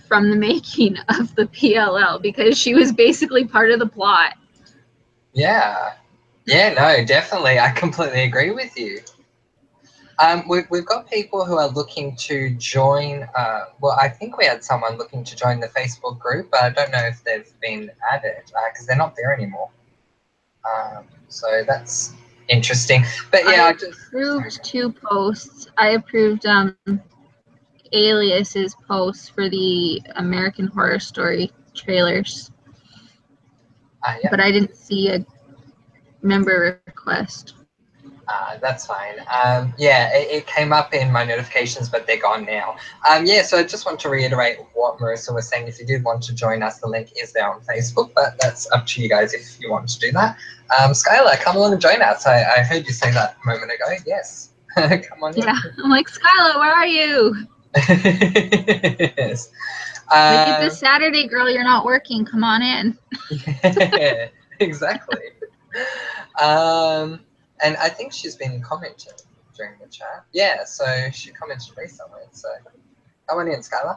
[SPEAKER 2] from the making of the PLL because she was basically part of the plot.
[SPEAKER 1] Yeah. Yeah, no, definitely. I completely agree with you. We've got people who are looking to join. Well, I think we had someone looking to join the Facebook group, but I don't know if they've been added because they're not there anymore. So that's interesting. But yeah,
[SPEAKER 2] I approved 2 posts. I approved Alias's post for the American Horror Story trailers,
[SPEAKER 1] yeah.
[SPEAKER 2] but I didn't see a member request.
[SPEAKER 1] That's fine. Yeah, it came up in my notifications, but they're gone now. Yeah, so I just want to reiterate what Marissa was saying. If you did want to join us, the link is there on Facebook, but that's up to you guys if you want to do that. Skylar, come along and join us. I heard you say that a moment ago. Yes. Come on in.
[SPEAKER 2] Yeah, I'm like, Skylar, where are you?
[SPEAKER 1] Yes.
[SPEAKER 2] Like, it's a Saturday, girl. You're not working. Come on in.
[SPEAKER 1] Yeah, exactly. And I think she's been commenting during the chat. Yeah, so she commented recently. So come on in, Skylar.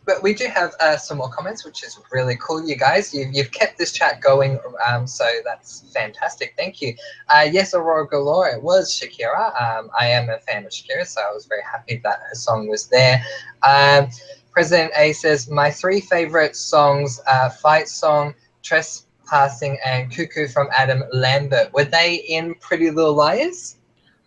[SPEAKER 1] But we do have some more comments, which is really cool, you guys. You've kept this chat going, so that's fantastic. Thank you. Yes, Aurora Galore, it was Shakira. I am a fan of Shakira, so I was very happy that her song was there. President A says, my 3 favorite songs, Fight Song, Trespassing, and Cuckoo from Adam Lambert. Were they in Pretty Little Liars?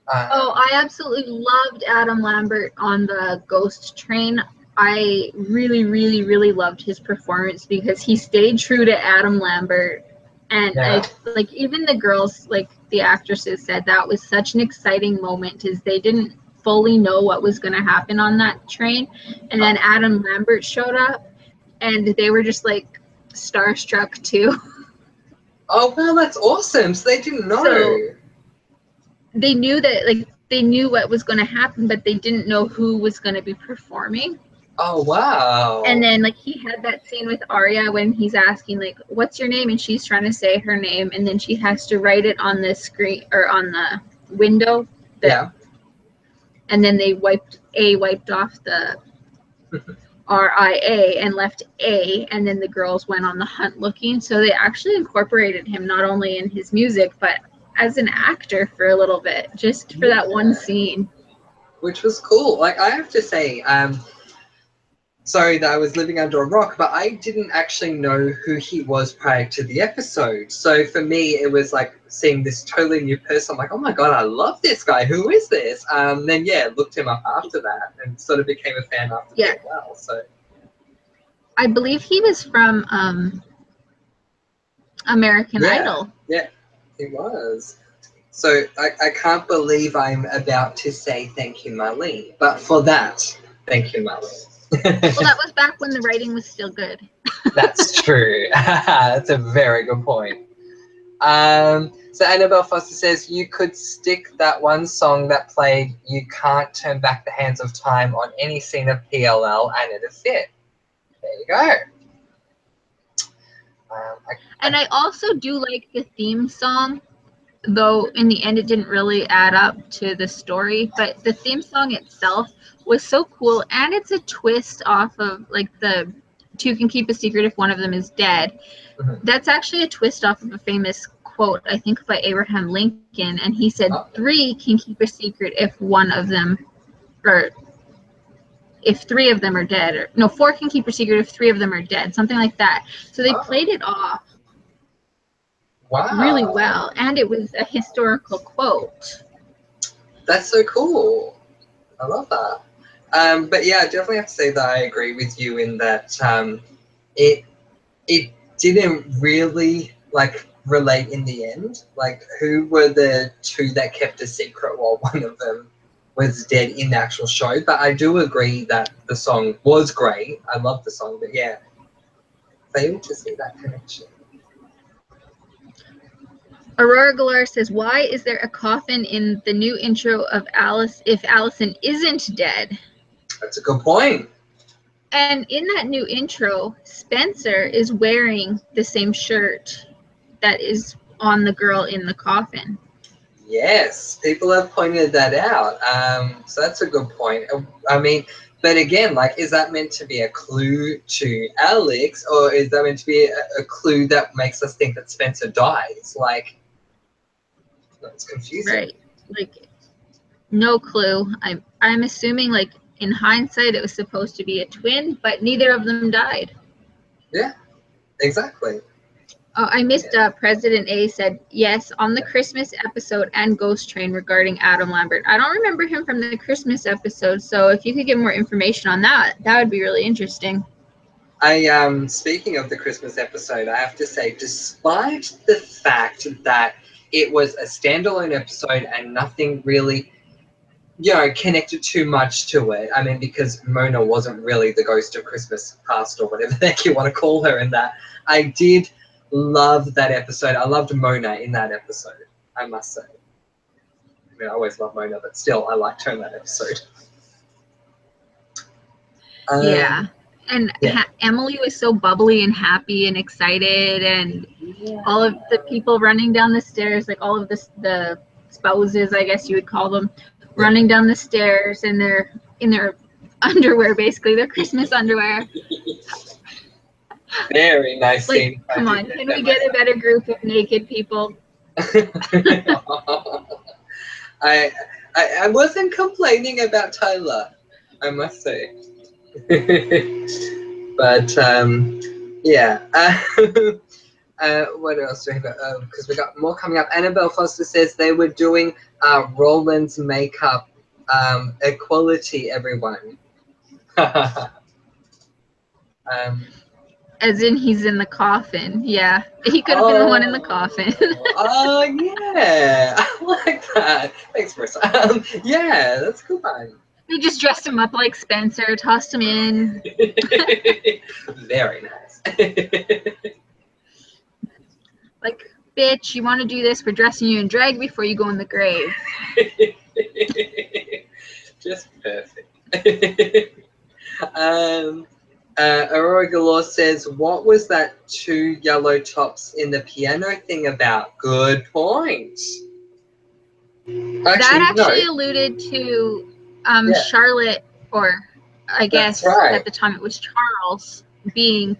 [SPEAKER 2] Oh, I absolutely loved Adam Lambert on the Ghost Train. I really, really, really loved his performance because he stayed true to Adam Lambert. And like even the girls, like the actresses said that was such an exciting moment because they didn't fully know what was going to happen on that train. And then Adam Lambert showed up and they were just like starstruck too.
[SPEAKER 1] Oh, well, that's awesome. So they didn't know.
[SPEAKER 2] So they knew that, like, they knew what was going to happen, but they didn't know who was going to be performing.
[SPEAKER 1] Oh, wow.
[SPEAKER 2] And then, like, he had that scene with Arya when he's asking, like, what's your name? And she's trying to say her name, and then she has to write it on the screen or on the window.
[SPEAKER 1] Yeah.
[SPEAKER 2] And then they wiped off the RIA and left A, and then the girls went on the hunt looking. So they actually incorporated him not only in his music, but as an actor for a little bit, just for that one scene.
[SPEAKER 1] Which was cool. Like, I have to say, sorry that I was living under a rock, but I didn't actually know who he was prior to the episode. So for me, it was like seeing this totally new person. I'm like, oh my God, I love this guy. Who is this? Then, yeah, looked him up after that and sort of became a fan after that as well. So
[SPEAKER 2] I believe he was from American Idol.
[SPEAKER 1] Yeah, he was. So I can't believe I'm about to say thank you, Marlene. But for that, thank you, Marlene.
[SPEAKER 2] Well, that was back when the writing was still good.
[SPEAKER 1] That's true. That's a very good point. So Annabelle Foster says, you could stick that one song that played You Can't Turn Back the Hands of Time on any scene of PLL and it'd fit. There you go.
[SPEAKER 2] And I also do like the theme song, though in the end it didn't really add up to the story, but the theme song itself was so cool, and it's a twist off of like the Two Can Keep a Secret If One of Them Is Dead. That's actually a twist off of a famous quote quote, I think by Abraham Lincoln, and he said 3 can keep a secret if one of them, or if 3 of them are dead, or no, 4 can keep a secret if 3 of them are dead, something like that. So they played it off really well, and it was a historical quote.
[SPEAKER 1] That's so cool. I love that. But yeah, I definitely have to say that I agree with you in that it didn't really like relate in the end. Like, who were the 2 that kept a secret while one of them was dead in the actual show? But I do agree that the song was great. I love the song, but yeah, failed to see that connection.
[SPEAKER 2] Aurora Galar says, why is there a coffin in the new intro of Alice if Allison isn't dead?
[SPEAKER 1] That's a good point.
[SPEAKER 2] And in that new intro, Spencer is wearing the same shirt that is on the girl in the coffin.
[SPEAKER 1] Yes, people have pointed that out. So that's a good point. I mean, but again, like, is that meant to be a clue to Alex, or is that meant to be a clue that makes us think that Spencer dies? Like, that's confusing.
[SPEAKER 2] Right. Like, no clue. I'm assuming, like, in hindsight, it was supposed to be a twin, but neither of them died.
[SPEAKER 1] Yeah, exactly.
[SPEAKER 2] Oh, I missed President A said, yes, on the Christmas episode and Ghost Train regarding Adam Lambert. I don't remember him from the Christmas episode, so if you could give more information on that, that would be really interesting.
[SPEAKER 1] Speaking of the Christmas episode, I have to say, despite the fact that it was a standalone episode and nothing really, connected too much to it. I mean, because Mona wasn't really the ghost of Christmas past or whatever the heck you want to call her in that. I did love that episode. I loved Mona in that episode, I must say. I mean, I always love Mona, but still, I liked her in that episode.
[SPEAKER 2] Yeah. And Emily was so bubbly and happy and excited, and all of the people running down the stairs, like all of the spouses, I guess you would call them, running down the stairs in their underwear, basically their Christmas underwear.
[SPEAKER 1] Very nice scene.
[SPEAKER 2] Come on, can we get a better group of naked people?
[SPEAKER 1] I wasn't complaining about Tyler, I must say. But yeah. What else do we have? Because we got more coming up. Annabelle Foster says they were doing Roland's makeup equality, everyone.
[SPEAKER 2] As in he's in the coffin. Yeah, he could have been the one in the coffin.
[SPEAKER 1] Oh, yeah. I like that. Thanks, Marissa. Yeah, that's a cool one.
[SPEAKER 2] They just dressed him up like Spencer, tossed him in.
[SPEAKER 1] Very nice.
[SPEAKER 2] Like, bitch, you want to do this? We're dressing you in drag before you go in the grave.
[SPEAKER 1] Just perfect. Aurora Galore says, what was that 2 yellow tops in the piano thing about? Good point.
[SPEAKER 2] That actually alluded to Charlotte, or I guess at the time it was Charles, being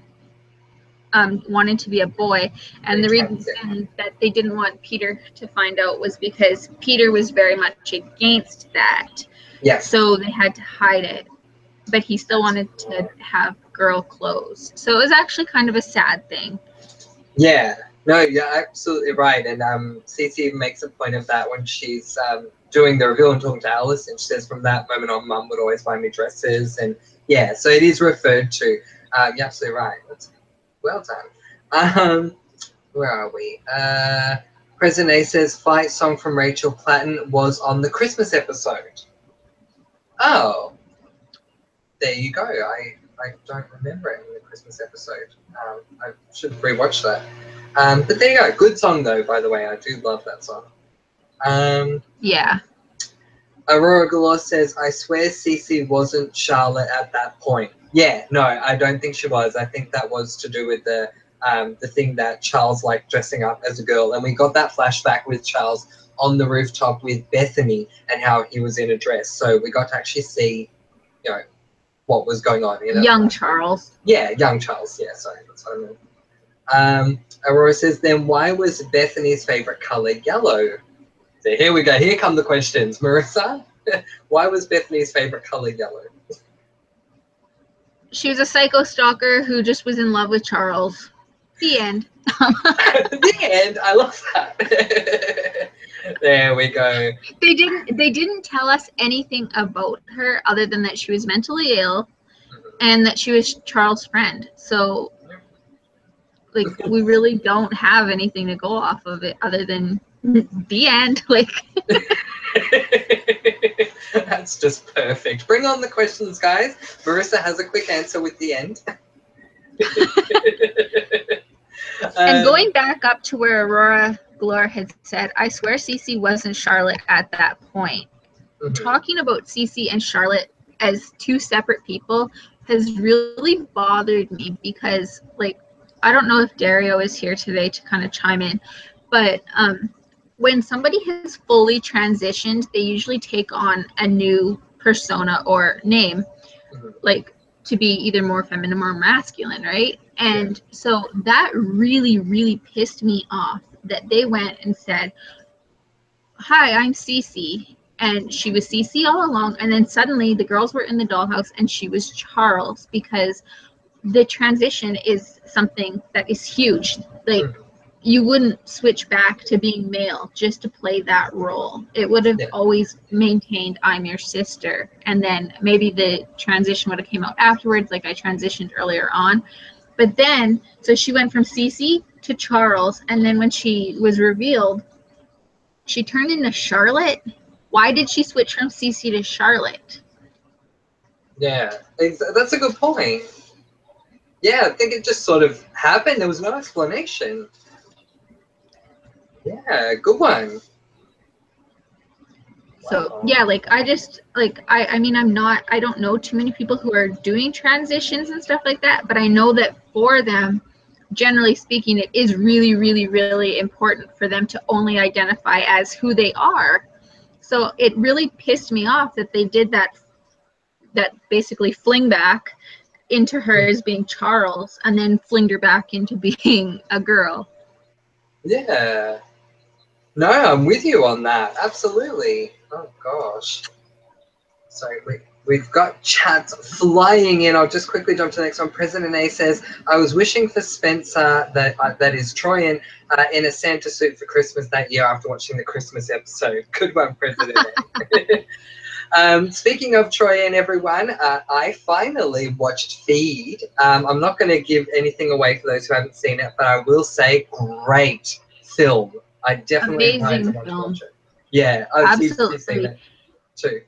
[SPEAKER 2] wanting to be a boy, and the reason that they didn't want Peter to find out was because Peter was very much against that.
[SPEAKER 1] Yes.
[SPEAKER 2] So they had to hide it, but he still wanted to have girl clothes. So it was actually kind of a sad thing.
[SPEAKER 1] Yeah. No, you're absolutely right. And Cece makes a point of that when she's doing the reveal and talking to Alice, and she says, from that moment on, Mum would always buy me dresses. And yeah, so it is referred to. You're absolutely right. That's well done. Where are we? President A says, fight song from Rachel Platten was on the Christmas episode. Oh. There you go. I don't remember it in the Christmas episode. I should rewatch that. But there you go. Good song, though, by the way. I do love that song.
[SPEAKER 2] Yeah.
[SPEAKER 1] Aurora Galore says, I swear Cece wasn't Charlotte at that point. Yeah, no, I don't think she was. I think that was to do with the thing that Charles liked dressing up as a girl. And we got that flashback with Charles on the rooftop with Bethany and how he was in a dress. So we got to actually see, what was going on.
[SPEAKER 2] Young Charles.
[SPEAKER 1] Yeah, young Charles. Yeah, sorry, that's what I meant. Aurora says, then why was Bethany's favorite color yellow? So here we go. Here come the questions. Marissa, why was Bethany's favorite color yellow?
[SPEAKER 2] She was a psycho stalker who just was in love with Charles. The end.
[SPEAKER 1] The end. I love that. There we go.
[SPEAKER 2] They didn't tell us anything about her other than that she was mentally ill and that she was Charles' friend. So like we really don't have anything to go off of it other than the end. Like
[SPEAKER 1] that's just perfect. Bring on the questions, guys. Marissa has a quick answer with the end.
[SPEAKER 2] And going back up to where Aurora Glore had said, I swear Cece wasn't Charlotte at that point. Talking about Cece and Charlotte as two separate people has really bothered me because, like, I don't know if Dario is here today to kind of chime in, but when somebody has fully transitioned, they usually take on a new persona or name, like to be either more feminine or masculine, right? And so that really, really pissed me off that they went and said, hi, I'm Cece. And she was Cece all along. And then suddenly the girls were in the dollhouse and she was Charles, because the transition is something that is huge. Like, you wouldn't switch back to being male just to play that role. It would have always maintained I'm your sister. And then maybe the transition would have came out afterwards, like I transitioned earlier on. But then, so she went from Cece to Charles. And then when she was revealed, she turned into Charlotte. Why did she switch from Cece to Charlotte?
[SPEAKER 1] Yeah, that's a good point. Yeah, I think it just sort of happened. There was no explanation. Yeah, good one.
[SPEAKER 2] So yeah, like I just like I mean I don't know too many people who are doing transitions and stuff like that, but I know that for them, generally speaking, it is really, really, really important for them to only identify as who they are. So it really pissed me off that they did that basically fling back into her as being Charles and then flinged her back into being a girl.
[SPEAKER 1] Yeah. No, I'm with you on that. Absolutely. Oh, gosh. Sorry, we've got chats flying in. I'll just quickly jump to the next one. President A says, I was wishing for Spencer, that is Troyan, in a Santa suit for Christmas that year after watching the Christmas episode. Good one, President A. Speaking of Troyan, everyone, I finally watched Feed. I'm not going to give anything away for those who haven't seen it, but I will say great film. I definitely advise someone to watch it. Yeah,
[SPEAKER 2] absolutely.
[SPEAKER 1] you've seen it too.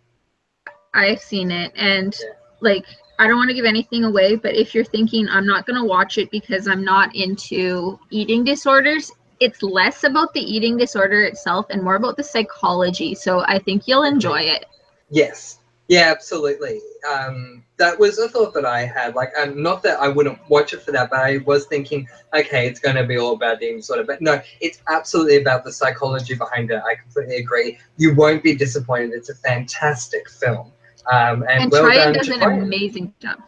[SPEAKER 2] I've seen it, and like I don't want to give anything away, but if you're thinking I'm not going to watch it because I'm not into eating disorders, it's less about the eating disorder itself and more about the psychology. So I think you'll enjoy it.
[SPEAKER 1] Yes. Yeah, absolutely. That was a thought that I had. Like, not that I wouldn't watch it for that, but I was thinking, okay, it's going to be all about the eating disorder. But no, it's absolutely about the psychology behind it. I completely agree. You won't be disappointed. It's a fantastic film. And well
[SPEAKER 2] Troyan
[SPEAKER 1] done
[SPEAKER 2] does
[SPEAKER 1] to
[SPEAKER 2] an
[SPEAKER 1] Troyan.
[SPEAKER 2] Amazing job.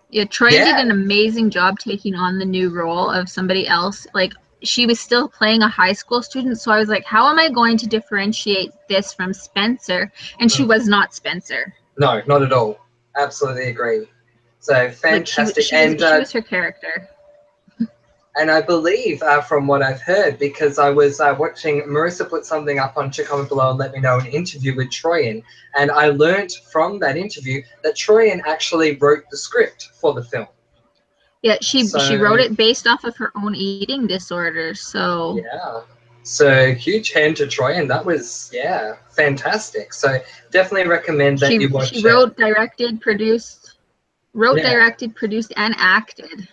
[SPEAKER 2] Yeah, Troyan did an amazing job taking on the new role of somebody else. Like, she was still playing a high school student, so I was like, how am I going to differentiate this from Spencer? And she was not Spencer.
[SPEAKER 1] No, not at all. Absolutely agree. So fantastic.
[SPEAKER 2] Like she was her character.
[SPEAKER 1] And I believe, from what I've heard, because I was watching, Marissa put something up on comment below and let me know an interview with Troyan, and I learnt from that interview that Troyan actually wrote the script for the film.
[SPEAKER 2] Yeah, she wrote it based off of her own eating disorder. So
[SPEAKER 1] yeah, so huge hand to Troyan. That was fantastic. So definitely recommend that you watch. She
[SPEAKER 2] wrote, directed, produced, and acted.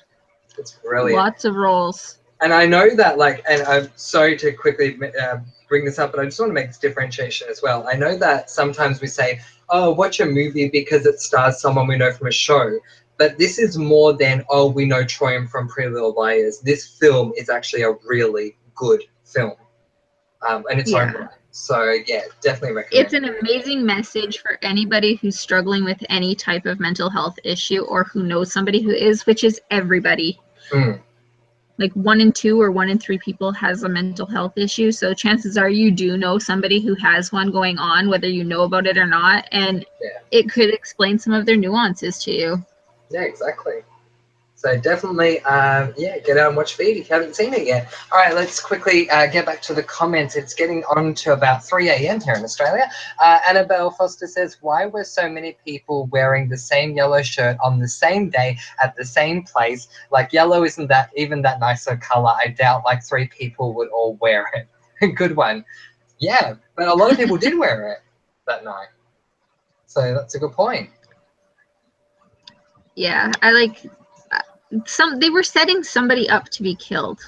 [SPEAKER 1] It's brilliant.
[SPEAKER 2] Lots of roles.
[SPEAKER 1] And I know that, like, and I'm sorry to quickly bring this up, but I just want to make this differentiation as well. I know that sometimes we say, oh, watch a movie because it stars someone we know from a show. But this is more than, oh, we know Troyan from Pretty Little Liars. This film is actually a really good film. And its own right. So, yeah, definitely recommend
[SPEAKER 2] it. It's an amazing message for anybody who's struggling with any type of mental health issue or who knows somebody who is, which is everybody. like 1 in 2 or 1 in 3 people has a mental health issue. So chances are you do know somebody who has one going on, whether you know about it or not, and it could explain some of their nuances to you.
[SPEAKER 1] Yeah, exactly. So definitely, get out and watch Feed if you haven't seen it yet. All right, let's quickly get back to the comments. It's getting on to about 3 a.m. here in Australia. Annabelle Foster says, why were so many people wearing the same yellow shirt on the same day at the same place? Like, yellow isn't that even that nice a color. I doubt like 3 people would all wear it. Good one. Yeah, but a lot of people did wear it that night. So that's a good point.
[SPEAKER 2] Yeah, I like they were setting somebody up to be killed.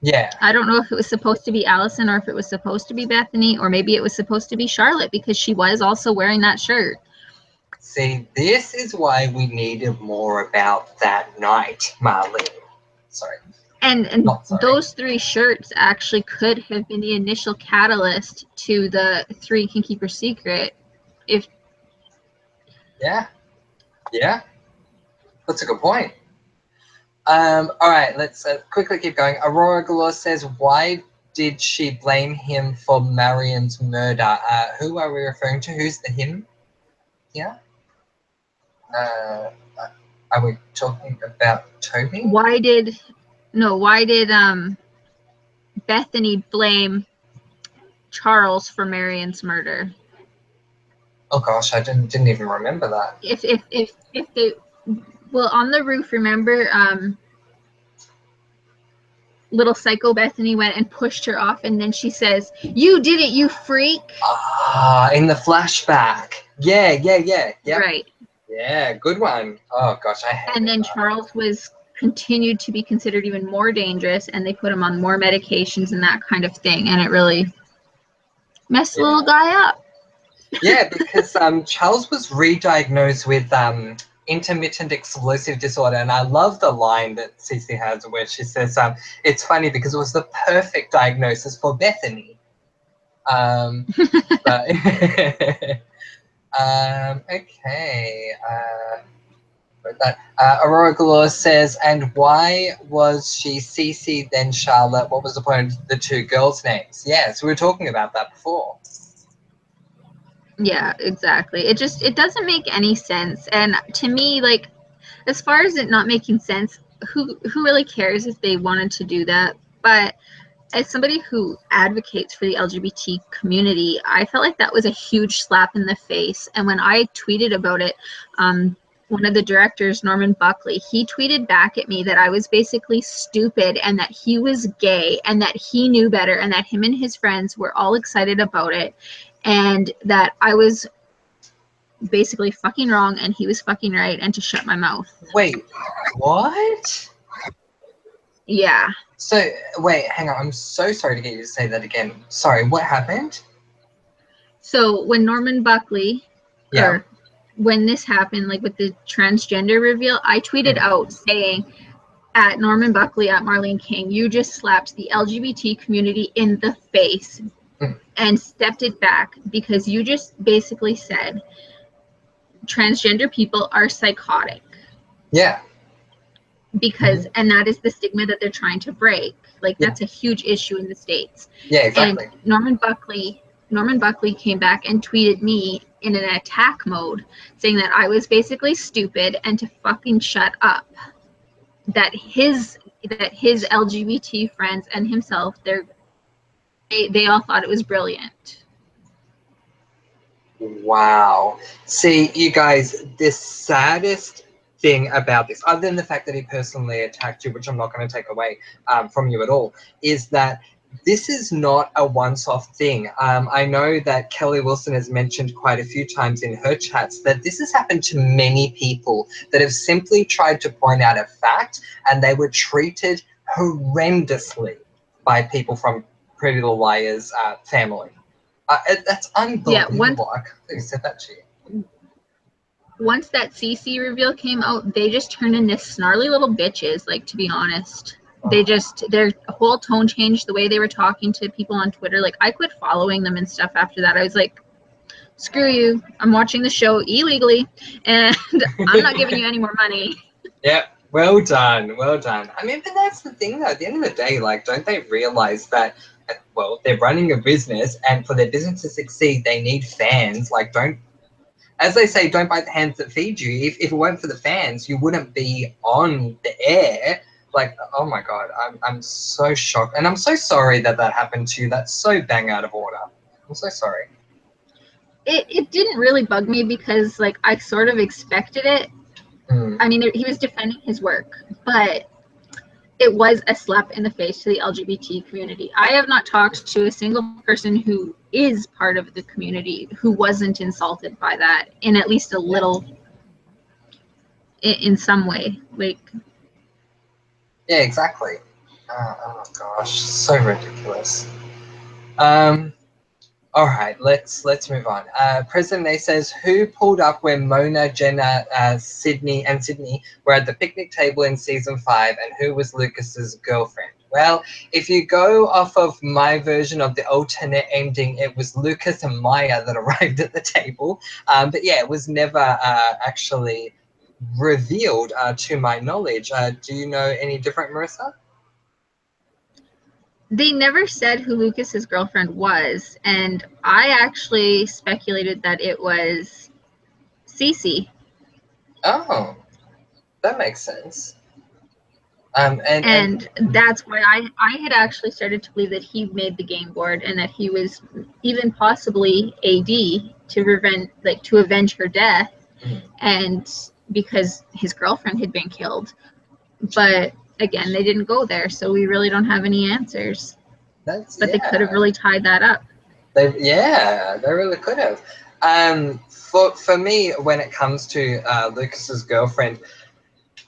[SPEAKER 1] Yeah.
[SPEAKER 2] I don't know if it was supposed to be Allison or if it was supposed to be Bethany, or maybe it was supposed to be Charlotte because she was also wearing that shirt.
[SPEAKER 1] See, this is why we needed more about that night, Marlene. Sorry.
[SPEAKER 2] And those 3 shirts actually could have been the initial catalyst to the 3 Can Keep Your Secret.
[SPEAKER 1] Yeah, that's a good point. All right, let's quickly keep going. Aurora Galore says, why did she blame him for Marion's murder? Who are we referring to? Who's the him here? Are we talking about Toby?
[SPEAKER 2] Why did Bethany blame Charles for Marion's murder?
[SPEAKER 1] Oh gosh, I didn't even remember that.
[SPEAKER 2] If they, well, on the roof, remember, little psycho Bethany went and pushed her off, and then she says, "You did it, you freak."
[SPEAKER 1] In the flashback. Yeah.
[SPEAKER 2] Right.
[SPEAKER 1] Yeah, good one. Oh gosh, I hate it.
[SPEAKER 2] And then Charles was continued to be considered even more dangerous, and they put him on more medications and that kind of thing, and it really messed the little guy up.
[SPEAKER 1] Yeah, because Charles was re-diagnosed with intermittent explosive disorder, and I love the line that Cece has where she says, it's funny because it was the perfect diagnosis for Bethany. But okay. Aurora Galore says, and why was she Cece then Charlotte? What was the point of the 2 girls' names? Yes, we were talking about that before.
[SPEAKER 2] Yeah, exactly. It doesn't make any sense. And to me, like, as far as it not making sense, who really cares if they wanted to do that? But as somebody who advocates for the LGBT community, I felt like that was a huge slap in the face. And when I tweeted about it, one of the directors, Norman Buckley, he tweeted back at me that I was basically stupid and that he was gay and that he knew better and that him and his friends were all excited about it and that I was basically fucking wrong and he was fucking right and to shut my mouth.
[SPEAKER 1] Wait, what?
[SPEAKER 2] Yeah.
[SPEAKER 1] So, wait, hang on. I'm so sorry to get you to say that again. Sorry, what happened?
[SPEAKER 2] So when Norman Buckley, or when this happened, like with the transgender reveal, I tweeted out saying, at Norman Buckley, at Marlene King, you just slapped the LGBT community in the face and stepped it back because you just basically said transgender people are psychotic.
[SPEAKER 1] Yeah.
[SPEAKER 2] Because, and that is the stigma that they're trying to break. Like, that's a huge issue in the States.
[SPEAKER 1] Yeah, exactly.
[SPEAKER 2] And Norman Buckley came back and tweeted me in an attack mode saying that I was basically stupid and to fucking shut up. That his LGBT friends and himself, they all thought it was brilliant.
[SPEAKER 1] Wow. See, you guys, the saddest thing about this, other than the fact that he personally attacked you, which I'm not going to take away from you at all, is that this is not a once-off thing. I know that Kelly Wilson has mentioned quite a few times in her chats that this has happened to many people that have simply tried to point out a fact and they were treated horrendously by people from Pretty Little Liars family. That's unbelievable.
[SPEAKER 2] Yeah,
[SPEAKER 1] I can't believe I said that to you.
[SPEAKER 2] Once that CC reveal came out, they just turned into snarly little bitches, like, to be honest. They just, their whole tone changed, the way they were talking to people on Twitter. Like, I quit following them and stuff after that. I was like, screw you. I'm watching the show illegally, and I'm not giving you any more money.
[SPEAKER 1] Yep. Well done, well done. I mean, but that's the thing, though. At the end of the day, like, don't they realize that, well, they're running a business, and for their business to succeed, they need fans. Like, don't, as they say, don't bite the hands that feed you. If it weren't for the fans, you wouldn't be on the air. Like, oh my God, I'm so shocked. And I'm so sorry that that happened to you. That's so bang out of order. I'm so sorry.
[SPEAKER 2] It didn't really bug me because, like, I sort of expected it. I mean, he was defending his work, but it was a slap in the face to the LGBT community. I have not talked to a single person who is part of the community who wasn't insulted by that in at least a little, in some way. Like,
[SPEAKER 1] Yeah, exactly. Oh gosh, so ridiculous. All right, let's move on. President A says, who pulled up when Mona, Jenna, Sydney were at the picnic table in season 5, and who was Lucas's girlfriend? Well, if you go off of my version of the alternate ending, it was Lucas and Maya that arrived at the table. But yeah, it was never actually revealed to my knowledge. Do you know any different, Marissa?
[SPEAKER 2] they never said who Lucas's girlfriend was, and I actually speculated that it was Cece.
[SPEAKER 1] Oh, that makes sense.
[SPEAKER 2] And that's why I had actually started to believe that he made the game board and that he was even possibly AD to avenge her death, and because his girlfriend had been killed. But again, they didn't go there, so we really don't have any answers. But they could have really tied that up.
[SPEAKER 1] They really could have. For me, when it comes to Lucas's girlfriend,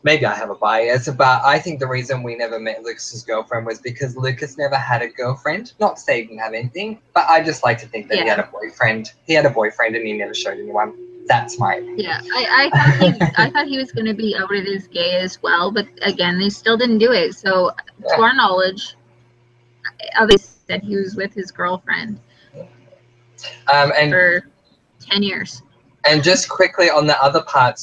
[SPEAKER 1] maybe I have a bias, but I think the reason we never met Lucas's girlfriend was because Lucas never had a girlfriend. Not to say he didn't have anything, but I just like to think that he had a boyfriend. He had a boyfriend and he never showed anyone. That's my opinion.
[SPEAKER 2] Yeah, I thought he was going to be outed as gay as well, but again, they still didn't do it. So, to our knowledge, they said he was with his girlfriend
[SPEAKER 1] and
[SPEAKER 2] for 10 years.
[SPEAKER 1] And just quickly on the other part,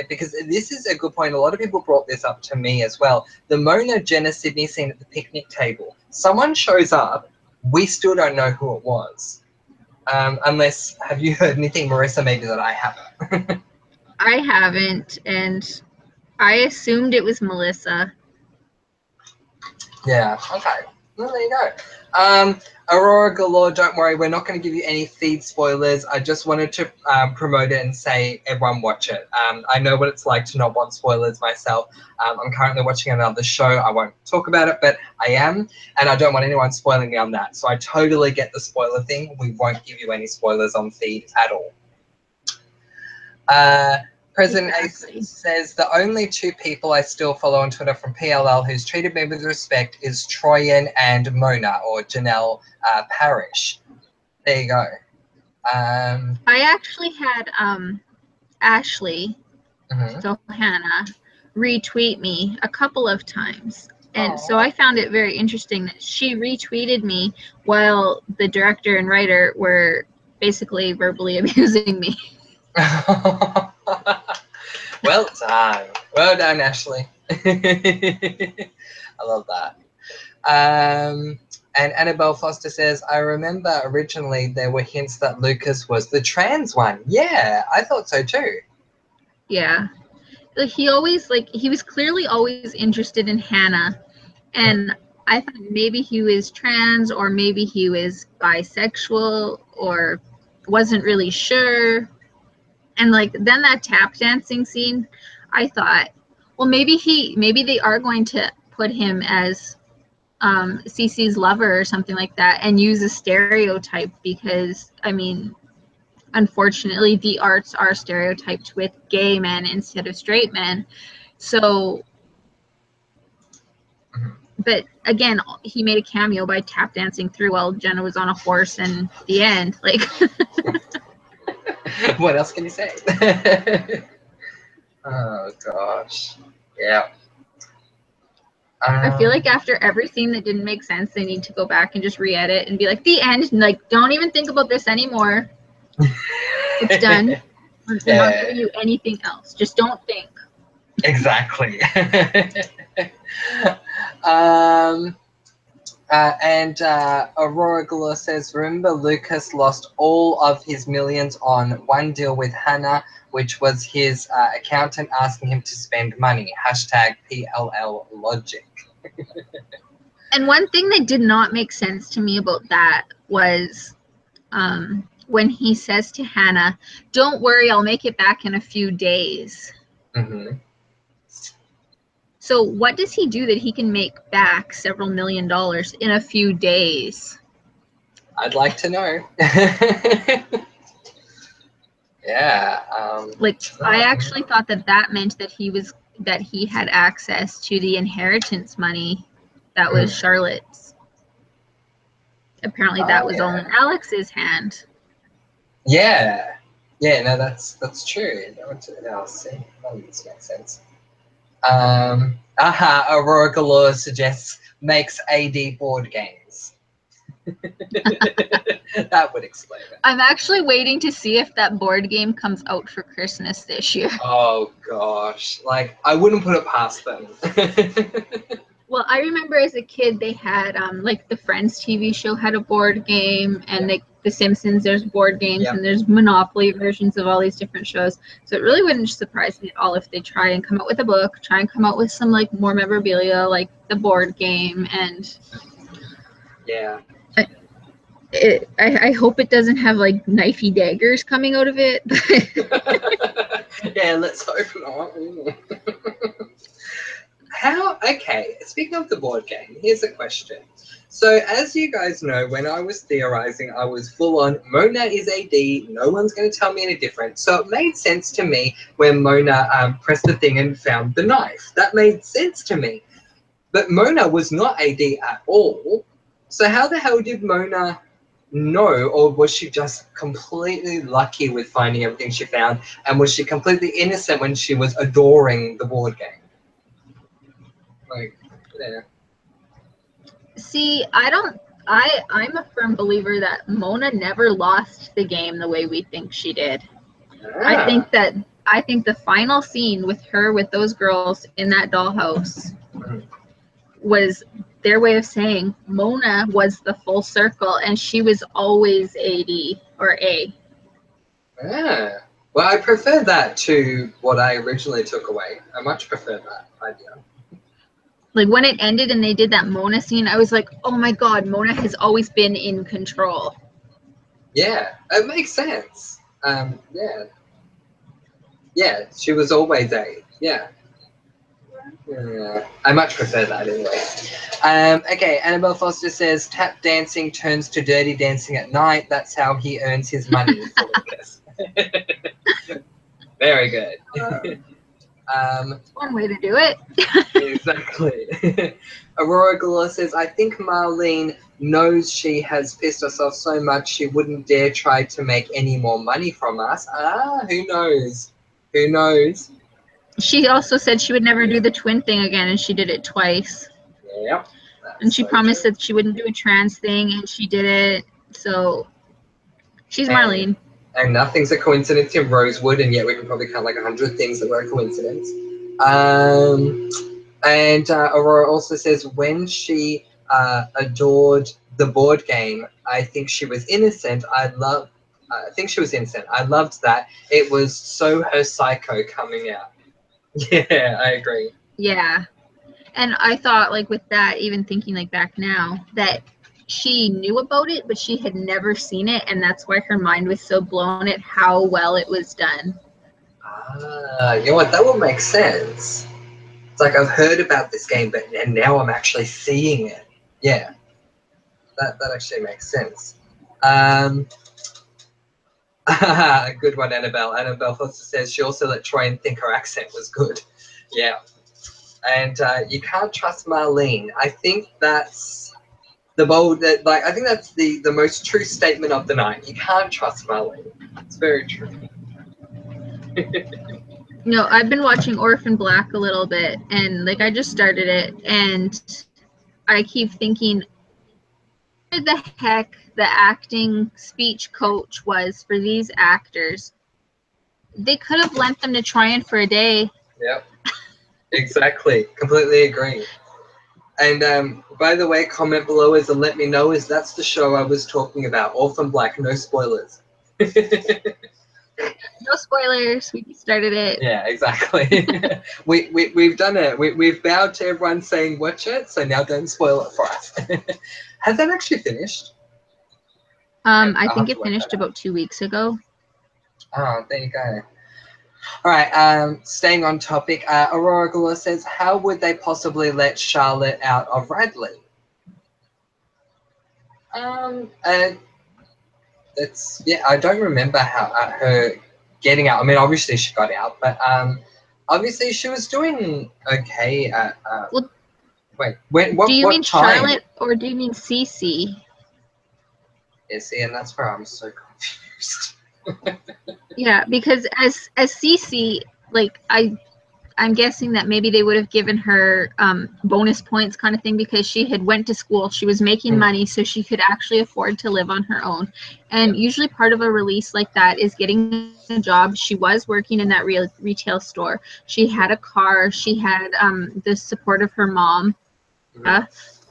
[SPEAKER 1] because this is a good point, a lot of people brought this up to me as well. The Mona, Jenna, Sydney scene at the picnic table. Someone shows up, we still don't know who it was. Unless, have you heard anything, Marissa, maybe that I haven't?
[SPEAKER 2] I haven't, and I assumed it was Melissa.
[SPEAKER 1] Yeah, okay. Well, there you go. Aurora Galore, don't worry, we're not going to give you any feed spoilers. I just wanted to promote it and say, everyone watch it. I know what it's like to not want spoilers myself. I'm currently watching another show. I won't talk about it, but I am, and I don't want anyone spoiling me on that. So I totally get the spoiler thing. We won't give you any spoilers on feed at all. President Ace says, the only 2 people I still follow on Twitter from PLL who's treated me with respect is Troyan and Mona, or Janelle Parrish. There you go.
[SPEAKER 2] I actually had Ashley, so Hannah, retweet me a couple of times. And so I found it very interesting that she retweeted me while the director and writer were basically verbally abusing me.
[SPEAKER 1] Well done. Well done, Ashley. I love that. And Annabelle Foster says, I remember originally there were hints that Lucas was the trans one. Yeah, I thought so too.
[SPEAKER 2] Yeah. He was clearly always interested in Hannah. And I thought maybe he was trans, or maybe he was bisexual, or wasn't really sure. And then that tap dancing scene, I thought, well, maybe they are going to put him as Cece's lover or something like that, and use a stereotype, because I mean, unfortunately, the arts are stereotyped with gay men instead of straight men. So, but again, he made a cameo by tap dancing through while Jenna was on a horse, and the end, like.
[SPEAKER 1] What else can you say? Oh gosh, yeah.
[SPEAKER 2] I feel like after every scene that didn't make sense, they need to go back and just re-edit and be like, the end, and don't even think about this anymore. It's done. We're not giving you anything else. Just don't think.
[SPEAKER 1] Exactly. um, Aurora Galore says, remember Lucas lost all of his millions on one deal with Hannah, which was his accountant asking him to spend money. Hashtag PLL logic.
[SPEAKER 2] And one thing that did not make sense to me about that was when he says to Hannah, don't worry, I'll make it back in a few days.
[SPEAKER 1] Mm-hmm.
[SPEAKER 2] So what does he do that he can make back several $1 million in a few days?
[SPEAKER 1] I'd like to know. Yeah.
[SPEAKER 2] I actually thought that meant that he had access to the inheritance money that was Charlotte's. Apparently that was all in Alex's hand.
[SPEAKER 1] Yeah. Yeah, no, that's true. That makes sense. Aurora Galore suggests makes AD board games. That would explain it.
[SPEAKER 2] I'm actually waiting to see if that board game comes out for Christmas this year.
[SPEAKER 1] Oh gosh, like I wouldn't put it past them.
[SPEAKER 2] Well, I remember as a kid they had like the Friends TV show had a board game, and like The Simpsons, there's board games, and there's Monopoly versions of all these different shows. So it really wouldn't surprise me at all if they try and come out with a book, try and come out with some like more memorabilia, like the board game, and
[SPEAKER 1] yeah.
[SPEAKER 2] I hope it doesn't have like knifey daggers coming out of it.
[SPEAKER 1] Yeah, let's hope not. Okay, speaking of the board game, here's a question. So, as you guys know, when I was theorizing, I was full on, Mona is AD, no one's going to tell me any different. So, it made sense to me when Mona pressed the thing and found the knife. That made sense to me. But Mona was not AD at all. So, how the hell did Mona know, or was she just completely lucky with finding everything she found? And was she completely innocent when she was adoring the board game? Like, yeah.
[SPEAKER 2] See, I'm a firm believer that Mona never lost the game the way we think she did. I think the final scene with her with those girls in that dollhouse was their way of saying Mona was the full circle and she was always AD or A.
[SPEAKER 1] Yeah. Well, I prefer that to what I originally took away. I much prefer that idea.
[SPEAKER 2] Like when it ended and they did that Mona scene, I was like, oh my god, Mona has always been in control.
[SPEAKER 1] Yeah, it makes sense. Yeah. Yeah, she was always A. Yeah. I much prefer that anyway. Okay, Annabelle Foster says tap dancing turns to dirty dancing at night. That's how he earns his money. Very good.
[SPEAKER 2] One way to do it.
[SPEAKER 1] Exactly. Aurora Galore says, I think Marlene knows she has pissed herself so much she wouldn't dare try to make any more money from us. Who knows? Who knows?
[SPEAKER 2] She also said she would never do the twin thing again, and she did it twice.
[SPEAKER 1] Yep.
[SPEAKER 2] And she promised that she wouldn't do a trans thing, and she did it. So she's Marlene.
[SPEAKER 1] And nothing's a coincidence in Rosewood, and yet we can probably count like 100 things that were a coincidence. And Aurora also says when she adored the board game, I think she was innocent. I think she was innocent. I loved that. It was so her psycho coming out. Yeah, I agree.
[SPEAKER 2] Yeah. And I thought, like, with that, even thinking, like, back now, that she knew about it, but she had never seen it, and that's why her mind was so blown at how well it was done.
[SPEAKER 1] You know what? That would make sense. It's like I've heard about this game, and now I'm actually seeing it. Yeah. That actually makes sense. Good one, Annabelle. Annabelle Foster says she also let Troy think her accent was good. Yeah. And you can't trust Marlene. I think that's the I think that's the most true statement of the night. You can't trust Marlene. It's very true.
[SPEAKER 2] I've been watching Orphan Black a little bit, and like I just started it, and I keep thinking, where the heck the acting speech coach was for these actors. They could have lent them to Tryon for a day.
[SPEAKER 1] Yep. Exactly. Completely agree. And by the way, comment below as and let me know as that's the show I was talking about. Orphan Black, no spoilers.
[SPEAKER 2] No spoilers. We started it.
[SPEAKER 1] Yeah, exactly. We've done it. We've bowed to everyone saying watch it, so now don't spoil it for us. Has that actually finished?
[SPEAKER 2] I
[SPEAKER 1] I'll
[SPEAKER 2] think
[SPEAKER 1] have to
[SPEAKER 2] it
[SPEAKER 1] work
[SPEAKER 2] finished
[SPEAKER 1] that out.
[SPEAKER 2] about 2 weeks ago.
[SPEAKER 1] Oh, there you go. All right, staying on topic, Aurora Galore says, how would they possibly let Charlotte out of Radley? Um, uh, that's, yeah, I don't remember how her getting out. I mean, obviously she got out, but obviously she was doing okay at,
[SPEAKER 2] Well,
[SPEAKER 1] wait,
[SPEAKER 2] do you mean
[SPEAKER 1] what time?
[SPEAKER 2] Charlotte or do you mean Cece?
[SPEAKER 1] Yeah, see, and that's where I'm so confused.
[SPEAKER 2] Yeah, because as Cece, like I'm guessing that maybe they would have given her bonus points kind of thing because she had went to school, she was making money, so she could actually afford to live on her own. And
[SPEAKER 1] Yeah.
[SPEAKER 2] usually part of a release like that is getting a job. She was working in that retail store. She had a car. She had the support of her mom.
[SPEAKER 1] Mhm.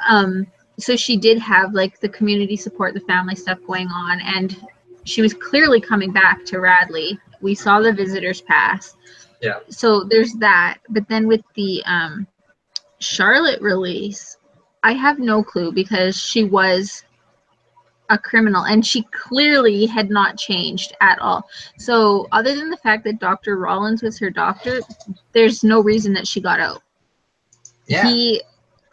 [SPEAKER 2] Um, so she did have like the community support, the family stuff going on, and she was clearly coming back to Radley. We saw the visitors pass.
[SPEAKER 1] Yeah.
[SPEAKER 2] So there's that. But then with the Charlotte release, I have no clue because she was a criminal and she clearly had not changed at all. So other than the fact that Dr. Rollins was her doctor, there's no reason that she got out.
[SPEAKER 1] Yeah.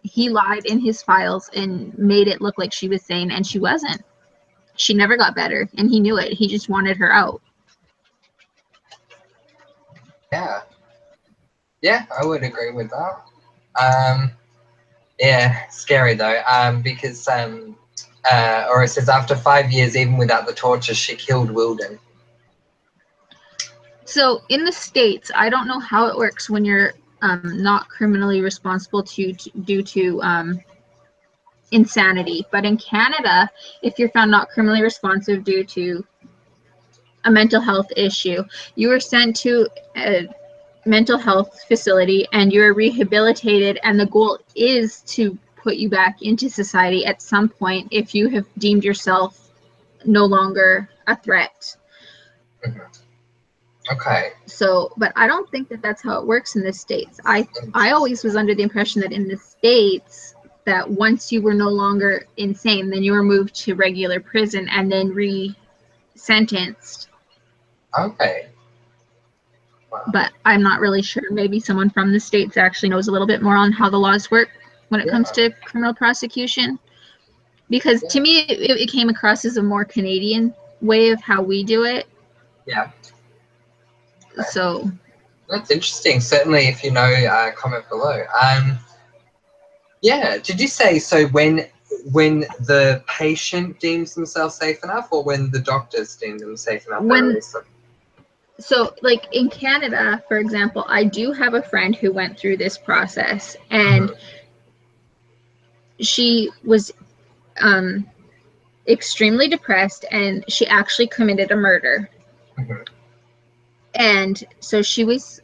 [SPEAKER 2] He lied in his files and made it look like she was sane, and she wasn't. She never got better, and he knew it. He just wanted her out.
[SPEAKER 1] Yeah. Yeah, I would agree with that. Yeah, scary though. Because or it says after 5 years, even without the torture, she killed Wilden.
[SPEAKER 2] So in the States, I don't know how it works when you're not criminally responsible due to insanity, but in Canada, if you're found not criminally responsive due to a mental health issue, you are sent to a mental health facility and you're rehabilitated, and the goal is to put you back into society at some point if you have deemed yourself no longer a threat.
[SPEAKER 1] Mm-hmm. Okay.
[SPEAKER 2] So, but I don't think that that's how it works in the States. I always was under the impression that in the States that once you were no longer insane, then you were moved to regular prison and then re-sentenced.
[SPEAKER 1] Okay. Wow.
[SPEAKER 2] But I'm not really sure. Maybe someone from the States actually knows a little bit more on how the laws work when it comes
[SPEAKER 1] Yeah.
[SPEAKER 2] to criminal prosecution. Because to me, it came across as a more Canadian way of how we do it.
[SPEAKER 1] Yeah. Okay.
[SPEAKER 2] So
[SPEAKER 1] That's interesting. Certainly, if you know, comment below. Yeah. Did you say so when the patient deems themselves safe enough, or when the doctors deem them safe enough, they
[SPEAKER 2] when
[SPEAKER 1] release them?
[SPEAKER 2] so like in Canada, for example, I do have a friend who went through this process, and she was extremely depressed, and she actually committed a murder.
[SPEAKER 1] Mm-hmm.
[SPEAKER 2] And so she was,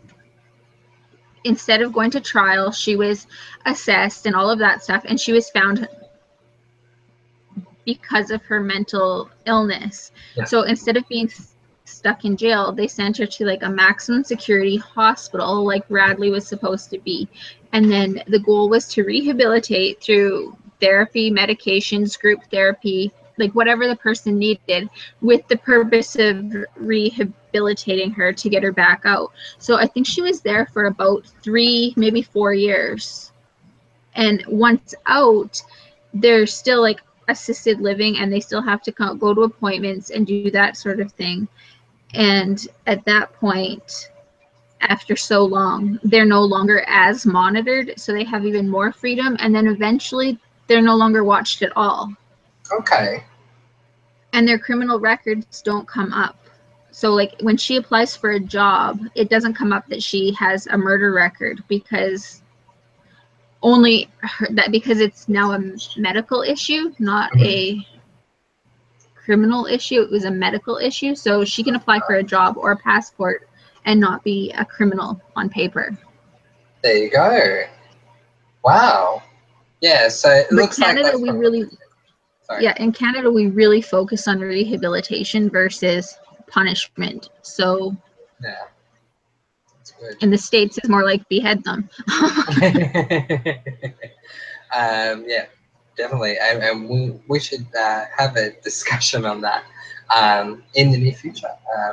[SPEAKER 2] instead of going to trial, she was assessed and all of that stuff, and she was found because of her mental illness.
[SPEAKER 1] Yeah.
[SPEAKER 2] So instead of being stuck in jail, they sent her to like a maximum security hospital like Radley was supposed to be. And then the goal was to rehabilitate through therapy, medications, group therapy, like whatever the person needed, with the purpose of rehabilitating her to get her back out. So I think she was there for about 3, maybe 4 years. And once out, they're still like assisted living, and they still have to go to appointments and do that sort of thing. And at that point, after so long, they're no longer as monitored, so they have even more freedom, and then eventually they're no longer watched at all,
[SPEAKER 1] Okay.
[SPEAKER 2] and their criminal records don't come up. So like when she applies for a job, it doesn't come up that she has a murder record, because because it's now a medical issue, not
[SPEAKER 1] Mm-hmm.
[SPEAKER 2] a criminal issue. It was a medical issue, so she can apply for a job or a passport and not be a criminal on paper.
[SPEAKER 1] There you go. Wow. Yeah, so it
[SPEAKER 2] But
[SPEAKER 1] looks like
[SPEAKER 2] Canada,
[SPEAKER 1] that's
[SPEAKER 2] we
[SPEAKER 1] from.
[SPEAKER 2] really,
[SPEAKER 1] Sorry.
[SPEAKER 2] yeah, in Canada, we really focus on rehabilitation versus punishment. So
[SPEAKER 1] Yeah, that's good.
[SPEAKER 2] in the States, it's more like behead them.
[SPEAKER 1] Yeah, definitely, and we should have a discussion on that in the near future.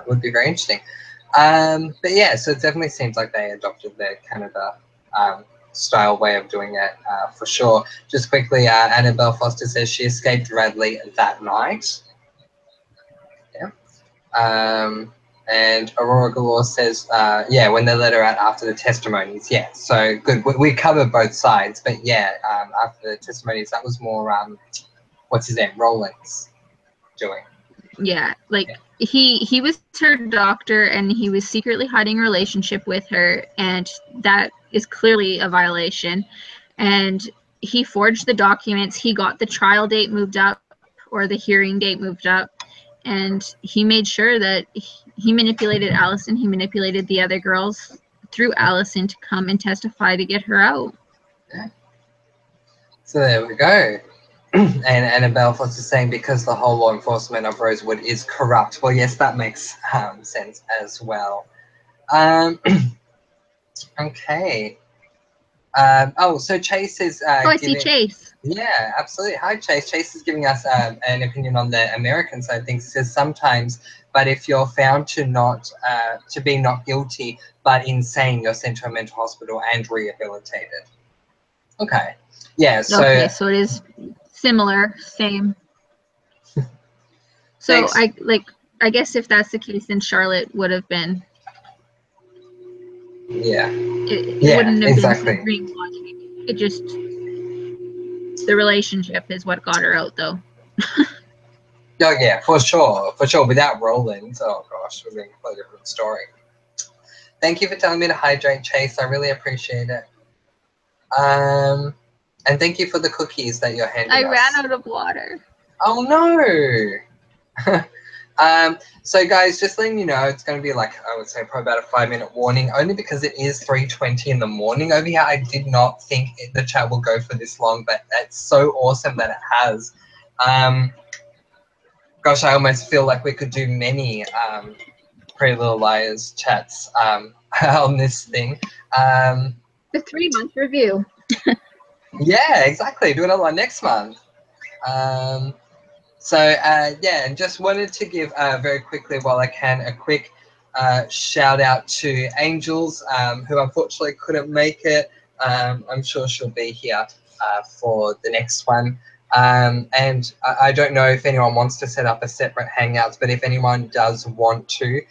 [SPEAKER 1] Would be very interesting. But yeah, so it definitely seems like they adopted the Canada style way of doing it for sure. Just quickly, Annabelle Foster says she escaped Radley that night. Yeah. And Aurora Galore says, yeah, when they let her out after the testimonies. Yeah, so good. We covered both sides, but yeah, after the testimonies, that was more, what's his name, Rollins doing.
[SPEAKER 2] Yeah, like he was her doctor and he was secretly hiding a relationship with her, and that is clearly a violation. And he forged the documents. He got the trial date moved up, or the hearing date moved up, and he made sure that he manipulated Allison. He manipulated the other girls through Allison to come and testify to get her out.
[SPEAKER 1] Yeah. So there we go. And Annabelle Foster saying because the whole law enforcement of Rosewood is corrupt. Well, yes, that makes sense as well. Okay. So Chase is
[SPEAKER 2] Oh, I see
[SPEAKER 1] giving.
[SPEAKER 2] Chase.
[SPEAKER 1] Yeah, absolutely. Hi, Chase. Chase is giving us an opinion on the American side of things. He says sometimes, but if you're found to be not guilty but insane, you're sent to a mental hospital and rehabilitated. Okay. Yeah. So
[SPEAKER 2] Okay, so it is similar, same. So
[SPEAKER 1] thanks.
[SPEAKER 2] I guess if that's the case, then Charlotte would have been.
[SPEAKER 1] Yeah.
[SPEAKER 2] It
[SPEAKER 1] Yeah.
[SPEAKER 2] wouldn't have been through
[SPEAKER 1] Exactly.
[SPEAKER 2] brainwashing. It just, the relationship is what got her out, though.
[SPEAKER 1] Oh yeah, for sure, for sure. Without Roland, oh gosh, it would be a completely different story. Thank you for telling me to hydrate, Chase. I really appreciate it. And thank you for the cookies that you're handing
[SPEAKER 2] I
[SPEAKER 1] us.
[SPEAKER 2] ran out of water.
[SPEAKER 1] Oh no. So guys, just letting you know, it's going to be like, I would say probably about a 5-minute warning, only because it is 3:20 in the morning over here. I did not think the chat will go for this long, but it's so awesome that it has. Gosh, I almost feel like we could do many Pretty Little Liars chats on this thing.
[SPEAKER 2] The 3-month review.
[SPEAKER 1] Yeah, exactly. Do another one next month. Yeah, and just wanted to give very quickly, while I can, a quick shout out to Angels, who unfortunately couldn't make it. I'm sure she'll be here for the next one. And I don't know if anyone wants to set up a separate Hangouts, but if anyone does want to,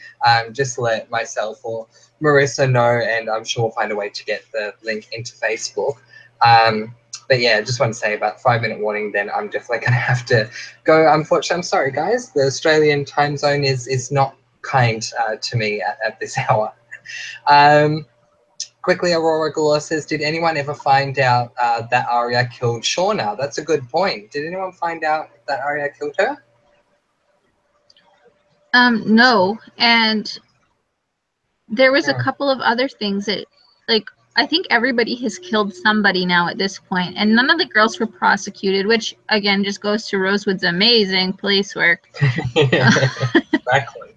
[SPEAKER 1] just let myself or Marissa know, and I'm sure we'll find a way to get the link into Facebook. But yeah, just want to say about 5-minute warning, then I'm definitely going to have to go. Unfortunately, I'm sorry, guys. The Australian time zone is not kind to me at this hour. Quickly, Aurora Galore says, did anyone ever find out that Arya killed Shauna? That's a good point. Did anyone find out that Arya killed her?
[SPEAKER 2] No, and there was a couple of other things that, like, I think everybody has killed somebody now at this point, and none of the girls were prosecuted, which again just goes to Rosewood's amazing police work.
[SPEAKER 1] Exactly.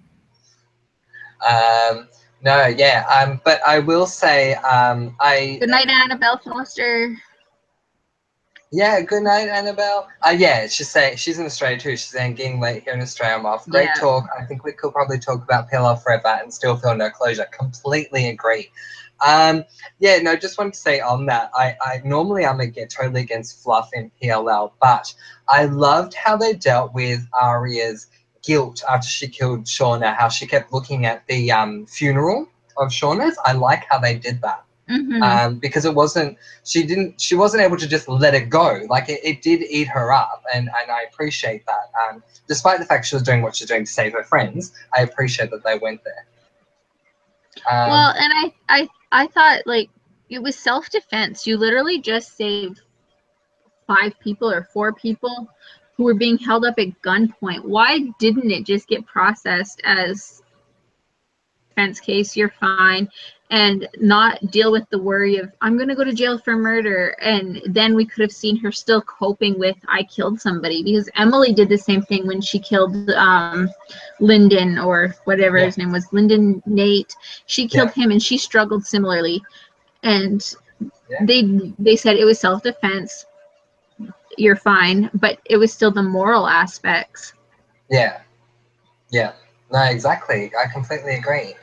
[SPEAKER 1] No, yeah, but I will say,
[SPEAKER 2] Good night, Annabelle Foster.
[SPEAKER 1] Yeah, good night, Annabelle. Yeah, she's in Australia too. She's saying getting late here in Australia. I'm off. Great
[SPEAKER 2] Yeah.
[SPEAKER 1] talk. I think we could probably talk about PLL forever and still feel no closure. Completely agree. Yeah, no, just wanted to say on that. I normally I'm totally against fluff in PLL, but I loved how they dealt with Arya's guilt after she killed Shauna. How she kept looking at the funeral of Shauna's. I like how they did that.
[SPEAKER 2] Mm-hmm.
[SPEAKER 1] Because she wasn't able to just let it go. Like it did eat her up, and I appreciate that. Despite the fact she was doing what she's doing to save her friends, I appreciate that they went there.
[SPEAKER 2] Well, and I thought, like, it was self-defense. You literally just saved 5 people or 4 people who were being held up at gunpoint. Why didn't it just get processed as defense case? You're fine. and not deal with the worry of I'm going to go to jail for murder. And then we could have seen her still coping with I killed somebody, because Emily did the same thing when she killed Lyndon, or whatever his name was, Lyndon Nate. She killed him and she struggled similarly. And they said it was self-defense, you're fine, but it was still the moral aspects.
[SPEAKER 1] Yeah. No, exactly. I completely agree.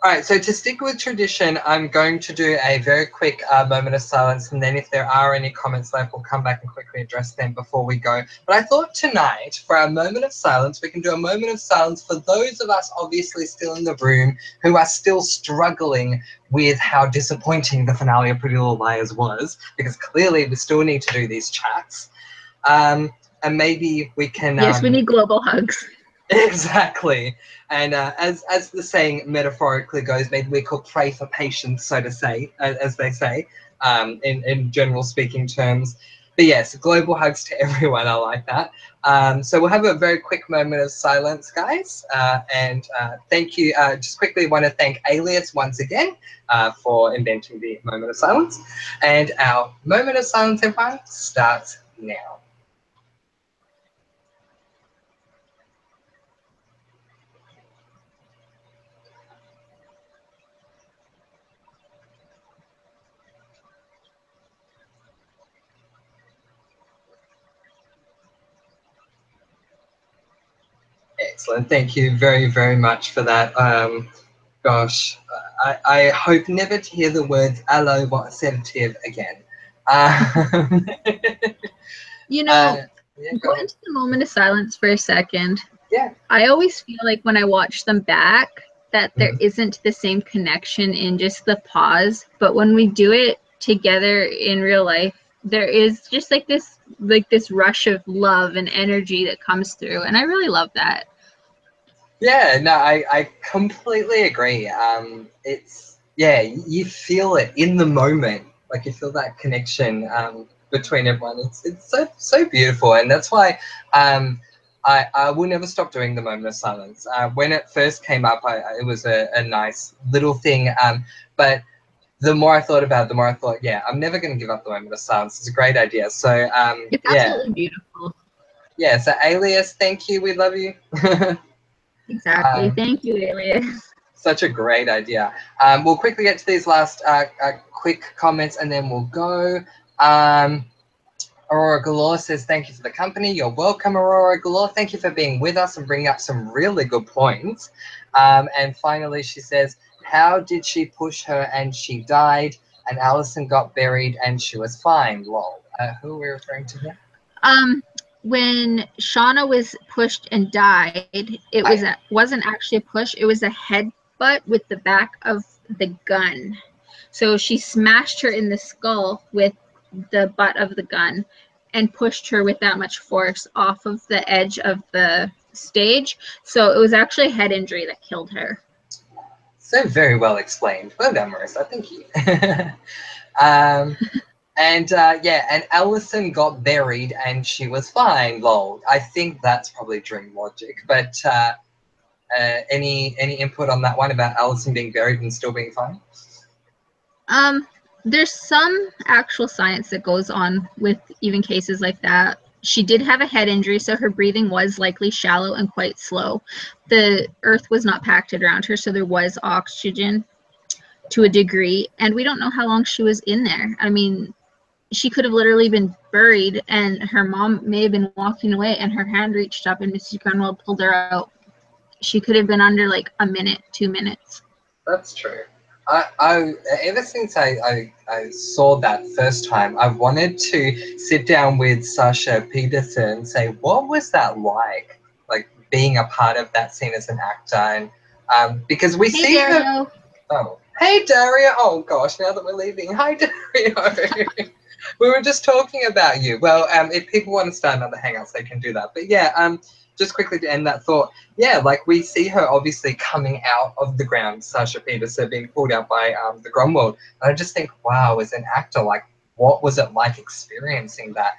[SPEAKER 1] All right, so to stick with tradition, I'm going to do a very quick moment of silence, and then if there are any comments left, we'll come back and quickly address them before we go. But I thought tonight, for our moment of silence, we can do a moment of silence for those of us obviously still in the room who are still struggling with how disappointing the finale of Pretty Little Liars was, because clearly we still need to do these chats. And maybe we can...
[SPEAKER 2] Yes, we need global hugs.
[SPEAKER 1] Exactly. And as the saying metaphorically goes, maybe we could pray for patience, so to say, as they say, in general speaking terms. But yes, global hugs to everyone. I like that. So we'll have a very quick moment of silence, guys. And thank you. Just quickly want to thank Alias once again for inventing the moment of silence. And our moment of silence, everyone, starts now. Excellent. Thank you very, very much for that. Gosh, I hope never to hear the words "allo what sedative" again.
[SPEAKER 2] You know,
[SPEAKER 1] yeah,
[SPEAKER 2] go into the moment of silence for a second.
[SPEAKER 1] Yeah.
[SPEAKER 2] I always feel like when I watch them back that there isn't the same connection in just the pause, but when we do it together in real life, there is just like this rush of love and energy that comes through, and I really love that.
[SPEAKER 1] Yeah, no, I completely agree. It's, yeah, you feel it in the moment, like you feel that connection between everyone. It's so beautiful, and that's why I will never stop doing the moment of silence. When it first came up, it was a nice little thing, but the more I thought about it, the more I thought, yeah, I'm never going to give up the moment of silence. It's a great idea. So
[SPEAKER 2] it's absolutely beautiful.
[SPEAKER 1] Yeah, so Alias, thank you. We love you.
[SPEAKER 2] Exactly. Thank you, Alias.
[SPEAKER 1] Such a great idea. We'll quickly get to these last quick comments and then we'll go. Aurora Galore says, thank you for the company. You're welcome, Aurora Galore. Thank you for being with us and bringing up some really good points. And finally, she says, how did she push her and she died, and Alison got buried and she was fine? Lol. Who are we referring to here?
[SPEAKER 2] When Shauna was pushed and died, it wasn't actually a push. It was a headbutt with the back of the gun. So she smashed her in the skull with the butt of the gun and pushed her with that much force off of the edge of the stage. So it was actually a head injury that killed her.
[SPEAKER 1] So very well explained. Well done, Marissa. Thank you. And Alison got buried and she was fine. Lol. I think that's probably dream logic. But any input on that one about Alison being buried and still being fine?
[SPEAKER 2] There's some actual science that goes on with even cases like that. She did have a head injury, so her breathing was likely shallow and quite slow. The earth was not packed around her, so there was oxygen to a degree, and we don't know how long she was in there. I mean, she could have literally been buried, and her mom may have been walking away, and her hand reached up, and Mrs. Grunwald pulled her out. She could have been under like a minute, 2 minutes.
[SPEAKER 1] That's true. I ever since I saw that first time, I wanted to sit down with Sasha Peterson and say, what was that like being a part of that scene as an actor? And because we see
[SPEAKER 2] Dario.
[SPEAKER 1] her. Oh, hey Dario! Oh gosh, now that we're leaving, hi Dario. We were just talking about you. Well, if people want to start another hangouts, they can do that. But yeah, just quickly to end that thought, yeah, like we see her obviously coming out of the ground, Sasha Peterson being pulled out by the Grunwald. And I just think, wow, as an actor, like, what was it like experiencing that?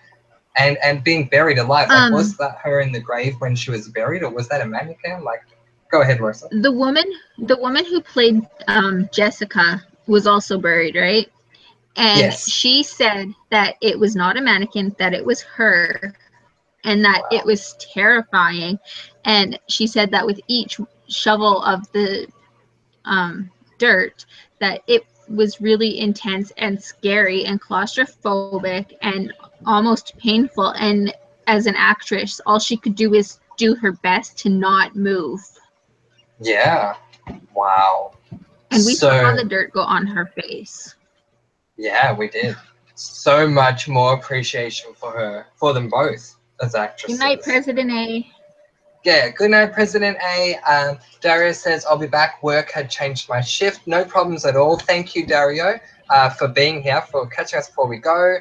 [SPEAKER 1] And being buried alive? Like, was that her in the grave when she was buried, or was that a mannequin? Like, Go ahead, Marissa.
[SPEAKER 2] The woman who played Jessica was also buried, right? And
[SPEAKER 1] Yes.
[SPEAKER 2] she said that it was not a mannequin, that it was her, and that it was terrifying. And she said that with each shovel of the dirt, that it was really intense and scary and claustrophobic and almost painful. And as an actress, all she could do is do her best to not move.
[SPEAKER 1] Yeah. Wow.
[SPEAKER 2] And we saw the dirt go on her face.
[SPEAKER 1] Yeah, we did. So much more appreciation for them both as actresses.
[SPEAKER 2] Good night, President A.
[SPEAKER 1] Yeah, good night, President A. Dario says, I'll be back. Work had changed my shift. No problems at all. Thank you, Dario, for being here, for catching us before we go.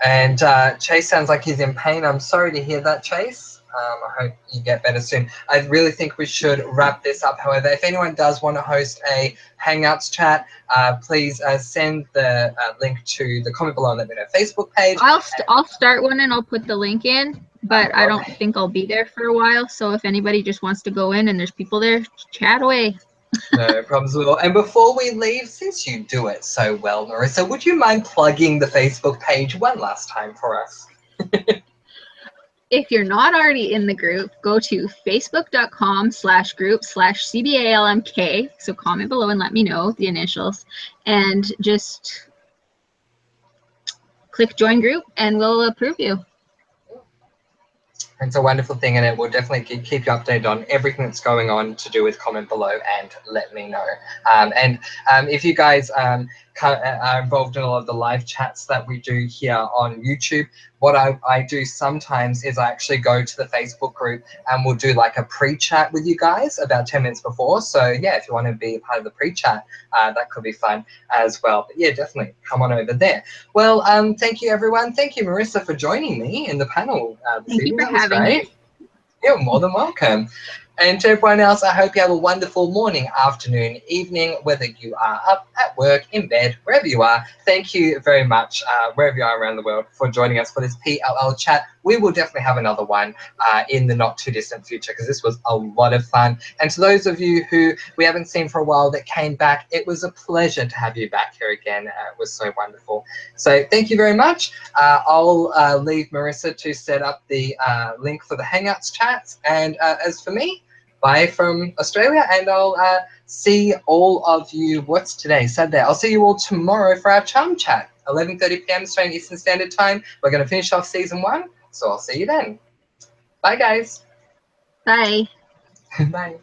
[SPEAKER 1] And Chase sounds like he's in pain. I'm sorry to hear that, Chase. I hope you get better soon. I really think we should wrap this up. However, if anyone does want to host a Hangouts chat, please send the link to the comment below and let me know Facebook page.
[SPEAKER 2] I'll start one and I'll put the link in, but I don't think I'll be there for a while. So if anybody just wants to go in and there's people there, chat away.
[SPEAKER 1] No problems at all. And before we leave, since you do it so well, Marissa, would you mind plugging the Facebook page one last time for us?
[SPEAKER 2] If you're not already in the group, go to facebook.com/group/CBALMK. So comment below and let me know the initials, and just click join group and we'll approve you.
[SPEAKER 1] It's a wonderful thing, and it will definitely keep you updated on everything that's going on to do with comment below and let me know. If you guys are involved in a lot of the live chats that we do here on YouTube, what I do sometimes is I actually go to the Facebook group and we'll do like a pre-chat with you guys about 10 minutes before. So yeah, if you want to be a part of the pre-chat, that could be fun as well. But yeah, definitely come on over there. Well, thank you, everyone. Thank you, Marissa, for joining me in the panel this evening. That was great. You're more than welcome. And to everyone else, I hope you have a wonderful morning, afternoon, evening, whether you are up at work, in bed, wherever you are. Thank you very much, wherever you are around the world, for joining us for this PLL chat. We will definitely have another one in the not too distant future, because this was a lot of fun. And to those of you who we haven't seen for a while that came back, it was a pleasure to have you back here again. It was so wonderful. So thank you very much. I'll leave Marissa to set up the link for the Hangouts chats. And as for me, bye from Australia, and I'll see all of you, what's today, Saturday. I'll see you all tomorrow for our Charm Chat, 11:30 p.m. Australian Eastern Standard Time. We're going to finish off season 1, so I'll see you then. Bye, guys.
[SPEAKER 2] Bye.
[SPEAKER 1] Bye.